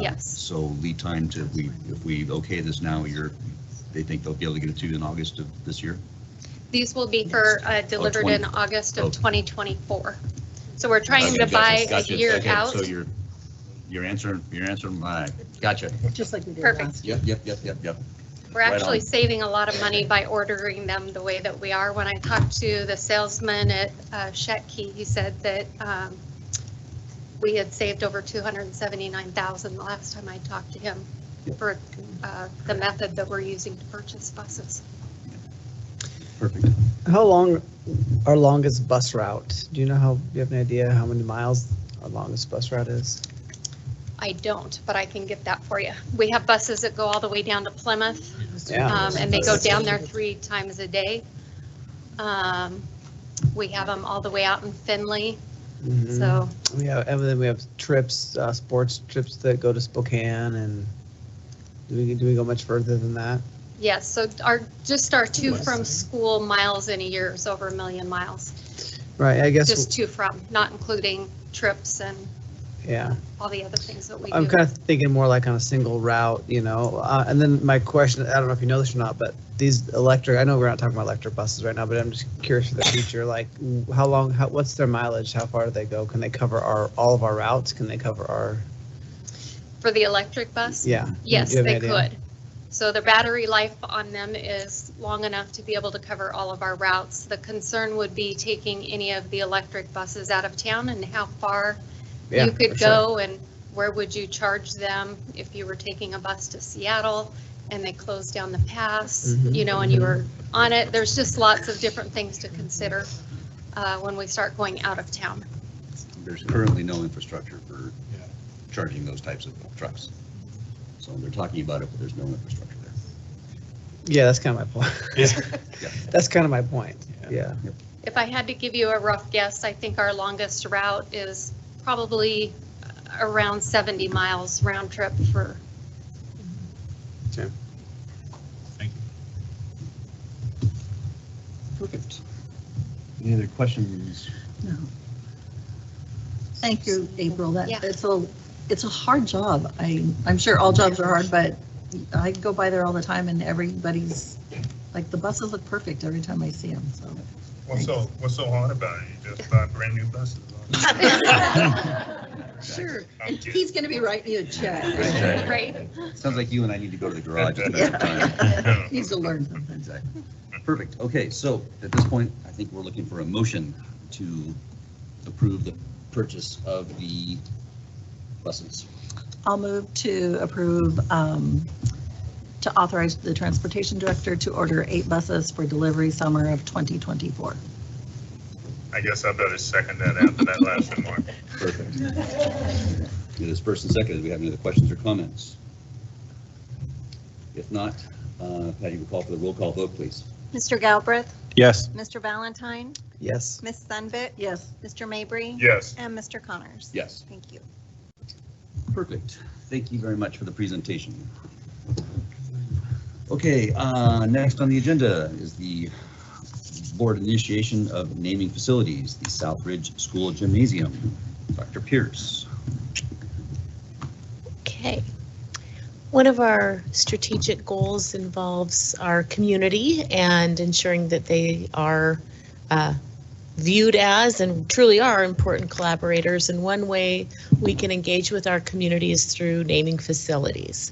Speaker 2: Yes.
Speaker 1: So lead time to, if we okay this now, they think they'll be able to get it to you in August of this year?
Speaker 2: These will be for delivered in August of 2024. So we're trying to buy a year out.
Speaker 1: So you're answering my, gotcha.
Speaker 18: Just like we did
Speaker 2: Perfect.
Speaker 1: Yep.
Speaker 2: We're actually saving a lot of money by ordering them the way that we are. When I talked to the salesman at Shetke, he said that we had saved over $279,000 the last time I talked to him for the method that we're using to purchase buses.
Speaker 1: Perfect.
Speaker 17: How long our longest bus route? Do you have an idea how many miles our longest bus route is?
Speaker 2: I don't, but I can get that for you. We have buses that go all the way down to Plymouth, and they go down there 3 times a day. We have them all the way out in Findlay.
Speaker 17: Mm-hmm.
Speaker 2: So
Speaker 17: and then we have trips, sports trips that go to Spokane, and do we go much further than that?
Speaker 2: yes, so our to from school miles in a year is over 1 million miles.
Speaker 17: Right, I guess.
Speaker 2: Just to from, not including trips and
Speaker 17: yeah,
Speaker 2: all the other things that we do.
Speaker 17: I'm kind of thinking more like on a single route, and then my question, I don't know if you know this or not, but these electric, I know we're not talking about electric buses right now, but I'm just curious for the future, like what's their mileage? How far do they go? Can they cover all of our routes? Can they cover our?
Speaker 2: For the electric bus?
Speaker 17: Yeah.
Speaker 2: Yes, they could. So the battery life on them is long enough to be able to cover all of our routes. The concern would be taking any of the electric buses out of town and how far you could go and where would you charge them if you were taking a bus to Seattle and they closed down the pass, and you were on it. There's just lots of different things to consider when we start going out of town.
Speaker 1: there's currently no infrastructure for charging those types of trucks. So they're talking about it, but there's no infrastructure there.
Speaker 17: Yeah, that's kind of my point.
Speaker 1: Yeah.
Speaker 17: That's kind of my point. Yeah.
Speaker 2: If I had to give you a rough guess, I think our longest route is probably around 70 miles round trip for.
Speaker 17: Okay.
Speaker 8: Thank you.
Speaker 1: Perfect. Any other questions?
Speaker 18: No. Thank you, April. That,
Speaker 2: Yeah.
Speaker 18: it's a hard job. I'm sure all jobs are hard, but I go by there all the time and everybody's, like, the buses look perfect every time I see them, so.
Speaker 16: What's so hard about it? You just buy brand new buses.
Speaker 18: Sure.
Speaker 16: I'm
Speaker 18: And
Speaker 16: kidding.
Speaker 18: he's going to be writing you a check.
Speaker 2: Right.
Speaker 1: Sounds like you and I need to go to the garage. and
Speaker 18: Yeah.
Speaker 1: spend some time.
Speaker 18: Needs to learn something.
Speaker 1: Exactly. Perfect. Okay, so at this point, I think we're looking for a motion to approve the purchase of the buses.
Speaker 18: I'll move to approve, to authorize the transportation director to order 8 buses for delivery summer of 2024.
Speaker 16: I guess I better second that after that last remark.
Speaker 1: Perfect. It is first and second. Do we have any other questions or comments? If not, Patty, will call for the roll call vote, please.
Speaker 15: Mr. Galbraith,
Speaker 8: Yes.
Speaker 15: Mr. Valentine,
Speaker 17: Yes.
Speaker 15: Ms. Sunvik,
Speaker 18: Yes.
Speaker 15: Mr. Mabry.
Speaker 16: Yes.
Speaker 15: And Mr. Connors.
Speaker 1: Yes.
Speaker 15: Thank you.
Speaker 1: Perfect. Thank you very much for the presentation. Okay, next on the agenda is the board initiation of naming facilities, the Southridge School Gymnasium. Dr. Pierce.
Speaker 7: Okay. One of our strategic goals involves our community and ensuring that they are viewed as and truly are important collaborators. And one way we can engage with our community is through naming facilities.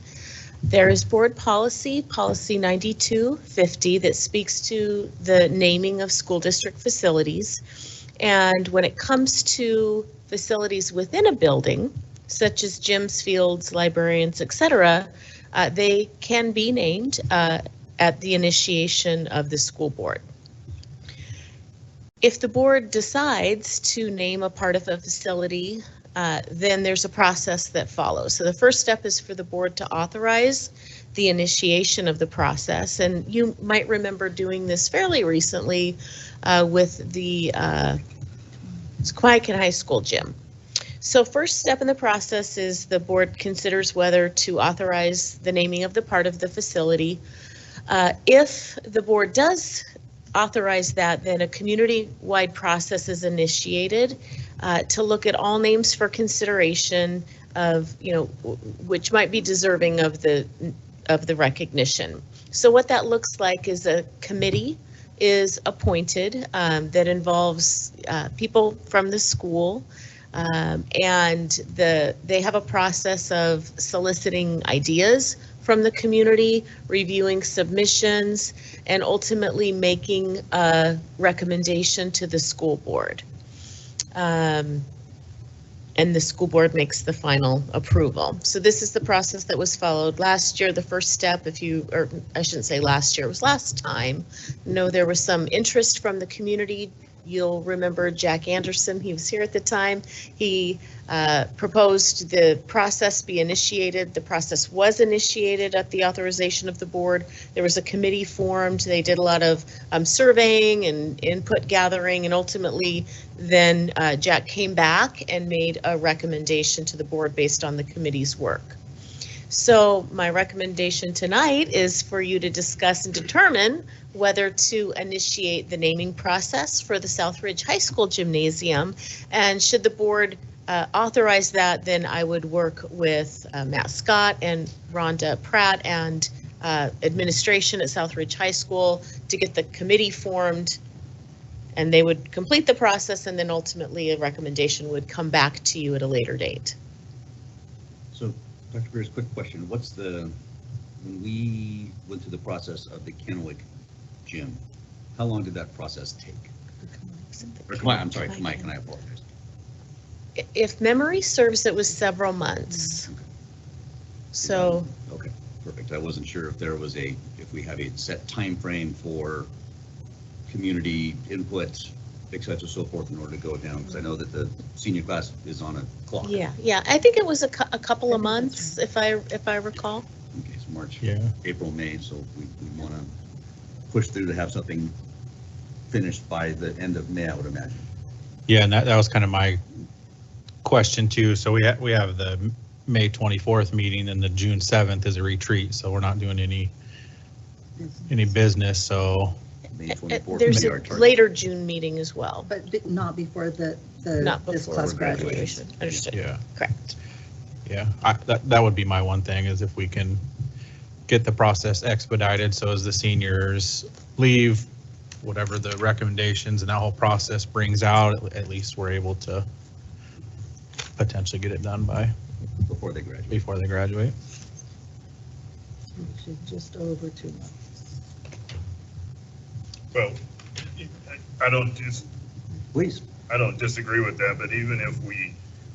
Speaker 7: There is board policy 9250, that speaks to the naming of school district facilities. And when it comes to facilities within a building, such as gyms, fields, librarians, etc., they can be named at the initiation of the school board. If the board decides to name a part of a facility, then there's a process that follows. So the first step is for the board to authorize the initiation of the process. And you might remember doing this fairly recently with the Kennewick High School gym. So first step in the process is the board considers whether to authorize the naming of the part of the facility. If the board does authorize that, then a community-wide process is initiated to look at all names for consideration of, which might be deserving of the recognition. So what that looks like is a committee is appointed that involves people from the school, and they have a process of soliciting ideas from the community, reviewing submissions, and ultimately making a recommendation to the school board. And the school board makes the final approval. So this is the process that was followed last year. The first step, or I shouldn't say last year, it was last time. There was some interest from the community. You'll remember Jack Anderson, he was here at the time. He proposed the process be initiated. The process was initiated at the authorization of the board. There was a committee formed. They did a lot of surveying and input gathering, and ultimately then Jack came back and made a recommendation to the board based on the committee's work. So my recommendation tonight is for you to discuss and determine whether to initiate the naming process for the Southridge High School Gymnasium. And should the board authorize that, then I would work with Matt Scott and Rhonda Pratt and administration at Southridge High School to get the committee formed, and they would complete the process, and then ultimately a recommendation would come back to you at a later date.
Speaker 1: So, Dr. Pierce, quick question. When we went through the process of the Kennewick gym, how long did that process take? Or Kennewick, and I apologize.
Speaker 7: If memory serves, it was several months. So.
Speaker 1: Okay, perfect. I wasn't sure if if we have a set time frame for community input et cetera, so forth, in order to go down? Because I know that the senior class is on a clock.
Speaker 7: Yeah, yeah. I think it was a couple of months, if I recall.
Speaker 1: Okay, so March,
Speaker 8: Yeah.
Speaker 1: April, May, so we want to push through to have something finished by the end of May, I would imagine.
Speaker 8: Yeah, and that was kind of my question too. So we have the May 24th meeting, and the June 7th is a retreat, so we're not doing any business, so.
Speaker 1: May 24th.
Speaker 7: There's
Speaker 1: May
Speaker 7: a
Speaker 1: our target.
Speaker 7: later June meeting as well.
Speaker 18: But not before
Speaker 7: Not
Speaker 18: this
Speaker 7: before
Speaker 18: class
Speaker 7: graduation.
Speaker 18: graduates.
Speaker 7: Understood.
Speaker 8: Yeah.
Speaker 7: Correct.
Speaker 8: Yeah, that would be my one thing, is if we can get the process expedited, so as the seniors leave, whatever the recommendations and that whole process brings out, at least we're able to potentially get it done
Speaker 1: before they graduate.
Speaker 18: Actually, just over 2 months.
Speaker 16: Well, I don't
Speaker 1: Please.
Speaker 16: I don't disagree with that, but even if we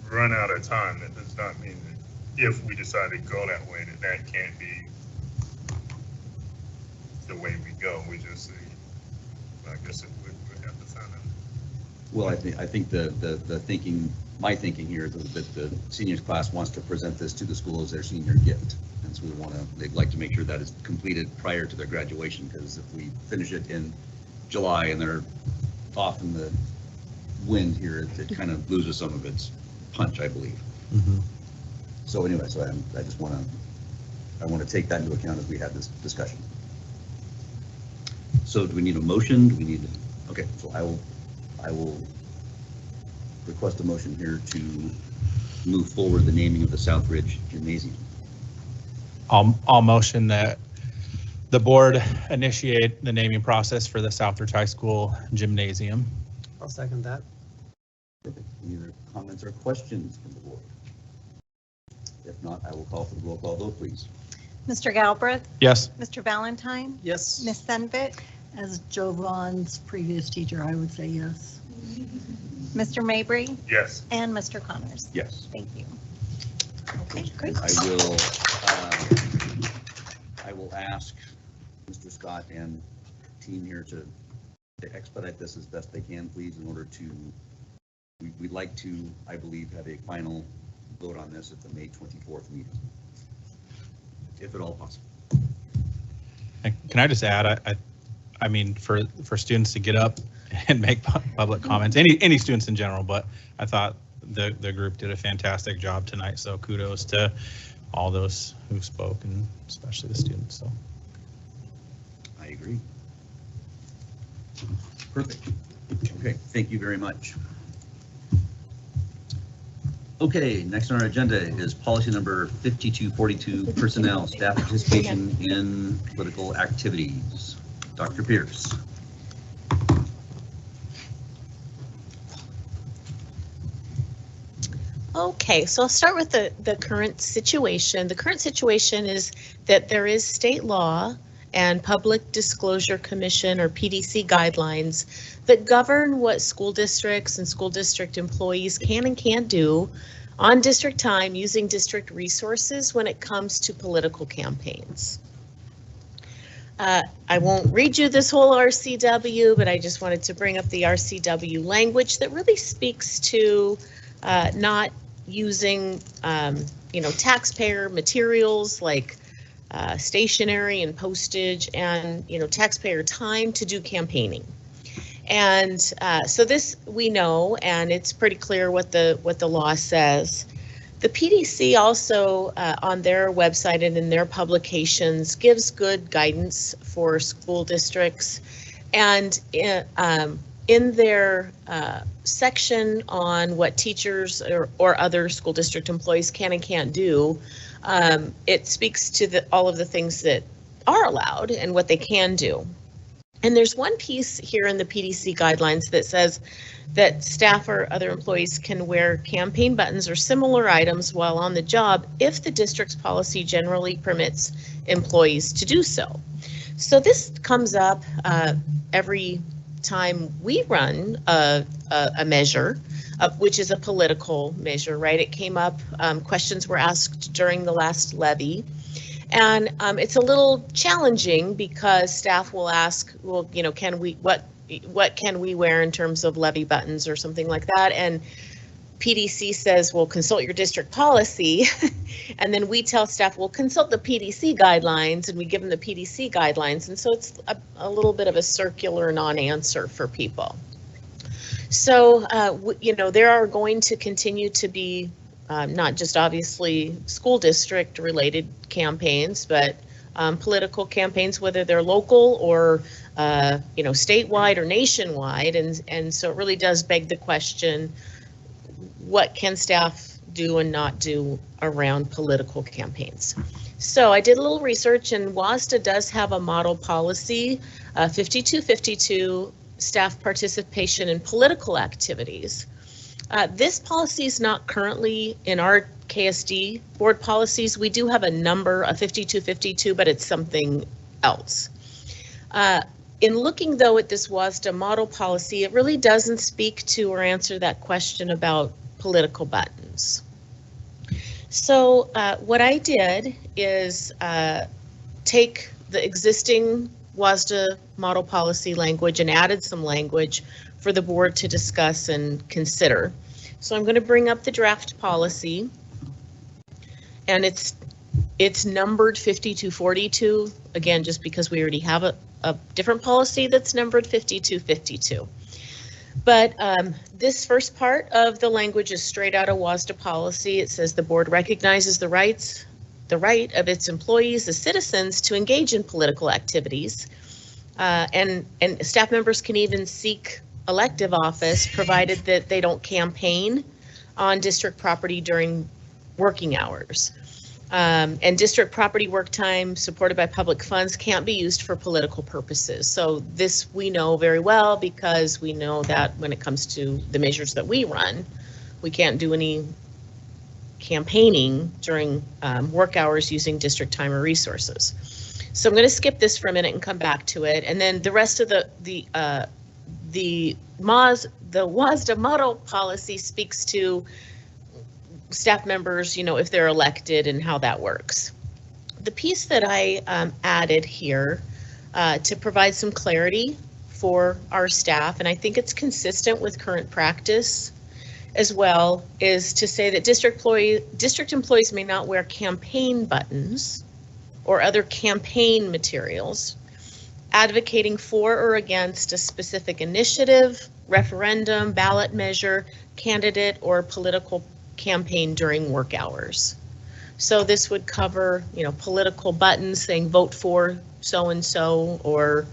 Speaker 16: run out of time, that does not mean that if we decide to go that way, that can't be the way we go. We just say, I guess we have to find out.
Speaker 1: Well, I think the thinking, my thinking here is that the seniors class wants to present this to the school as their senior gift. And so they'd like to make sure that is completed prior to their graduation, because if we finish it in July and they're off in the wind here, it kind of loses some of its punch, I believe.
Speaker 8: Mm-hmm.
Speaker 1: So anyway, I just want to take that into account as we have this discussion. So do we need a motion? Do we need, okay, so I will request a motion here to move forward the naming of the Southridge Gymnasium.
Speaker 8: I'll motion that the board initiate the naming process for the Southridge High School Gymnasium.
Speaker 17: I'll second that.
Speaker 1: Perfect. Any other comments or questions from the board? If not, I will call for the roll call vote, please.
Speaker 15: Mr. Galbraith?
Speaker 8: Yes.
Speaker 15: Mr. Valentine?
Speaker 17: Yes.
Speaker 15: Ms. Senvik?
Speaker 18: As Joe Vaughn's previous teacher, I would say yes.
Speaker 15: Mr. Mabry?
Speaker 16: Yes.
Speaker 15: And Mr. Connors?
Speaker 1: Yes.
Speaker 15: Thank you.
Speaker 7: Okay, great.
Speaker 1: I will ask Mr. Scott and team here to expedite this as best they can, please, in order to, we'd like to, I believe, have a final vote on this at the May 24th meeting, if at all possible.
Speaker 8: Can I just add, I mean, for students to get up and make public comments, any students in general, but I thought the group did a fantastic job tonight, so kudos to all those who spoke, and especially the students. So
Speaker 1: I agree. Perfect. Okay, thank you very much. Okay, next on our agenda is policy number 5242, personnel, staff participation in political activities. Dr. Pierce.
Speaker 7: Okay, so I'll start with the current situation. The current situation is that there is state law and Public Disclosure Commission, or PDC, guidelines that govern what school districts and school district employees can and can't do on district time using district resources when it comes to political campaigns. I won't read you this whole RCW, but I just wanted to bring up the RCW language that really speaks to not using, taxpayer materials like stationery and postage and, taxpayer time to do campaigning. And so this we know, and it's pretty clear what the law says. The PDC also on their website and in their publications gives good guidance for school districts, and in their section on what teachers or other school district employees can and can't do, it speaks to all of the things that are allowed and what they can do. And there's one piece here in the PDC guidelines that says that staff or other employees can wear campaign buttons or similar items while on the job if the district's policy generally permits employees to do so. So this comes up every time we run a measure, which is a political measure, right? It came up, questions were asked during the last levy. And it's a little challenging because staff will ask, well, can we, what what can we wear in terms of levy buttons or something like that? And PDC says, well, consult your district policy. And then we tell staff, well, consult the PDC guidelines, and we give them the PDC guidelines. And so it's a little bit of a circular non-answer for people. So, there are going to continue to be not just obviously school district related campaigns, but political campaigns, whether they're local or, statewide or nationwide. And so it really does beg the question, what can staff do and not do around political campaigns? So I did a little research, and WASDA does have a model policy, 5252, staff participation in political activities. This policy is not currently in our KSD board policies. We do have a number, a 5252, but it's something else. In looking, though, at this WASDA model policy, it really doesn't speak to or answer that question about political buttons. So what I did is take the existing WASDA model policy language and added some language for the board to discuss and consider. So I'm going to bring up the draft policy, and it's numbered 5242, again, just because we already have a different policy that's numbered 5252. But this first part of the language is straight out of WASDA policy. It says the board recognizes the right of its employees as citizens to engage in political activities, and staff members can even seek elective office provided that they don't campaign on district property during working hours. And district property work time supported by public funds can't be used for political purposes. So this we know very well, because we know that when it comes to the measures that we run, we can't do any campaigning during work hours using district time or resources. So I'm going to skip this for a minute and come back to it. And then the rest of the WASDA model policy speaks to staff members, if they're elected and how that works. The piece that I added here to provide some clarity for our staff, and I think it's consistent with current practice as well, is to say that district employees may not wear campaign buttons or other campaign materials advocating for or against a specific initiative, referendum, ballot measure, candidate, or political campaign during work hours. So this would cover, political buttons saying vote for so-and-so, or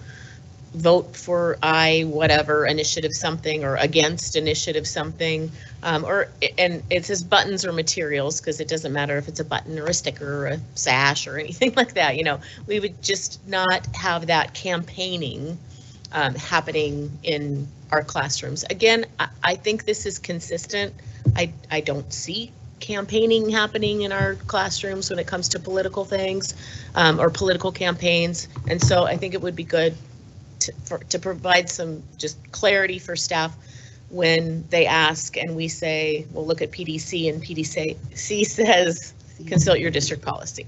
Speaker 7: vote for whatever initiative something, or against initiative something, and it says buttons or materials because it doesn't matter if it's a button or a sticker or a sash or anything like that. We would just not have that campaigning happening in our classrooms. Again, I think this is consistent. I don't see campaigning happening in our classrooms when it comes to political things or political campaigns, and so I think it would be good to provide some just clarity for staff when they ask and we say, well, look at PDC, and PDC says consult your district policy.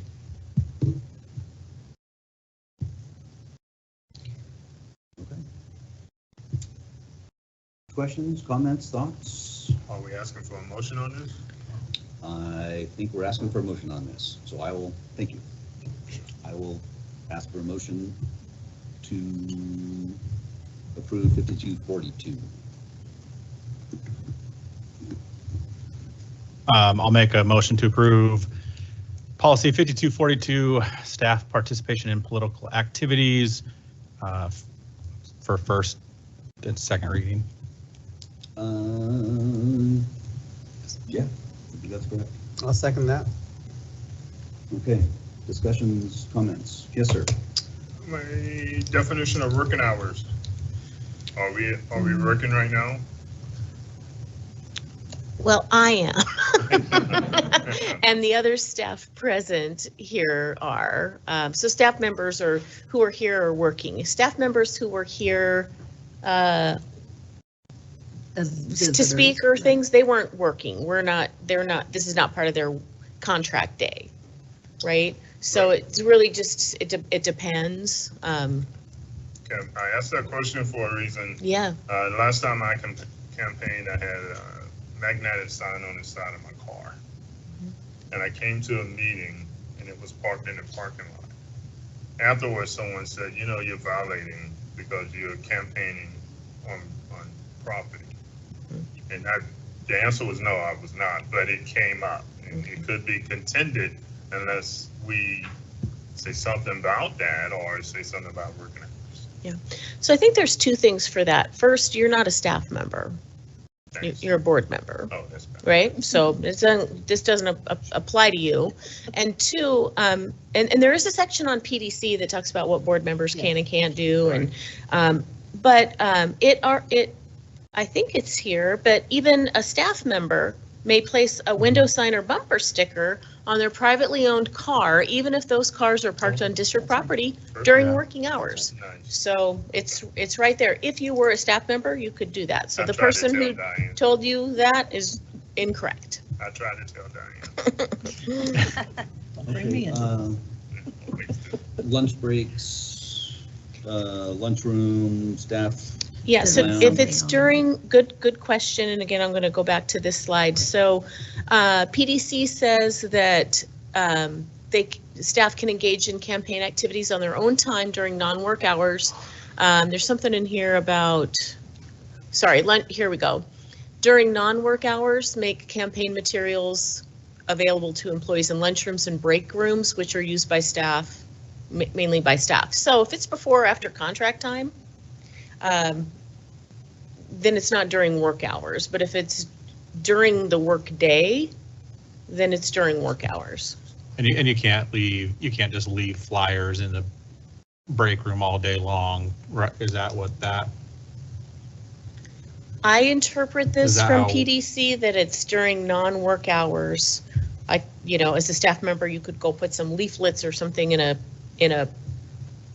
Speaker 1: Questions, comments, thoughts?
Speaker 16: Are we asking for a motion on this?
Speaker 1: I think we're asking for a motion on this, so thank you. I will ask for a motion to approve 5242.
Speaker 8: I'll make a motion to approve policy 5242, staff participation in political activities, for first and second reading.
Speaker 1: Yeah, I think that's correct.
Speaker 17: I'll second that.
Speaker 1: Okay, discussions, comments? Yes, sir.
Speaker 16: My definition of working hours. Are we working right now?
Speaker 7: Well, I am. And the other staff present here are, so staff members who are here are working. Staff members who were here to speak or things, they weren't working. This is not part of their contract day, right? So it's really just, it depends.
Speaker 16: I asked that question for a reason.
Speaker 7: Yeah.
Speaker 16: Last time I campaigned, I had a magnetic sign on the side of my car. And I came to a meeting and it was parked in the parking lot. Afterwards, someone said, you know, you're violating because you're campaigning on property. And the answer was no, I was not, but it came up. And it could be contended unless we say something about that or say something about working hours.
Speaker 7: Yeah. So I think there's two things for that. First, you're not a staff member. You're a board member.
Speaker 16: Oh, that's bad.
Speaker 7: Right? So this doesn't apply to you. And two, and there is a section on PDC that talks about what board members can and can't do. Right. And I think it's here, but even a staff member may place a window sign or bumper sticker on their privately owned car, even if those cars are parked on district property during working hours. So it's right there. If you were a staff member, you could do that. So the person who told you that is incorrect.
Speaker 16: I tried to tell Diane.
Speaker 18: Bring me in.
Speaker 1: Lunch breaks, lunchroom, staff.
Speaker 7: Yeah, so if it's during, good question, and again, I'm going to go back to this slide. So PDC says that staff can engage in campaign activities on their own time during non-work hours. There's something in here about, here we go. During non-work hours, make campaign materials available to employees in lunchrooms and break rooms, which are used by staff, mainly by staff. So if it's before or after contract time, then it's not during work hours, but if it's during the work day, then it's during work hours.
Speaker 8: And you can't just leave flyers in the break room all day long, right? Is that what that?
Speaker 7: I interpret this from PDC that it's during non-work hours. As a staff member, you could go put some leaflets or something in a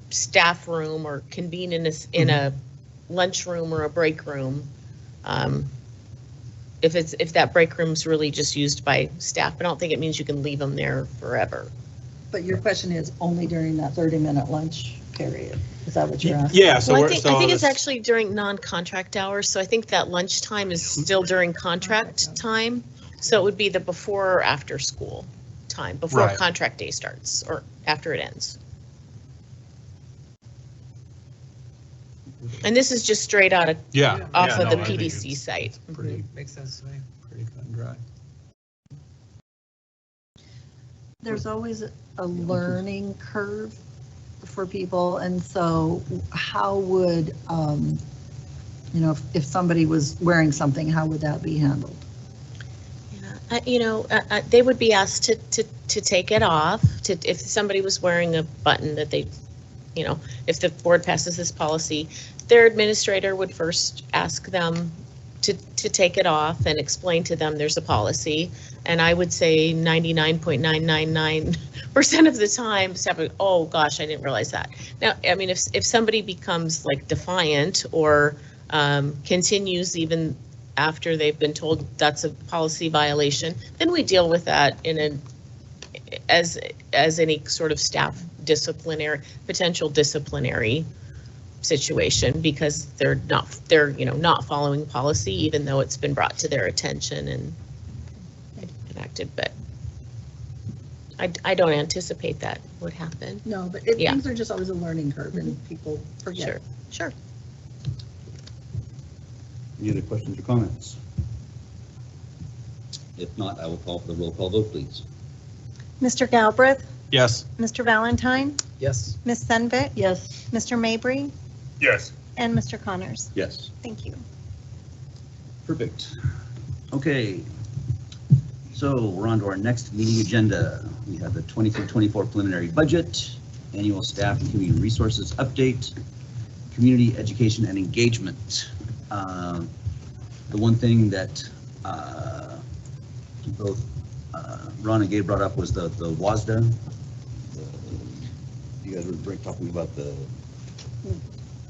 Speaker 7: staff room or convene in a lunchroom or a break room. If that break room's really just used by staff, I don't think it means you can leave them there forever.
Speaker 18: But your question is only during that 30-minute lunch period. Is that what you're asking?
Speaker 8: Yeah. So
Speaker 7: I think it's actually during non-contract hours. So I think that lunch time is still during contract time. So it would be the before or after school time, before contract day starts or after it ends. And this is just straight out of off of the PDC site.
Speaker 17: Pretty makes sense to me. Pretty cut and dry.
Speaker 18: There's always a learning curve for people, and so how would if somebody was wearing something, how would that be handled?
Speaker 7: They would be asked to take it off. If somebody was wearing a button that they, if the board passes this policy, their administrator would first ask them to take it off and explain to them there's a policy. And I would say 99.999% of the time, staff would, oh gosh, I didn't realize that. Now, I mean, if somebody becomes like defiant or continues even after they've been told that's a policy violation, then we deal with that as any sort of staff potential disciplinary situation, because they're not following policy, even though it's been brought to their attention and enacted. But I don't anticipate that would happen.
Speaker 18: No, but things are just always a learning curve, and people forget.
Speaker 7: Sure.
Speaker 1: Any other questions or comments? If not, I will call for the roll call vote, please.
Speaker 15: Mr. Galbraith?
Speaker 8: Yes.
Speaker 15: Mr. Valentine?
Speaker 17: Yes.
Speaker 15: Ms. Senvik?
Speaker 18: Yes.
Speaker 15: Mr. Mabry?
Speaker 16: Yes.
Speaker 15: And Mr. Connors?
Speaker 1: Yes.
Speaker 15: Thank you.
Speaker 1: Perfect. Okay. So we're on to our next meeting agenda. We have the 23-24 preliminary budget, annual staff and community resources update, community education and engagement. The one thing that both Ron and Gabe brought up was the WASDA. You guys were talking about the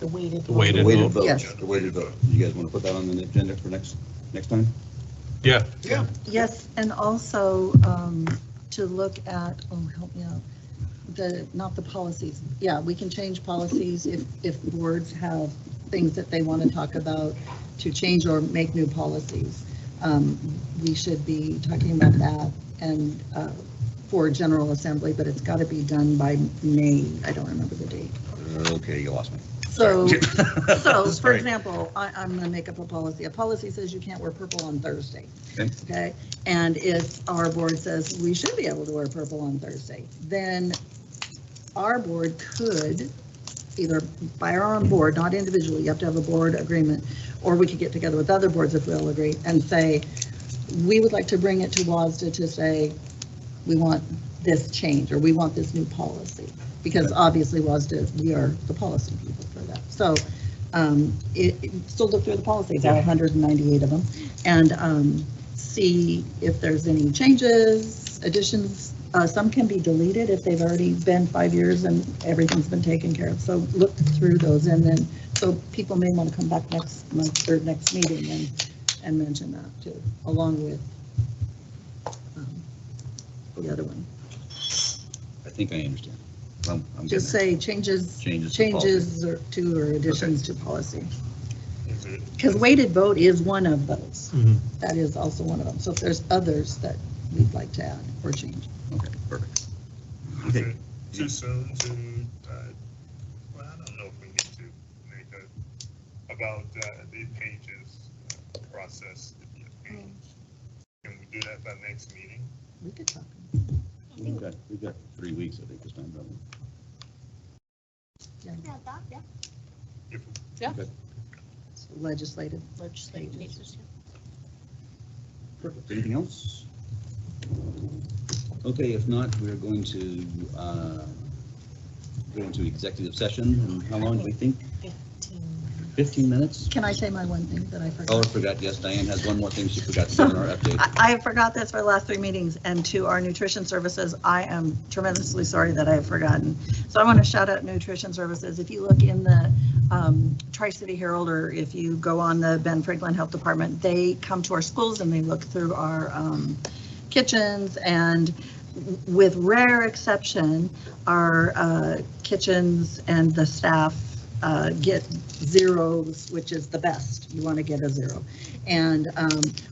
Speaker 7: weighted
Speaker 1: vote.
Speaker 18: Yes.
Speaker 1: The weighted vote. You guys want to put that on the agenda for next time?
Speaker 8: Yeah.
Speaker 18: Yes, and also to look at, help me out, not the policies. Yeah, we can change policies if boards have things that they want to talk about to change or make new policies. We should be talking about that and for General Assembly, but it's got to be done by May. I don't remember the date.
Speaker 1: Okay, you lost me.
Speaker 18: So, for
Speaker 1: Sorry.
Speaker 18: example, I'm going to make up a policy. A policy says you can't wear purple on Thursday.
Speaker 1: Okay.
Speaker 18: Okay, and if our board says we should be able to wear purple on Thursday, then our board could either by our own board, not individually, you have to have a board agreement, or we could get together with other boards if we all agree and say, we would like to bring it to WASDA to say, we want this change, or we want this new policy, because obviously WASDA, we are the policy people for that. So still look through the policies, all 198 of them, and see if there's any changes, additions. Some can be deleted if they've already been 5 years and everything's been taken care of. So look through those, and then, so people may want to come back next month or next meeting and mention that too, along with the other one.
Speaker 1: I think I understand. I'm
Speaker 18: Just
Speaker 1: getting
Speaker 18: say changes
Speaker 1: to
Speaker 18: or additions to policy. Because weighted vote is one of those. That is also one of them. So if there's others that we'd like to add or change.
Speaker 1: Okay, perfect.
Speaker 16: Okay. Too soon to, well, I don't know if we need to make about the pages process. Can we do that by next meeting?
Speaker 18: We could talk.
Speaker 1: We've got 3 weeks, I think, this time, probably.
Speaker 18: Yeah.
Speaker 1: Okay.
Speaker 18: Legislative.
Speaker 1: Perfect. Anything else? Okay, if not, we're going to go into executive session. And how long do we think? 15 minutes?
Speaker 18: Can I say my one thing that I forgot?
Speaker 1: Oh, I forgot. Yes, Diane has one more thing she forgot to do in our update.
Speaker 18: I forgot this for the last 3 meetings, and to our nutrition services, I am tremendously sorry that I have forgotten. So I want to shout out nutrition services. If you look in the Tri-City Herald, or if you go on the Ben Franklin Health Department, they come to our schools and they look through our kitchens, and with rare exception, our kitchens and the staff get zeros, which is the best. You want to get a 0. And I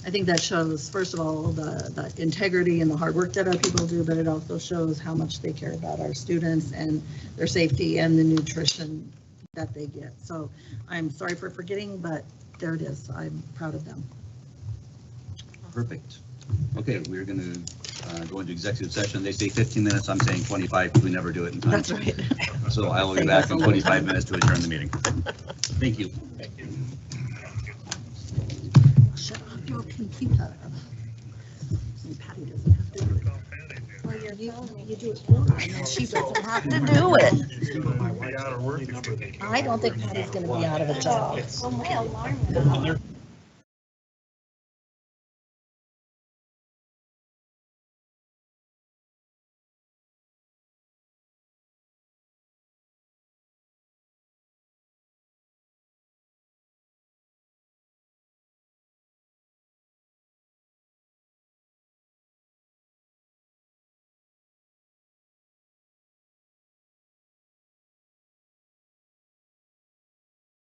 Speaker 18: think that shows, first of all, the integrity and the hard work that our people do, but it also shows how much they care about our students and their safety and the nutrition that they get. So I'm sorry for forgetting, but there it is. I'm proud of them.
Speaker 1: Perfect. Okay, we're going to go into executive session. They say 15 minutes. I'm saying 25 because we never do it in time.
Speaker 18: That's right.
Speaker 1: So I will be back in 25 minutes to adjourn the meeting. Thank you.
Speaker 18: Shut off your computer. Patty doesn't have to do it. Well, you do it for her, and then she doesn't have to do it. I don't think Patty's going to be out of a job.
Speaker 21: Well, my alarm went off.